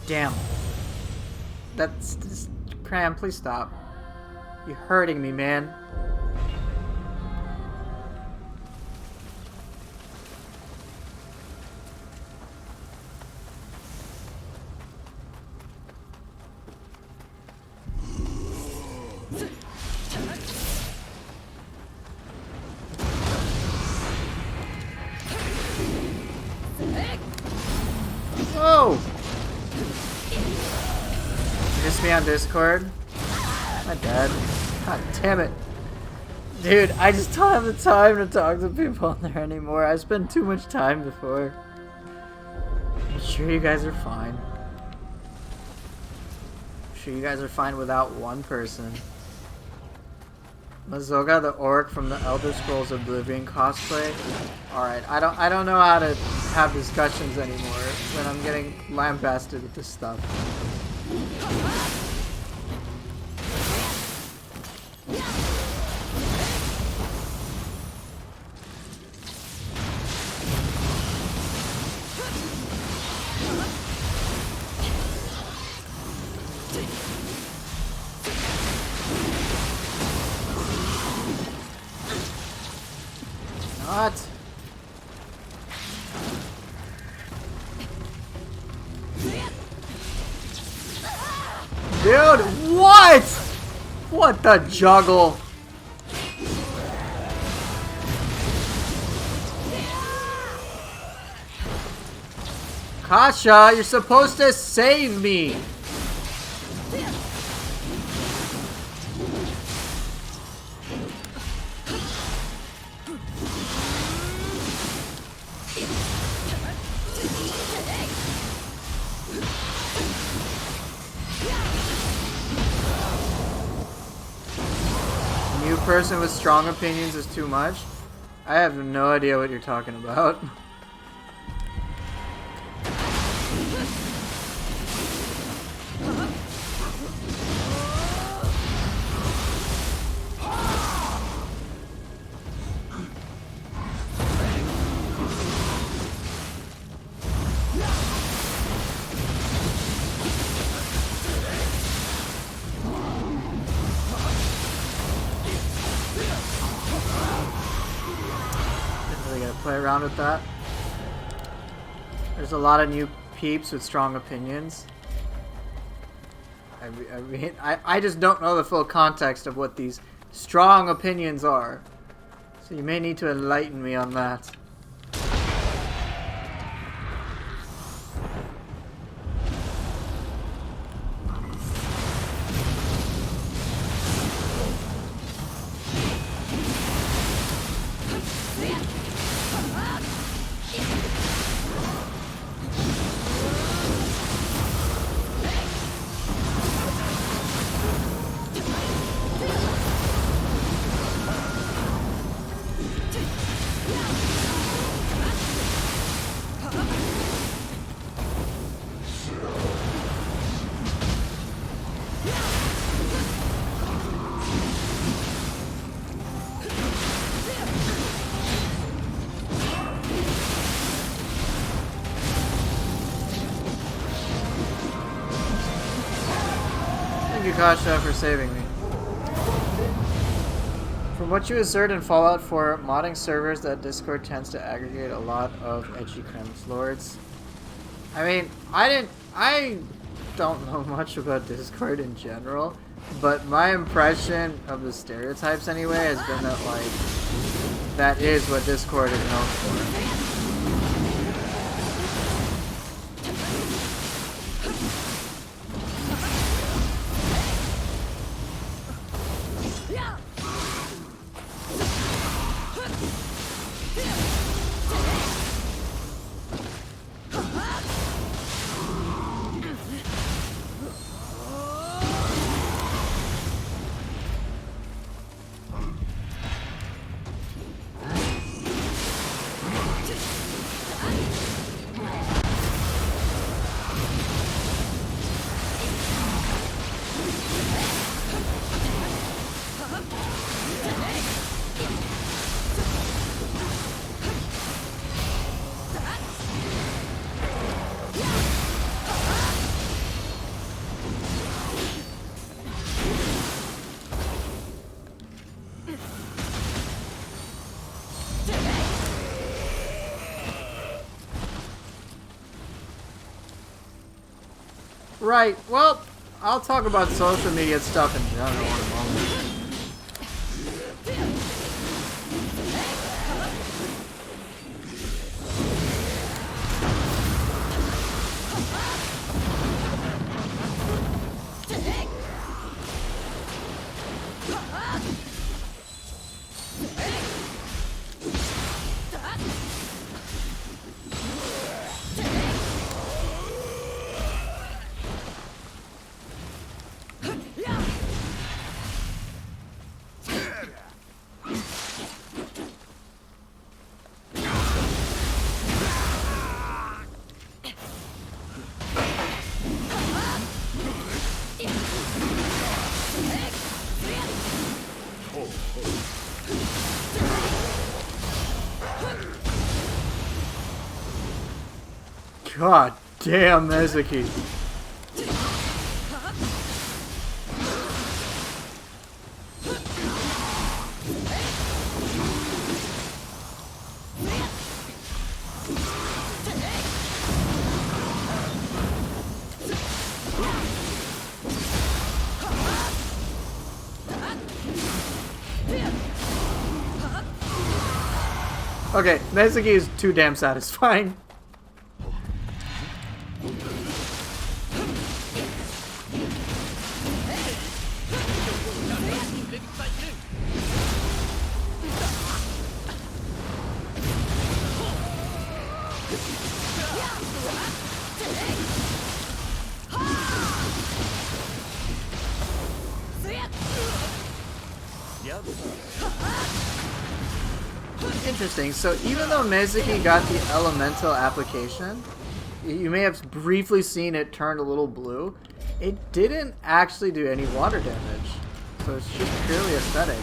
Damn. That's just... Cram, please stop. You're hurting me, man. Whoa! Miss me on Discord? Am I dead? God damn it. Dude, I just don't have the time to talk to people on there anymore. I spent too much time before. I'm sure you guys are fine. I'm sure you guys are fine without one person. Mazoga the Orc from the Elder Scrolls Oblivion cosplay. Alright, I don't know how to have discussions anymore when I'm getting lambasted with this stuff. Not. Dude, what? What the juggle? Kasha, you're supposed to save me. Person with strong opinions is too much. I have no idea what you're talking about. play around with that. There's a lot of new peeps with strong opinions. I just don't know the full context of what these strong opinions are. So you may need to enlighten me on that. Thank you, Kasha, for saving me. From what you assert in Fallout 4, modding servers, that Discord tends to aggregate a lot of edgy Kremlin lords. I mean, I don't know much about Discord in general, but my impression of the stereotypes anyway has been that, like, that is what Discord is known for. Right, well, I'll talk about social media stuff in general in a moment. God damn, Mezuki. Okay, Mezuki is too damn satisfying. Interesting. So even though Mezuki got the elemental application, you may have briefly seen it turn a little blue. It didn't actually do any water damage. So it's just purely aesthetic.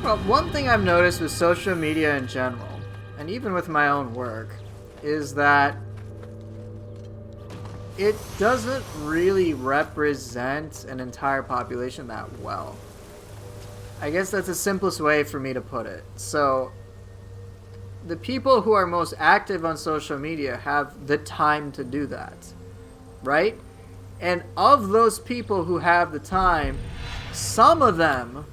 Well, one thing I've noticed with social media in general, and even with my own work, is that it doesn't really represent an entire population that well. I guess that's the simplest way for me to put it. So, the people who are most active on social media have the time to do that, right? And of those people who have the time, some of them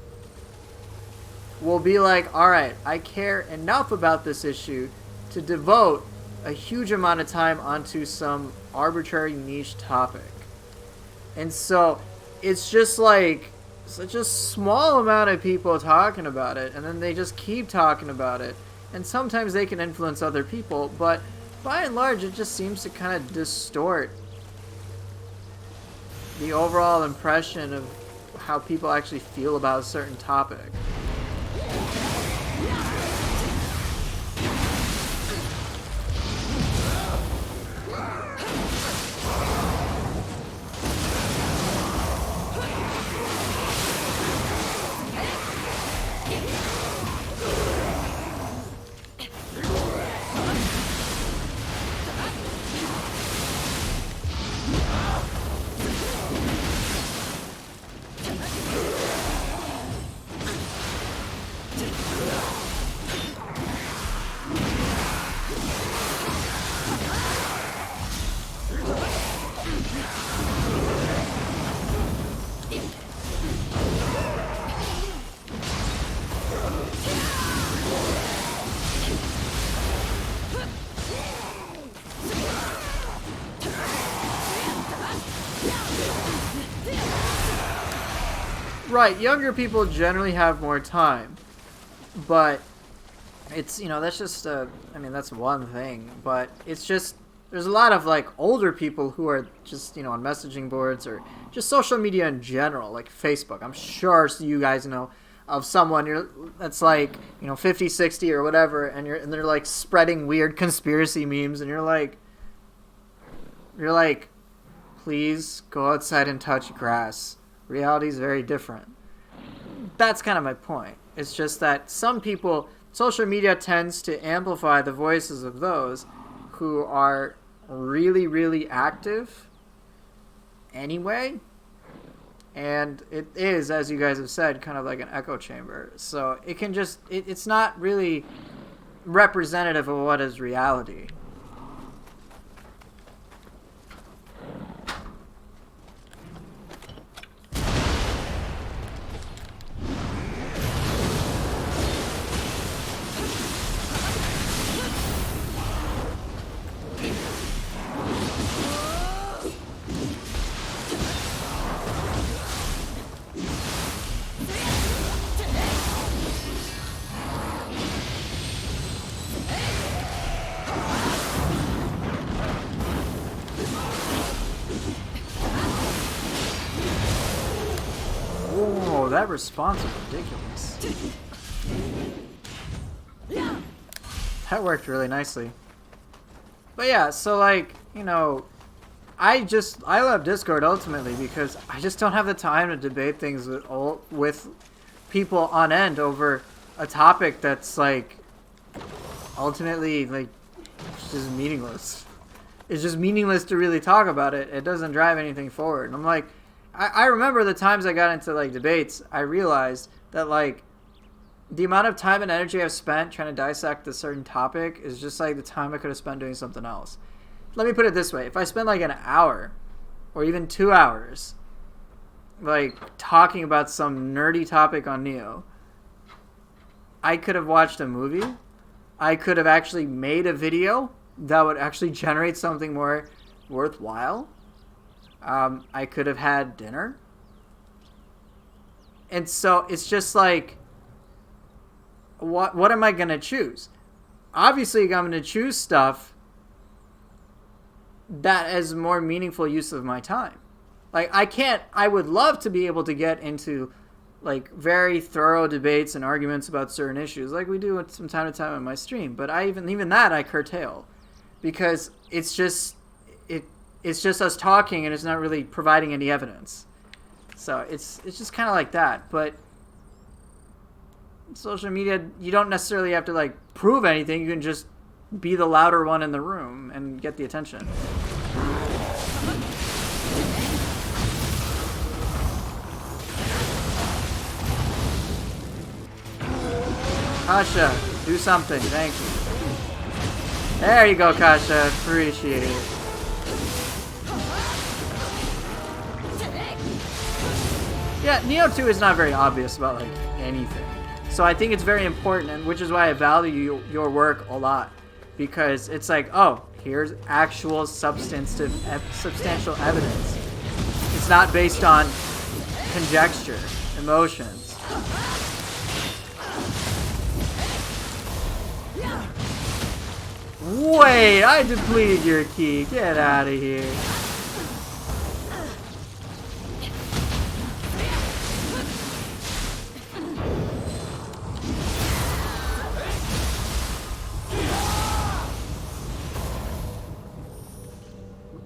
will be like, alright, I care enough about this issue to devote a huge amount of time onto some arbitrary niche topic. And so it's just like such a small amount of people talking about it, and then they just keep talking about it. And sometimes they can influence other people, but by and large it just seems to kind of distort the overall impression of how people actually feel about a certain topic. Right, younger people generally have more time, but it's, that's just, that's one thing, but it's just, there's a lot of, like, older people who are just, on messaging boards or just social media in general, like Facebook. I'm sure you guys know of someone that's like, 50, 60 or whatever, and they're, like, spreading weird conspiracy memes, and you're like, please go outside and touch grass. Reality is very different. That's kind of my point. It's just that some people, social media tends to amplify the voices of those who are really, really active anyway. And it is, as you guys have said, kind of like an echo chamber. So it can just, it's not really representative of what is reality. That response was ridiculous. That worked really nicely. But yeah, so like, I love Discord ultimately because I just don't have the time to debate things with people on end over a topic that's like ultimately like just meaningless. It's just meaningless to really talk about it. It doesn't drive anything forward. And I'm like, I remember the times I got into like debates, I realized that like the amount of time and energy I've spent trying to dissect a certain topic is just like the time I could have spent doing something else. Let me put it this way. If I spend like an hour or even 2 hours like talking about some nerdy topic on Nioh, I could have watched a movie. I could have actually made a video that would actually generate something more worthwhile. I could have had dinner. And so it's just like, what am I going to choose? Obviously, I'm going to choose stuff that is more meaningful use of my time. Like, I would love to be able to get into like very thorough debates and arguments about certain issues like we do from time to time on my stream. But even that I curtail. because it's just us talking and it's not really providing any evidence. So it's just kind of like that. But social media, you don't necessarily have to like prove anything. You can just be the louder one in the room and get the attention. Kasha, do something. Thank you. There you go, Kasha. Appreciate it. Yeah, Nioh 2 is not very obvious about like anything. So I think it's very important, and which is why I value your work a lot. Because it's like, oh, here's actual substantial evidence. It's not based on conjecture, emotions. Wait, I depleted your key. Get out of here.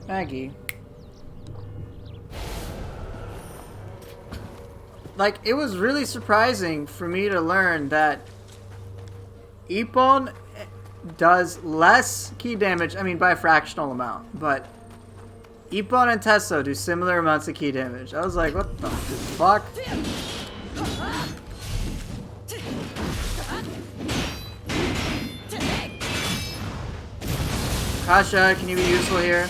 Maggie. Like, it was really surprising for me to learn that Ippon does less key damage, I mean by a fractional amount, but Ippon and Tesso do similar amounts of key damage. I was like, what the fuck? Kasha, can you be useful here?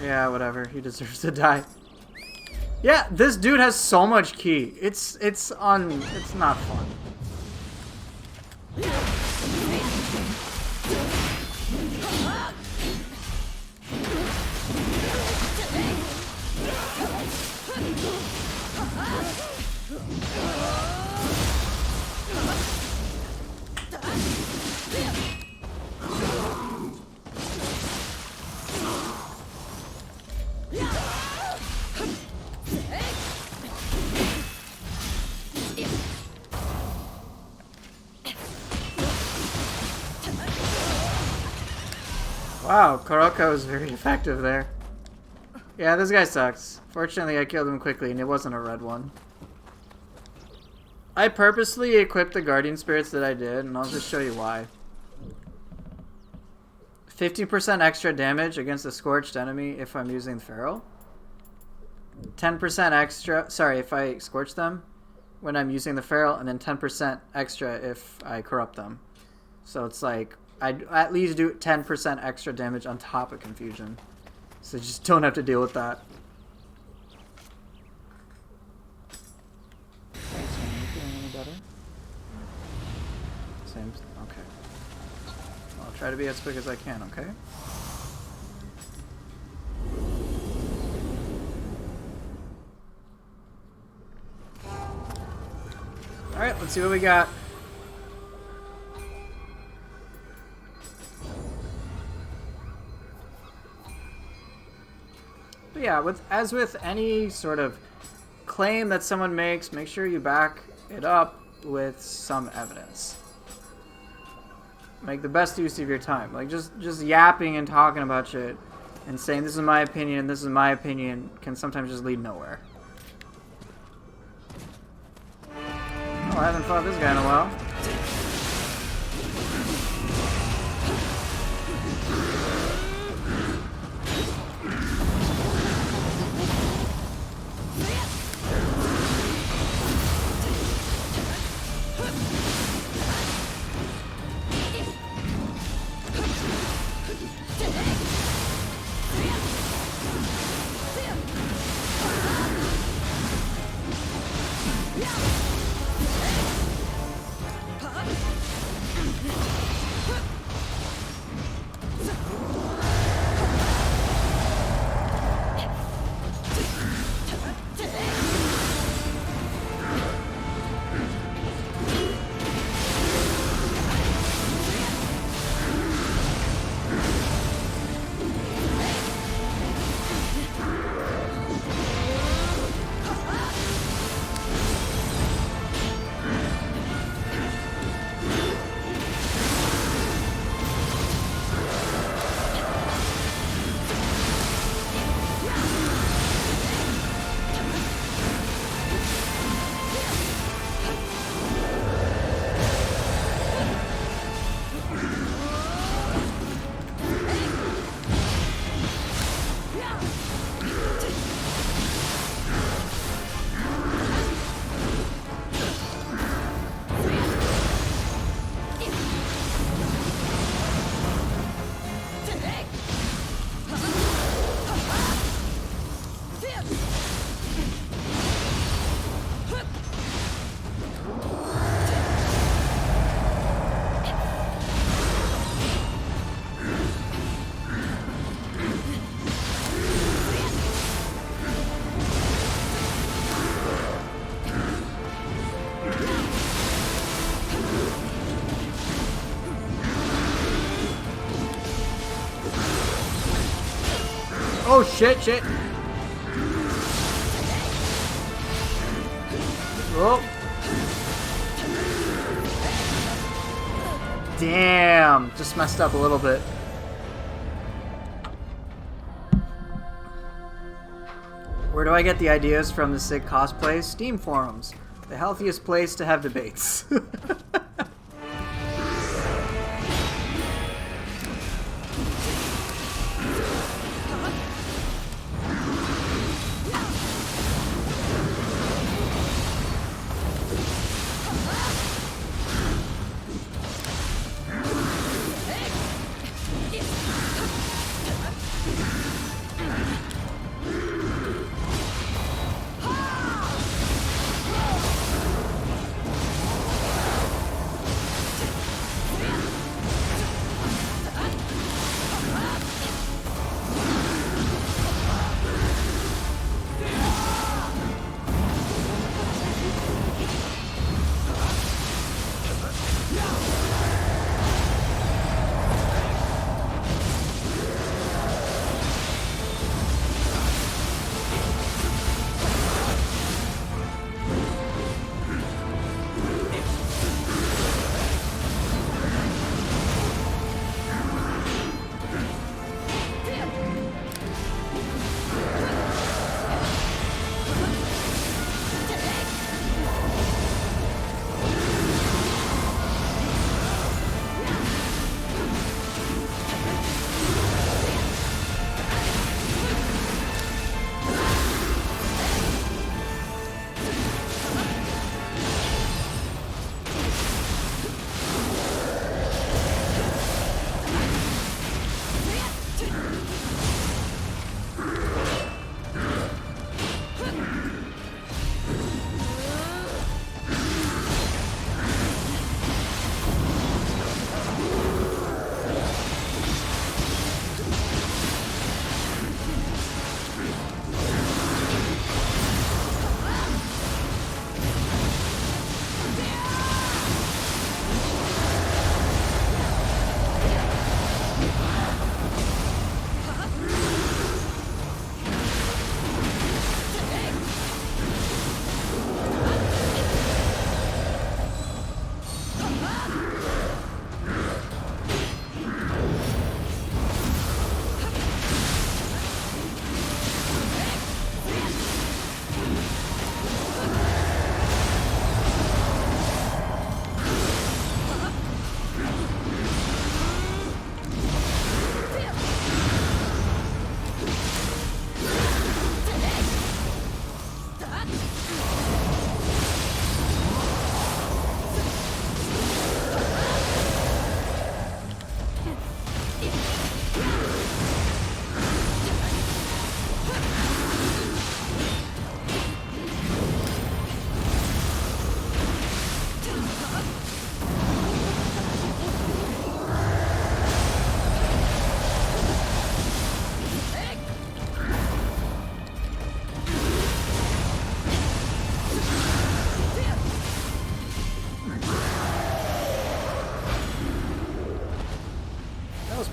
Yeah, whatever. He deserves to die. Yeah, this dude has so much ki. It's not fun. Wow, Kuroko was very effective there. Yeah, this guy sucks. Fortunately, I killed him quickly, and it wasn't a red one. I purposely equipped the Guardian Spirits that I did, and I'll just show you why. 50% extra damage against a scorched enemy if I'm using Feral. 10% extra, sorry, if I scorch them when I'm using the Feral, and then 10% extra if I corrupt them. So it's like, I'd at least do 10% extra damage on top of Confusion. So you just don't have to deal with that. Thanks, man. You feeling any better? Same. Okay. I'll try to be as quick as I can, okay? Alright, let's see what we got. But yeah, as with any sort of claim that someone makes, make sure you back it up with some evidence. Make the best use of your time. Like just yapping and talking about shit and saying this is my opinion, this is my opinion can sometimes just lead nowhere. Oh, I haven't fought this guy in a while. Oh shit, shit. Oh. Damn, just messed up a little bit. Where do I get the ideas from the sick cosplays? Steam forums. The healthiest place to have debates.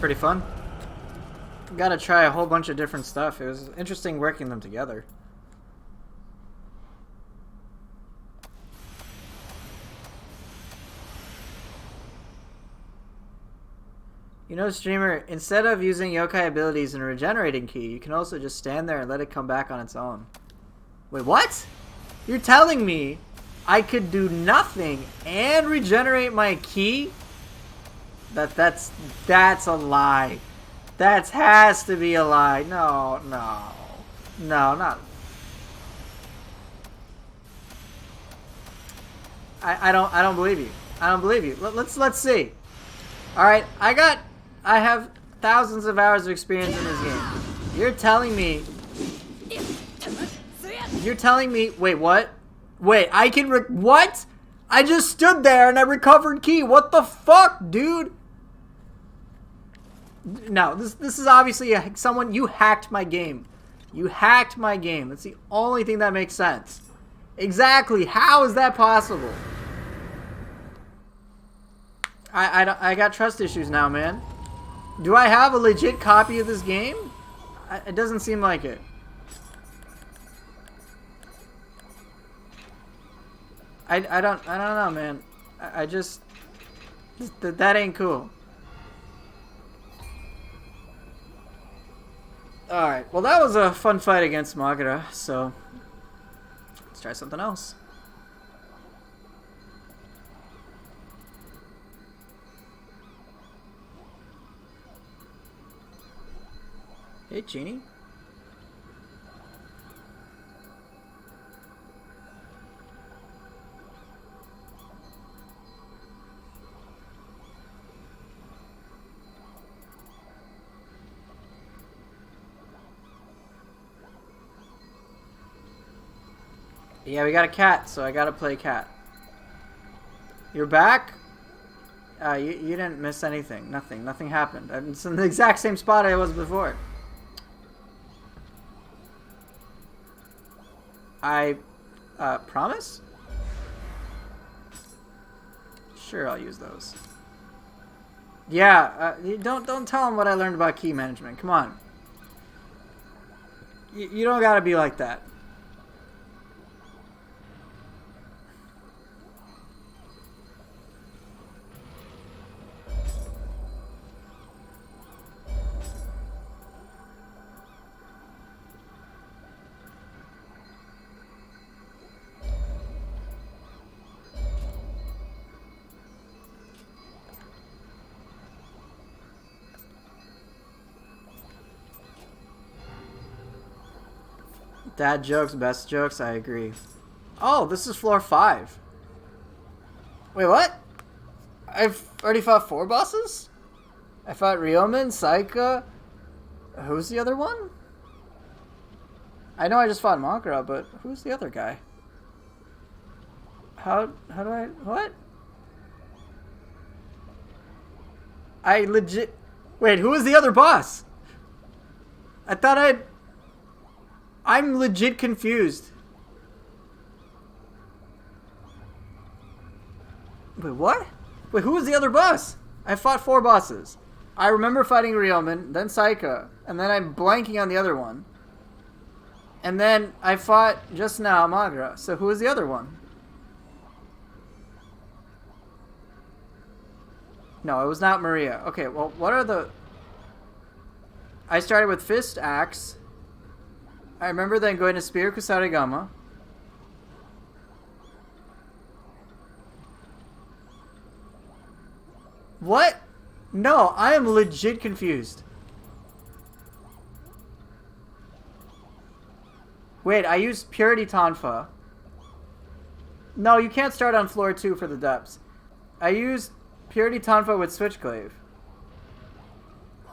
Pretty fun. Gotta try a whole bunch of different stuff. It was interesting working them together. You know, streamer, instead of using yokai abilities and regenerating ki, you can also just stand there and let it come back on its own. Wait, what? You're telling me I could do nothing and regenerate my ki? That's a lie. That has to be a lie. No, not. I don't believe you. I don't believe you. Let's see. All right, I have thousands of hours of experience in this game. You're telling me. Wait, what? Wait, I can what? I just stood there and I recovered ki. What the fuck, dude? No, this is obviously someone. You hacked my game. You hacked my game. That's the only thing that makes sense. Exactly. How is that possible? I got trust issues now, man. Do I have a legit copy of this game? It doesn't seem like it. I don't know, man. I just that ain't cool. All right. Well, that was a fun fight against Magura. So let's try something else. Hey, Genie. Yeah, we got a cat, so I gotta play cat. You're back? You didn't miss anything. Nothing happened. It's in the exact same spot I was before. I promise? Sure, I'll use those. Yeah, don't tell them what I learned about key management. Come on. You don't gotta be like that. Dad jokes, best jokes, I agree. Oh, this is floor 5. Wait, what? I've already fought 4 bosses? I fought Ryomen, Saika. Who's the other one? I know I just fought Magura, but who's the other guy? How do I... What? I legit... Wait, who was the other boss? I thought I'd... I'm legit confused. Wait, what? Wait, who was the other boss? I fought 4 bosses. I remember fighting Ryomen, then Saika, and then I'm blanking on the other one. And then I fought, just now, Magura. So who was the other one? No, it was not Maria. Okay, well, what are the... I started with Fist, Axe... I remember then going to Spear Kusarigama. What? No, I am legit confused. Wait, I used Purity Tonfa. No, you can't start on floor 2 for the depths. I used Purity Tonfa with Switchglaive.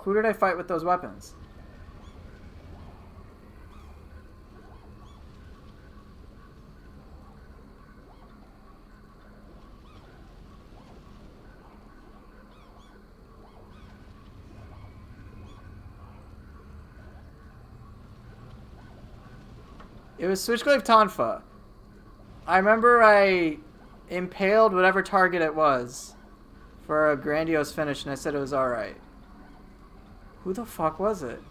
Who did I fight with those weapons? It was Switchglaive Tonfa. I remember I impaled whatever target it was for a grandiose finish, and I said it was alright. Who the fuck was it?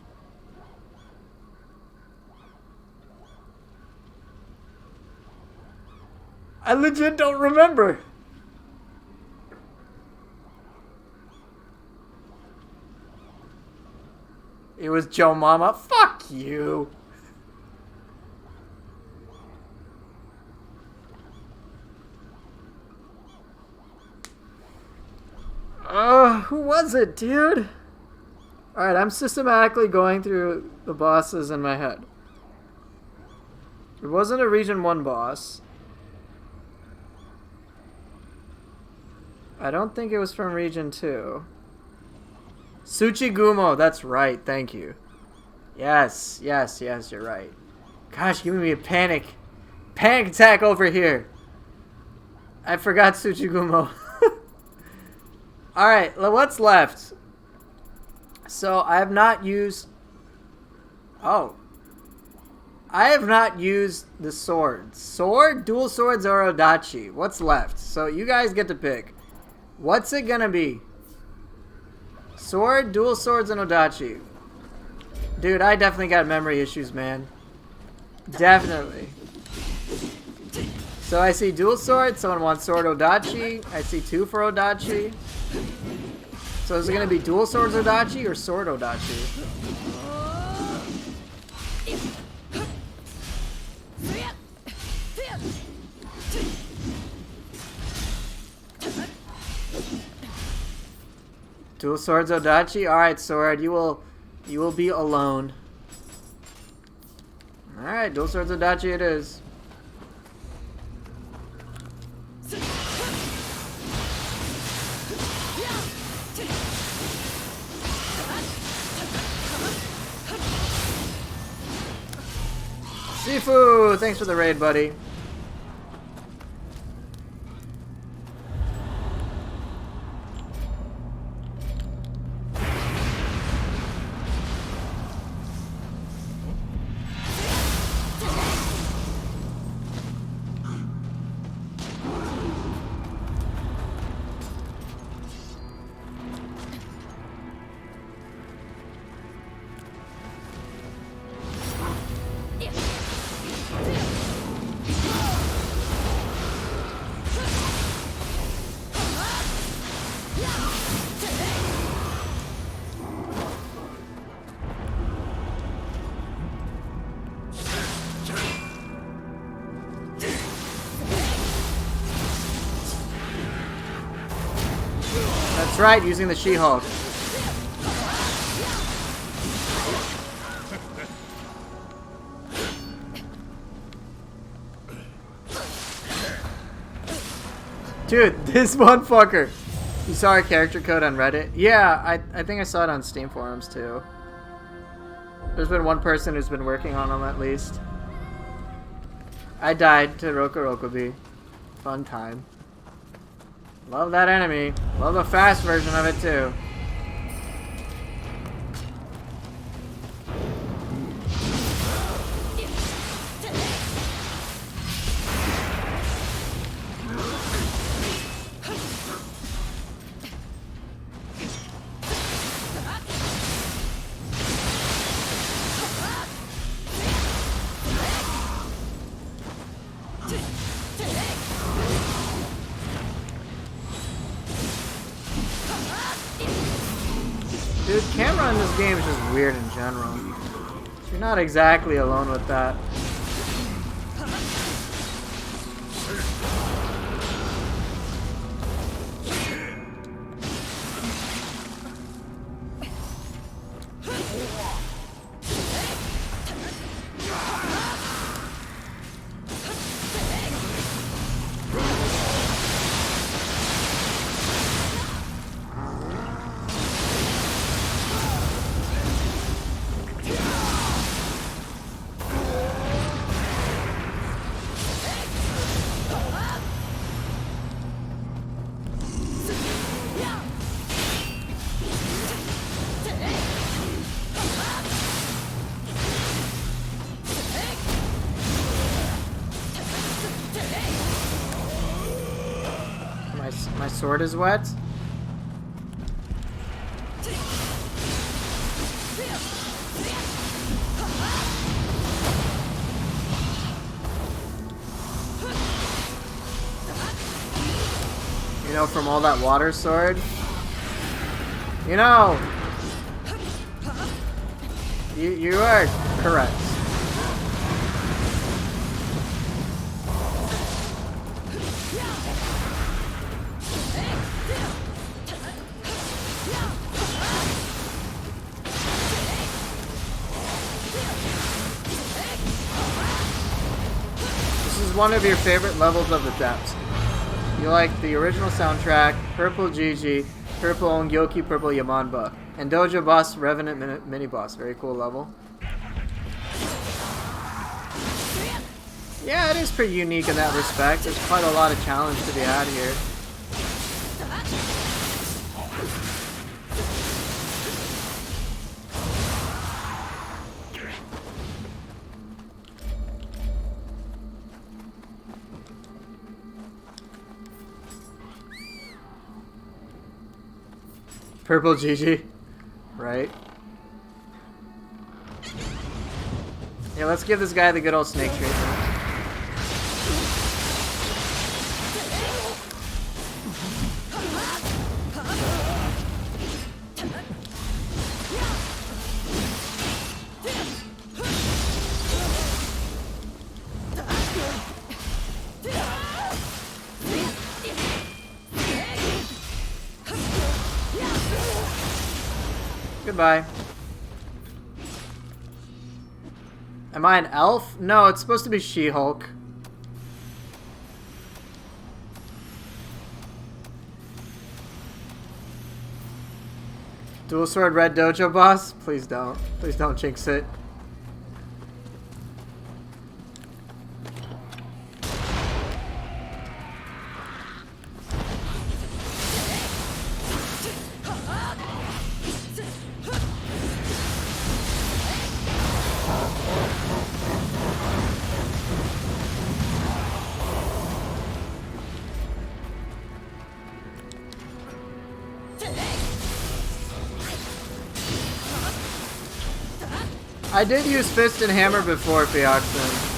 I legit don't remember. It was Joe Mama. Fuck you. Who was it, dude? Alright, I'm systematically going through the bosses in my head. It wasn't a Region 1 boss. I don't think it was from Region 2. Tsuchigumo, that's right, thank you. Yes, you're right. Gosh, giving me a panic attack over here. I forgot Tsuchigumo. Alright, what's left? So, I have not used... Oh. I have not used the swords. Sword, dual swords, or Odachi. What's left? So, you guys get to pick. What's it gonna be? Sword, dual swords, and Odachi. Dude, I definitely got memory issues, man. Definitely. So I see dual sword. Someone wants sword Odachi. I see 2 for Odachi. So is it going to be dual swords Odachi or sword Odachi? Dual swords Odachi? Alright, sword. You will be alone. Alright, dual swords Odachi it is. Sifu! Thanks for the raid, buddy. That's right, using the She-Hulk. Dude, this one fucker. You saw our character code on Reddit? Yeah, I think I saw it on Steam forums too. There's been one person who's been working on them at least. I died to Rokurokubi. Fun time. Love that enemy. Love the fast version of it too. Dude, camera in this game is just weird in general. You're not exactly alone with that. My sword is wet. You know, from all that water sword. You know, you are correct. One of your favorite levels of the depths. You like the original soundtrack, Purple Gigi, Purple Ongyoki, Purple Yamanba, and Dojo Boss Revenant Mini Boss. Very cool level. Yeah, it is pretty unique in that respect. There's quite a lot of challenge to be had here. Purple Gigi, right? Yeah, let's give this guy the good old snake treatment. Goodbye. Am I an elf? No, it's supposed to be She-Hulk. Dual sword red dojo boss? Please don't. Please don't jinx it. I did use fist and hammer before, Feoxen.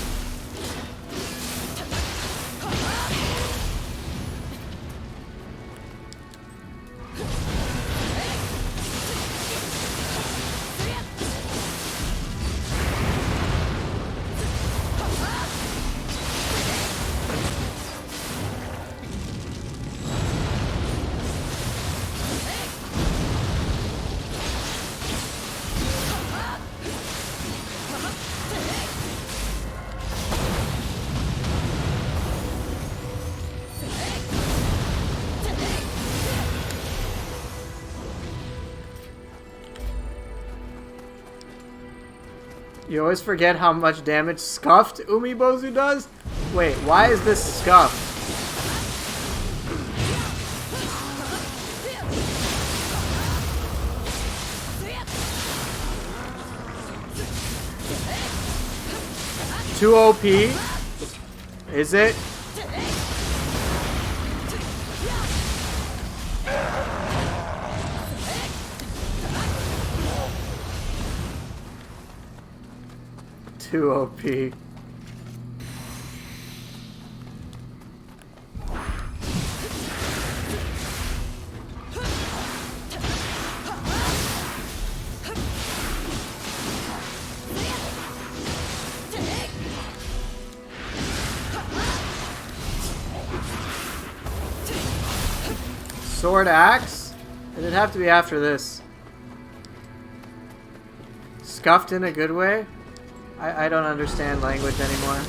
'You always forget how much damage Scuffed Umibozu does? Wait, why is this Scuffed? Too OP? Is it? Too OP. Sword axe? It'd have to be after this. Scuffed in a good way? I don't understand language anymore.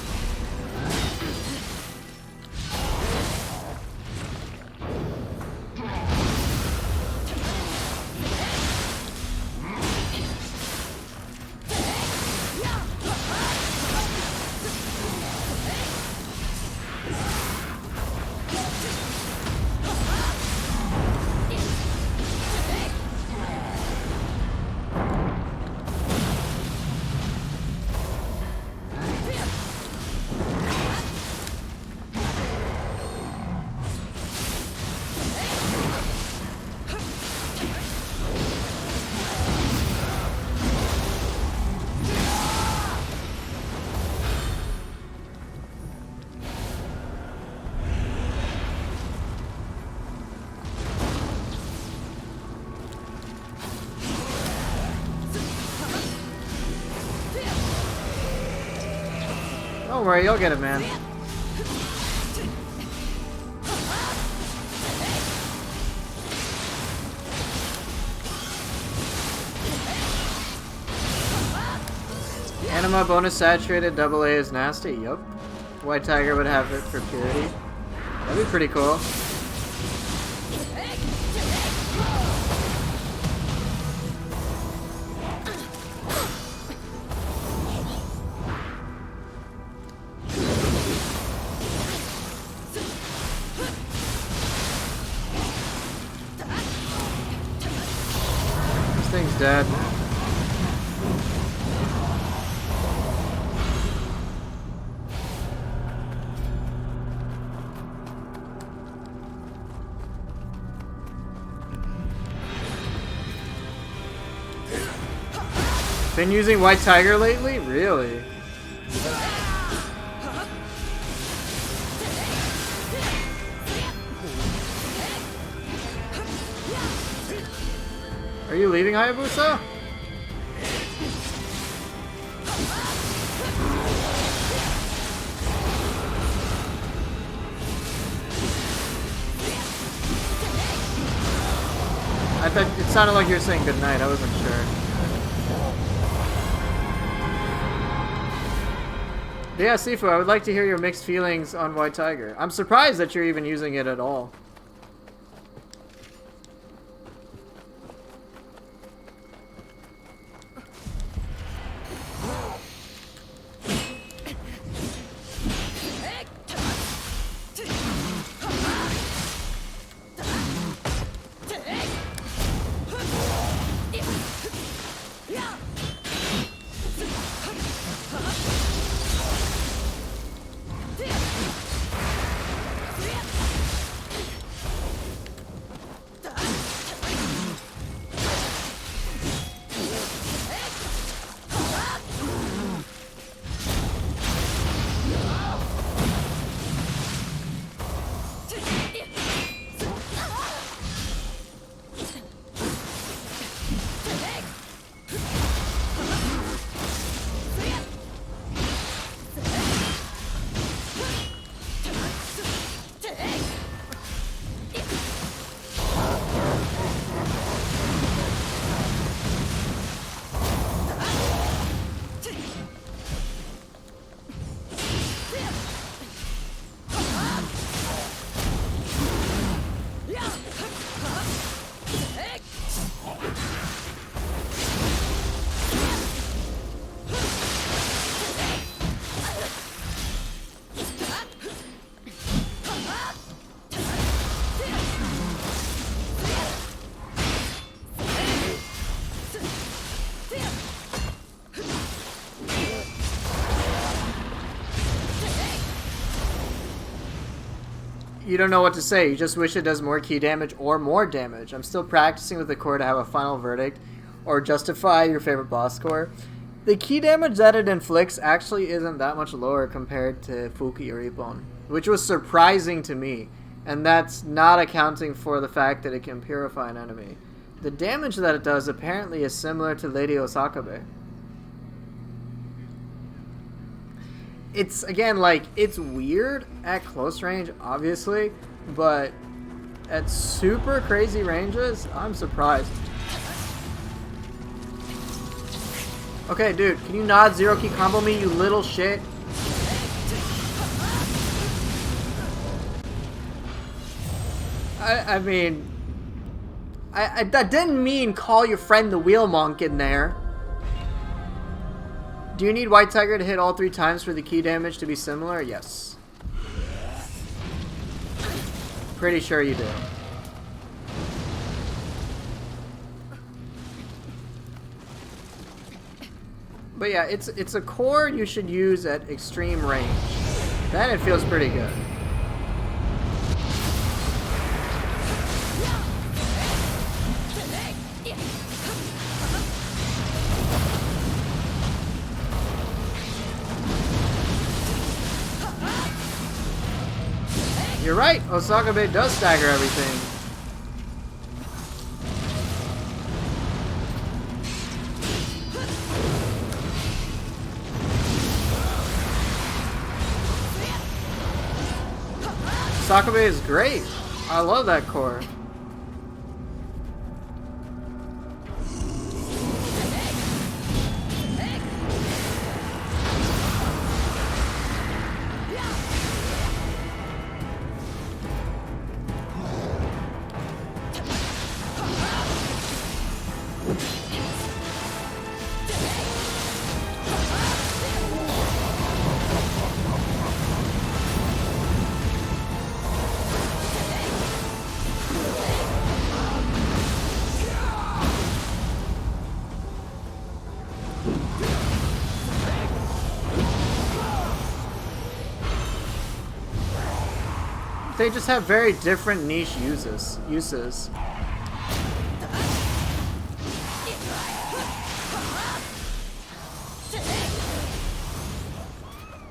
Don't worry, you'll get it, man. Anima bonus saturated AA is nasty. Yup. White Tiger would have it for purity. That'd be pretty cool. This thing's dead. Been using White Tiger lately? Really? Are you leaving, Hayabusa? I thought it sounded like you were saying goodnight. I wasn't sure. But yeah, Sifu, I would like to hear your mixed feelings on White Tiger. I'm surprised that you're even using it at all. You don't know what to say. You just wish it does more key damage or more damage. I'm still practicing with the core to have a final verdict or justify your favorite boss core. The key damage that it inflicts actually isn't that much lower compared to Fuki or Ippon, which was surprising to me. And that's not accounting for the fact that it can purify an enemy. The damage that it does apparently is similar to Lady Osakabe. It's, again, like, it's weird at close range, obviously, but at super crazy ranges, I'm surprised. Okay, dude, can you not zero key combo me, you little shit? I mean, I didn't mean call your friend the wheel monk in there. Do you need White Tiger to hit all 3 times for the key damage to be similar? Yes. Pretty sure you do. But yeah, it's a core you should use at extreme range. Then it feels pretty good. You're right, Osakabe does stagger everything. Osakabe is great. I love that core. They just have very different niche uses.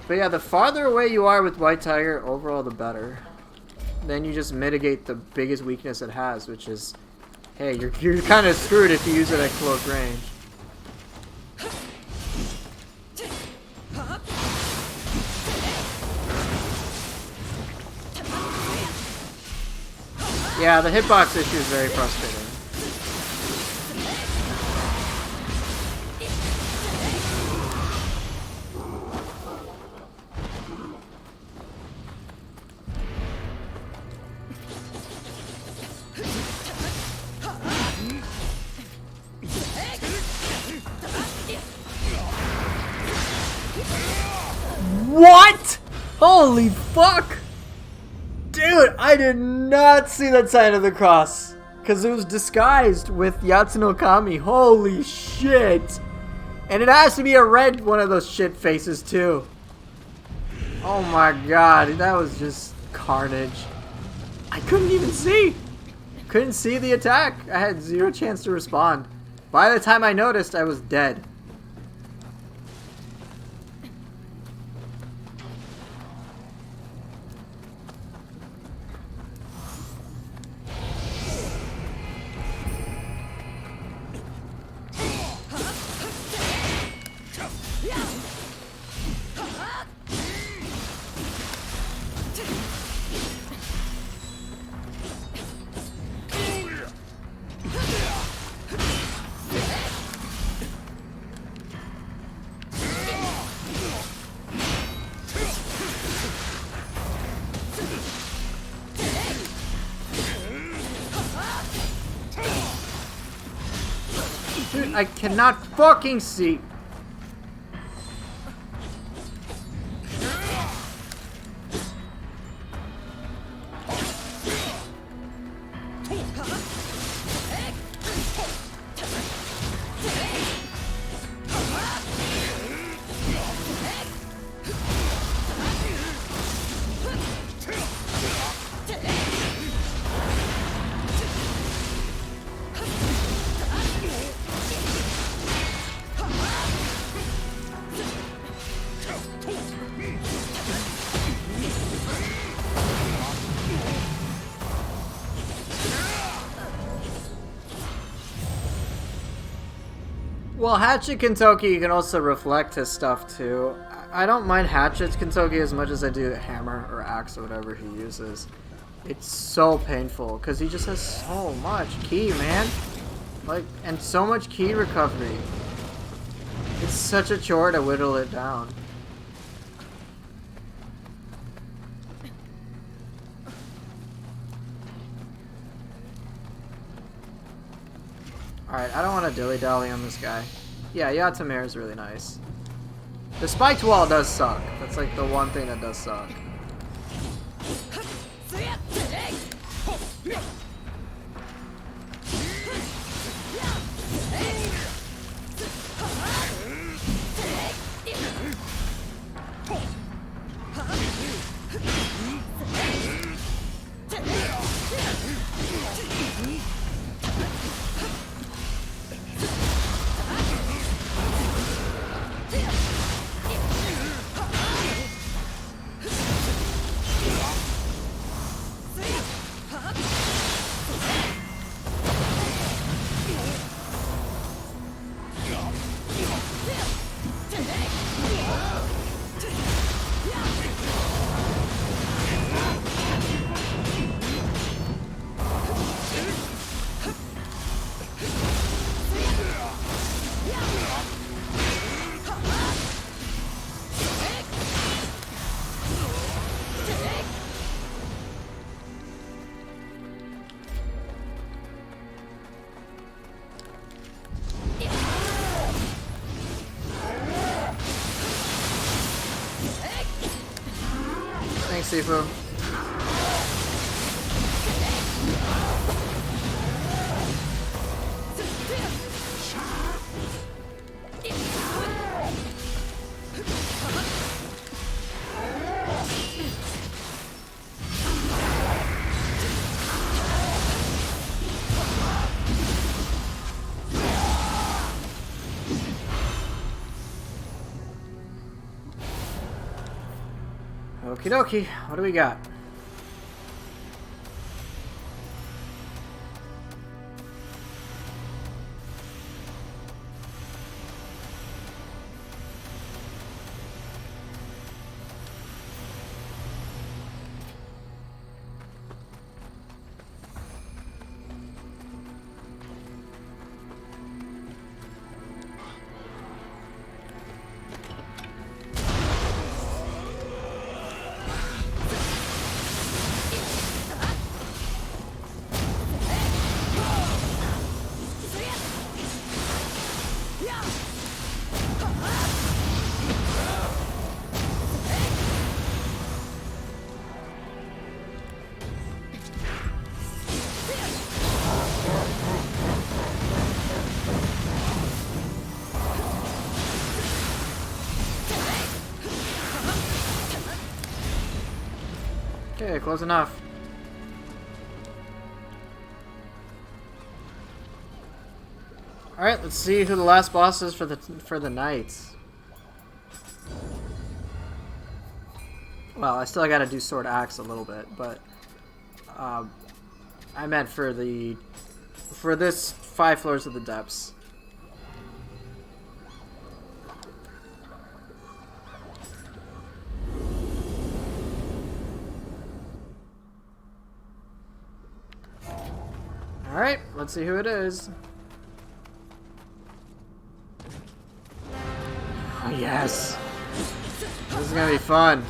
But yeah, the farther away you are with White Tiger, overall the better. Then you just mitigate the biggest weakness it has, which is, hey, you're kind of screwed if you use it at close range. Yeah, the hitbox issue is very frustrating. What? Holy fuck! Dude, I did not see that sign of the cross. Because it was disguised with Yatsu no Kami. Holy shit! And it has to be a red one of those shit faces too. Oh my god, that was just carnage. I couldn't even see. Couldn't see the attack. I had zero chance to respond. By the time I noticed, I was dead. Dude, I cannot fucking see. Well, Hatchet Kentucky can also reflect his stuff too. I don't mind Hatchet Kentucky as much as I do Hammer or Axe or whatever he uses. It's so painful because he just has so much ki, man. Like, and so much ki recovery. It's such a chore to whittle it down. Alright, I don't want to dilly-dally on this guy. Yeah, Yatamare is really nice. The spiked wall does suck. That's like the one thing that does suck. Thanks, Sifu. Okie dokie. What do we got? Okay, close enough. Alright, let's see who the last boss is for the night. Well, I still gotta do Sword Axe a little bit, but I meant for this 5 floors of the depths. Alright, let's see who it is. Oh, yes. This is gonna be fun.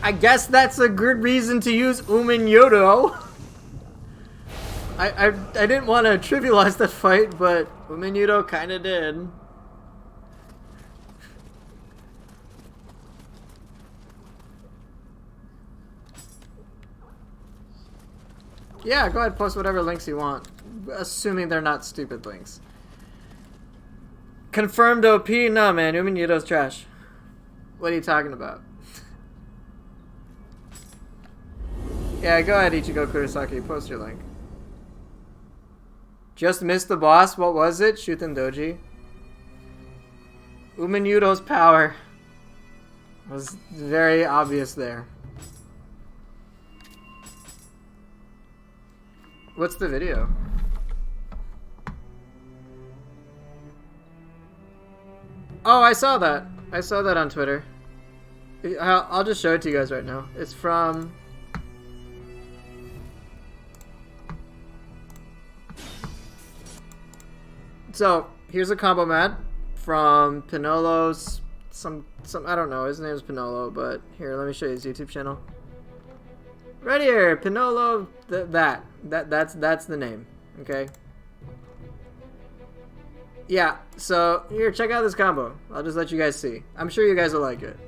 I guess that's a good reason to use Nioh. I didn't want to trivialize that fight, but Nioh kind of did. Yeah, go ahead, post whatever links you want, assuming they're not stupid links. Confirmed OP? No, man, Nioh's trash. What are you talking about? Yeah, go ahead, Ichigo Kurosaki, post your link. Just missed the boss, what was it? Shuten Doji. Nioh's power was very obvious there. What's the video? Oh, I saw that. I saw that on Twitter. I'll just show it to you guys right now. It's from So here's a combo mat from Pinolo's some I don't know, his name's Pinolo, but here, let me show you his YouTube channel. Right here, Pinolo, that's the name, okay? Yeah, so here, check out this combo. I'll just let you guys see. I'm sure you guys will like it.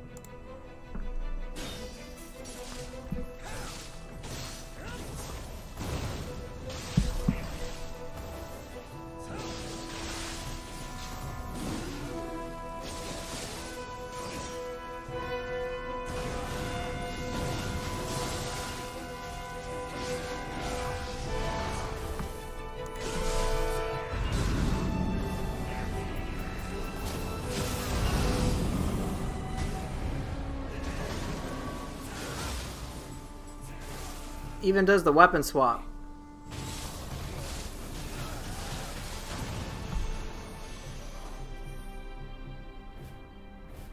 Even does the weapon swap.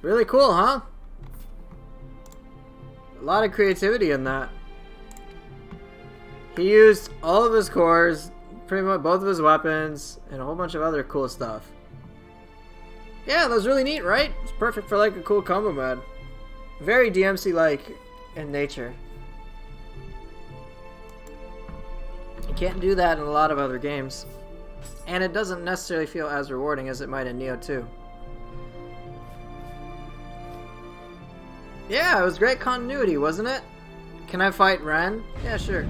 Really cool, huh? A lot of creativity in that. He used all of his cores, pretty much both of his weapons, and a whole bunch of other cool stuff. Yeah, that was really neat, right? It's perfect for like a cool combo mod. Very DMC-like in nature. You can't do that in a lot of other games. And it doesn't necessarily feel as rewarding as it might in Nioh 2. Yeah, it was great continuity, wasn't it? Can I fight Ren? Yeah, sure.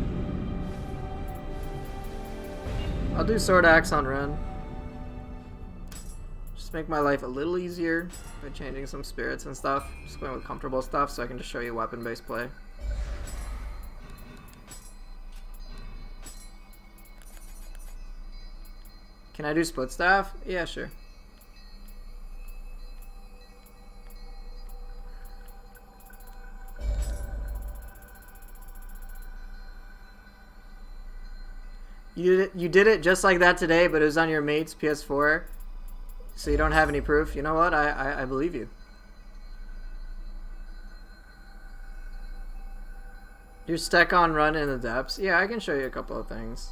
I'll do Sword Axe on Ren. Just make my life a little easier by changing some spirits and stuff. Just going with comfortable stuff so I can just show you weapon-based play. Can I do split staff? Yeah, sure. You did it just like that today, but it was on your mate's PS4, so you don't have any proof. You know what? I believe you. You're stuck on run in the depths. Yeah, I can show you a couple of things.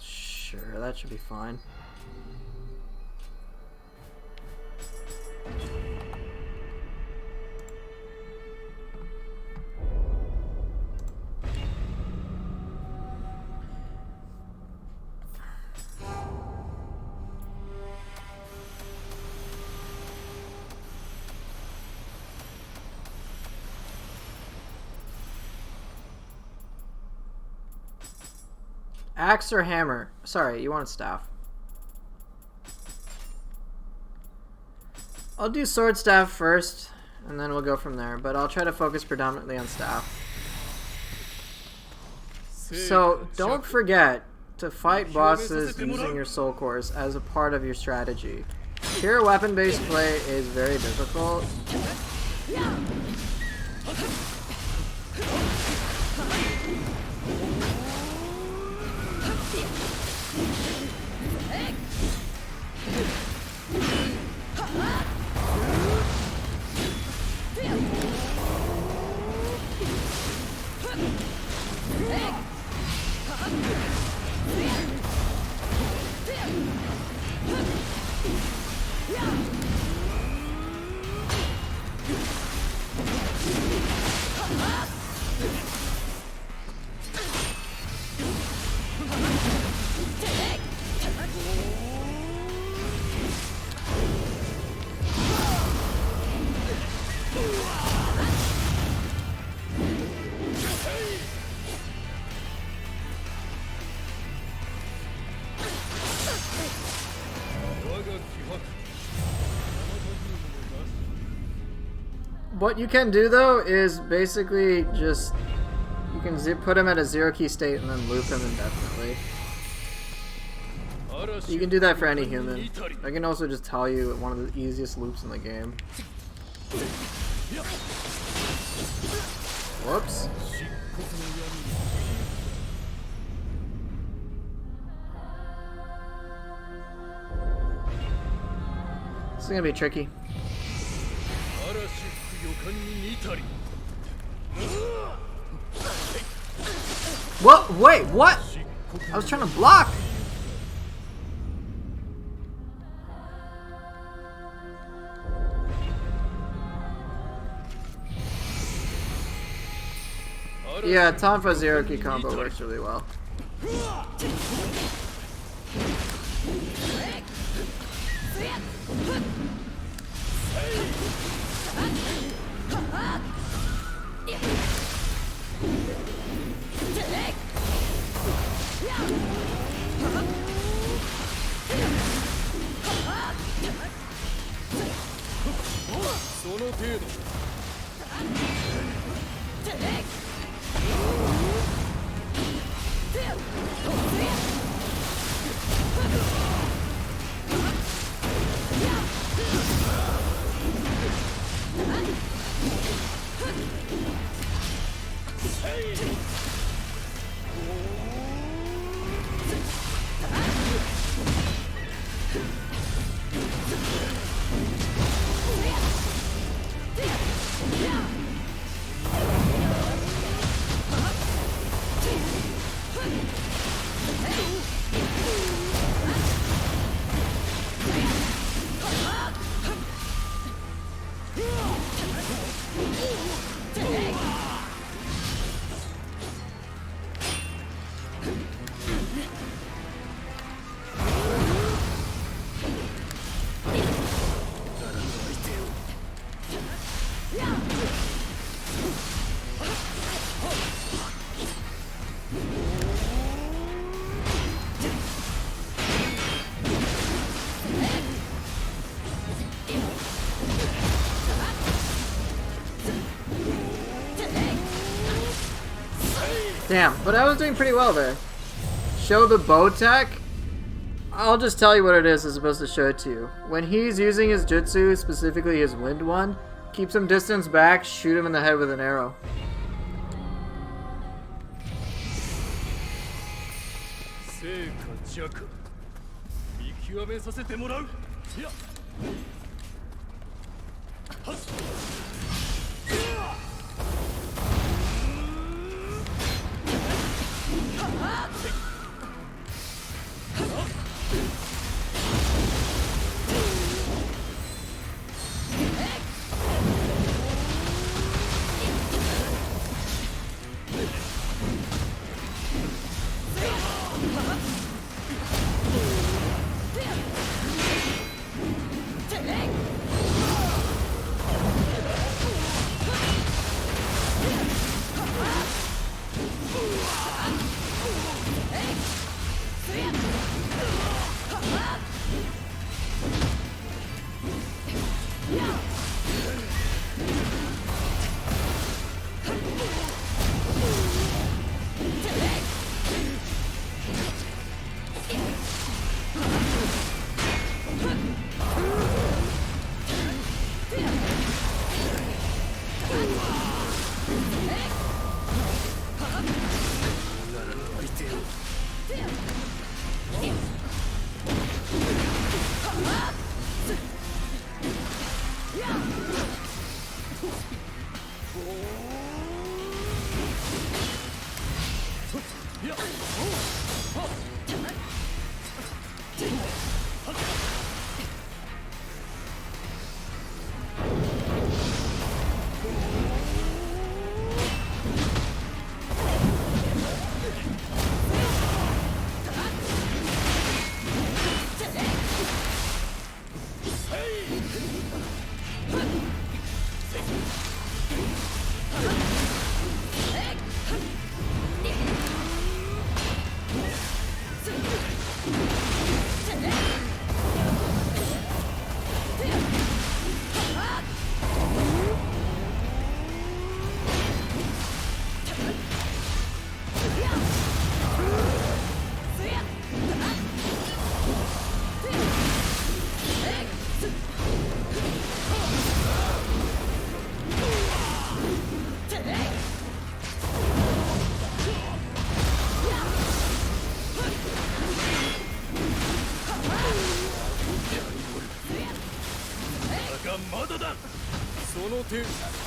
Sure, that should be fine. Axe or hammer? Sorry, you wanted staff. I'll do sword staff first, and then we'll go from there, but I'll try to focus predominantly on staff. So, don't forget to fight bosses using your soul cores as a part of your strategy. Pure weapon-based play is very difficult. What you can do though is basically just you can put him at a zero key state and then loop him indefinitely. You can do that for any human. I can also just tell you one of the easiest loops in the game. Whoops. gonna be tricky. What? Wait, what? I was trying to block. Yeah, Tonfa Zero Key combo works really well. Damn, but I was doing pretty well there. Show the bow attack. I'll just tell you what it is as opposed to show it to you. When he's using his jutsu, specifically his wind one, keep some distance back, shoot him in the head with an arrow.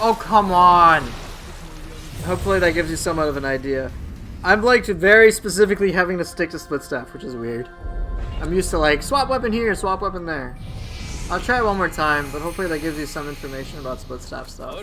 Oh, come on! Hopefully that gives you somewhat of an idea. I'm like very specifically having to stick to split staff, which is weird. I'm used to like swap weapon here, swap weapon there. I'll try it one more time, but hopefully that gives you some information about split staff stuff.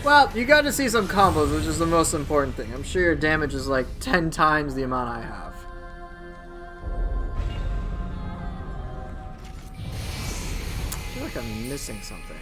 Well, you got to see some combos, which is the most important thing. I'm sure your damage is like 10 times the amount I have. I feel like I'm missing something.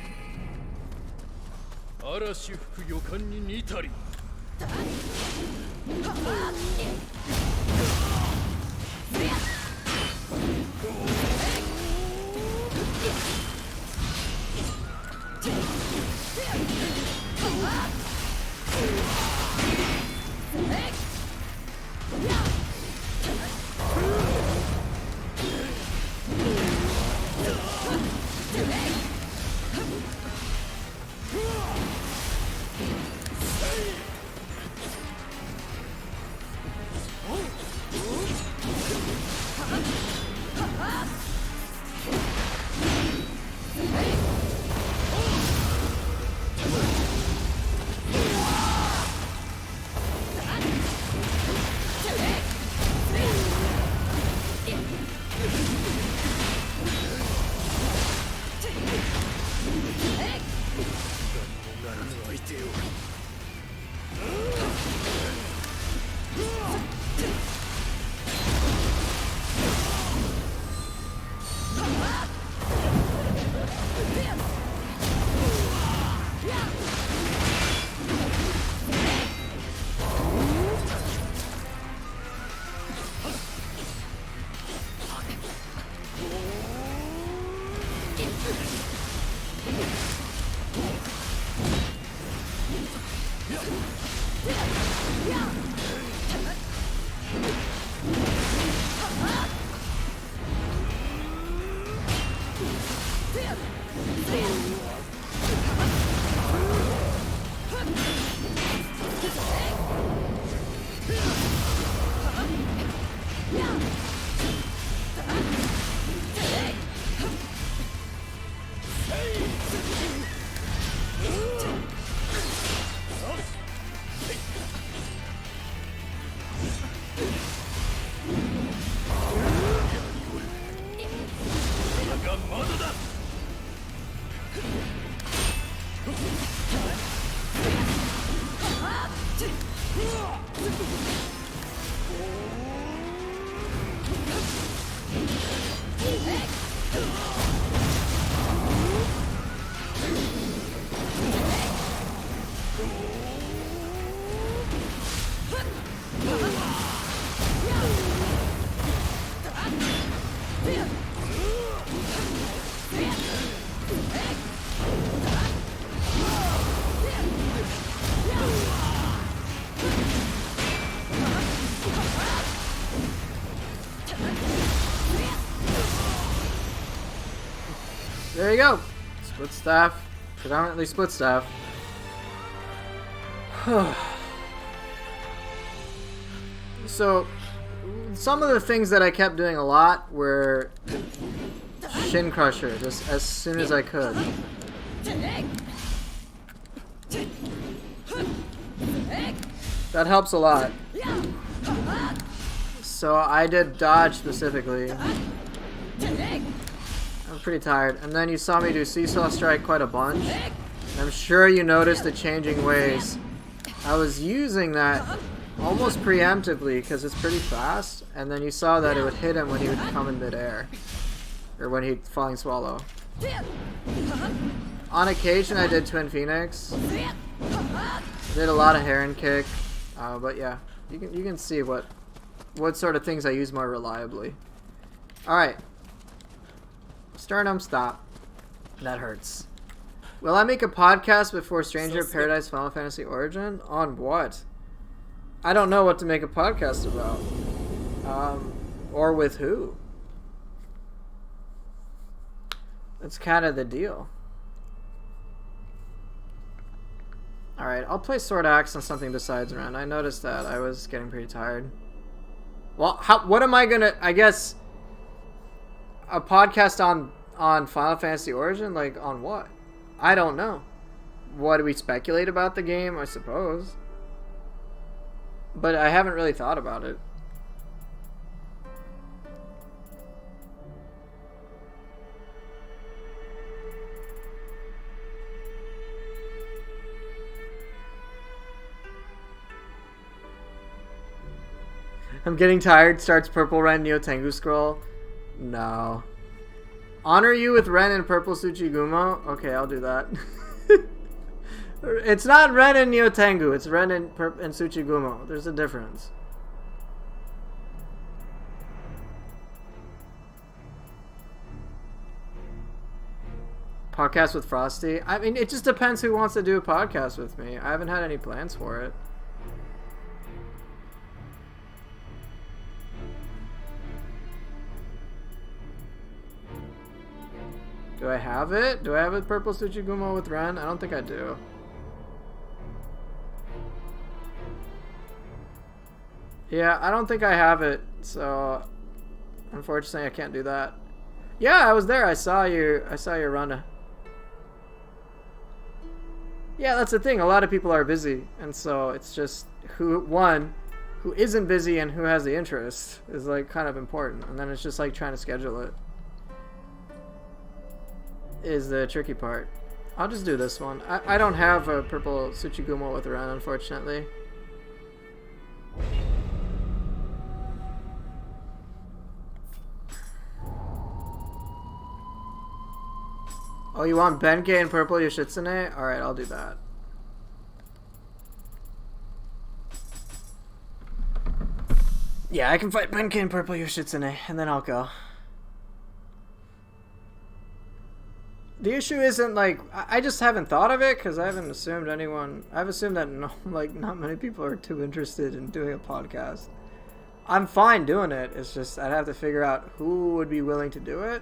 There you go. Split staff. Predominantly split staff. So, some of the things that I kept doing a lot were Shin Crusher, just as soon as I could. That helps a lot. So I did dodge specifically. I'm pretty tired. And then you saw me do Seesaw Strike quite a bunch. And I'm sure you noticed the changing ways. I was using that almost preemptively because it's pretty fast, and then you saw that it would hit him when he would come in midair, or when he'd Falling Swallow. On occasion, I did Twin Phoenix. Did a lot of Heron Kick, but yeah, you can see what sort of things I use more reliably. All right, Sternum, stop. That hurts. Will I make a podcast before Stranger of Paradise Final Fantasy Origin? On what? I don't know what to make a podcast about. Or with who. That's kind of the deal. Alright, I'll play Sword Axe on something besides Ren. I noticed that. I was getting pretty tired. Well, what am I gonna... I guess... A podcast on Final Fantasy Origin? Like, on what? I don't know. What do we speculate about the game? I suppose. But I haven't really thought about it. I'm getting tired. Starts Purple Ren Nioh Tengu Scroll. No. Honor you with Ren and Purple Tsuchigumo? Okay, I'll do that. It's not Ren and Nioh Tengu. It's Ren and Tsuchigumo. There's a difference. Podcast with Frosty? I mean, it just depends who wants to do a podcast with me. I haven't had any plans for it. Do I have it? Do I have a Purple Tsuchigumo with Ren? I don't think I do. Yeah, I don't think I have it, so unfortunately I can't do that. Yeah, I was there. I saw you run. Yeah, that's the thing. A lot of people are busy, and so it's just who isn't busy and who has the interest is like kind of important, and then it's just like trying to schedule it is the tricky part. I'll just do this one. I don't have a Purple Tsuchigumo with Ren, unfortunately. Oh, you want Benkei and Purple Yoshitsune? Alright, I'll do that. Yeah, I can fight Benkei and Purple Yoshitsune, and then I'll go. The issue isn't like I just haven't thought of it because I haven't assumed anyone. I've assumed that not many people are too interested in doing a podcast. I'm fine doing it. It's just I'd have to figure out who would be willing to do it,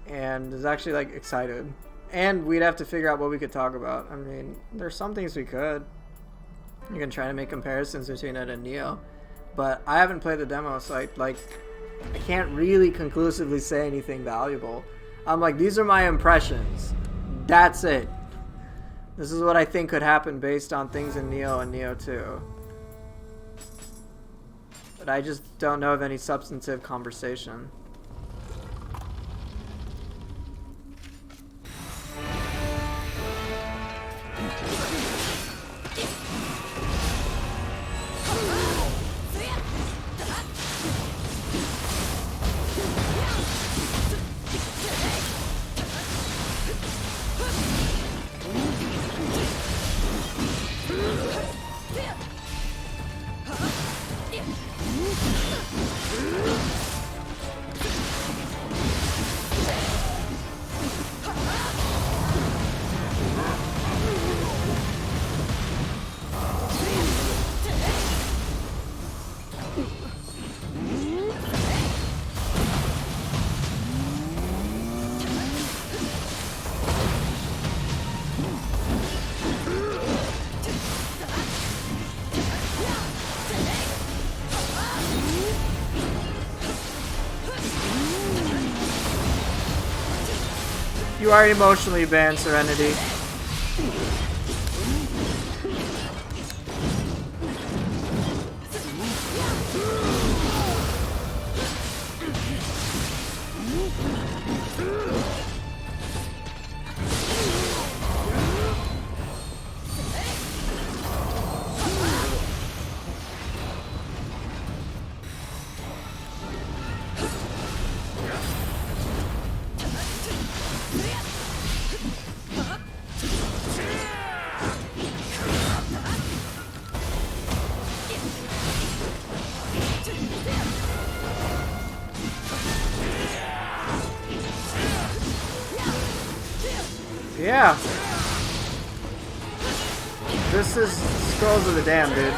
and is actually like excited. And we'd have to figure out what we could talk about. I mean, there's some things we could. You can try to make comparisons between it and Nioh, but I haven't played the demo, so I can't really conclusively say anything valuable. I'm like, these are my impressions. That's it. This is what I think could happen based on things in Nioh and Nioh 2. But I just don't know of any substantive conversation. You are emotionally banned, Serenity. Yeah. This is Skulls of the Damned, dude.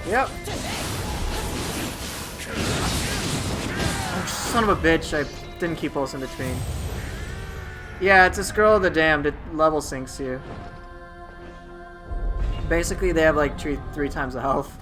Yep. Oh, son of a bitch, I didn't keep pulse in between. Yeah, it's a Scroll of the Damned. It level syncs you. Basically, they have like three times the health.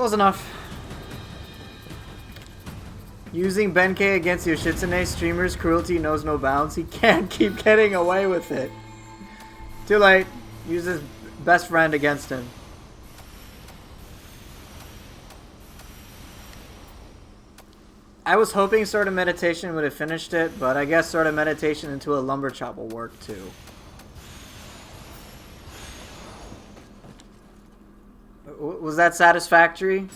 Close enough. Using Benkei against Yoshitsune streamer's cruelty knows no bounds. He can't keep getting away with it. Too late. Use his best friend against him. I was hoping Sword of Meditation would have finished it, but I guess Sword of Meditation into a lumber chop will work too. Was that satisfactory?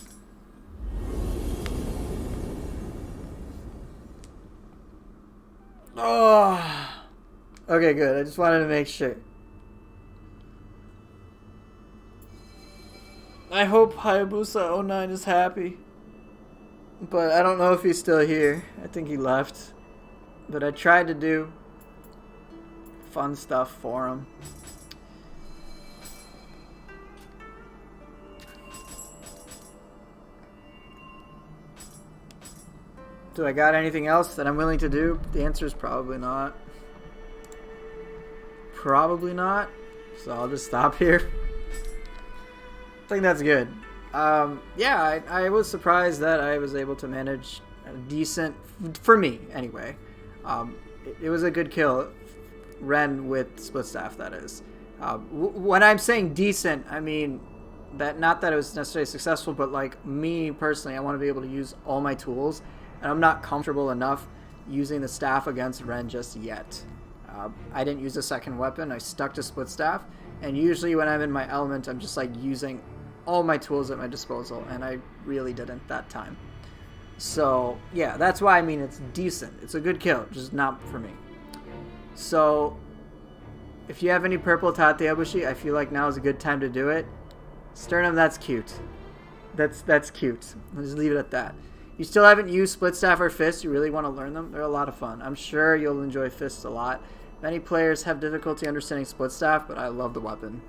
Oh. Okay, good. I just wanted to make sure. I hope Hayabusa 09 is happy. But I don't know if he's still here. I think he left. But I tried to do fun stuff for him. Do I got anything else that I'm willing to do? The answer is probably not. Probably not. So I'll just stop here. I think that's good. Yeah, I was surprised that I was able to manage a decent, for me anyway. It was a good kill. Ren with split staff, that is. When I'm saying decent, I mean that not that it was necessarily successful, but like me personally, I want to be able to use all my tools, and I'm not comfortable enough using the staff against Ren just yet. I didn't use a second weapon. I stuck to split staff, and usually when I'm in my element, I'm just like using all my tools at my disposal, and I really didn't that time. So yeah, that's why I mean it's decent. It's a good kill, just not for me. So if you have any purple Tateabushi, I feel like now is a good time to do it. Sternum, that's cute. That's cute. I'll just leave it at that. You still haven't used split staff or fist, you really want to learn them? They're a lot of fun. I'm sure you'll enjoy fists a lot. Many players have difficulty understanding split staff, but I love the weapon.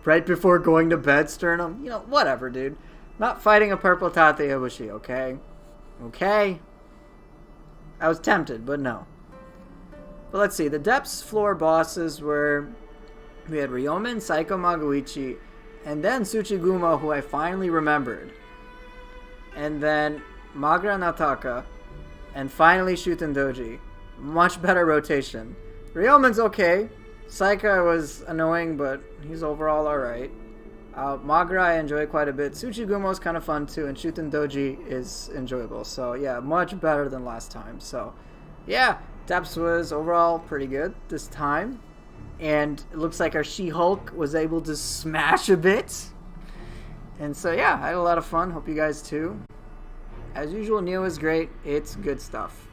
Right before going to bed, Sternum? You know, whatever, dude. Not fighting a purple Tateabushi, okay? Okay? I was tempted, but no. But let's see. The depths floor bosses were... We had Ryomen, Saiko Maguichi, and then Tsuchigumo, who I finally remembered. And then Magra Nataka, and finally Shuten Doji. Much better rotation. Ryomen's okay. Saika was annoying, but he's overall alright. Magra I enjoy quite a bit. Tsuchigumo's kind of fun too, and Shuten Doji is enjoyable. So yeah, much better than last time. So yeah, Depths was overall pretty good this time. And it looks like our She-Hulk was able to smash a bit. And so yeah, I had a lot of fun. Hope you guys too. As usual, Nioh is great. It's good stuff.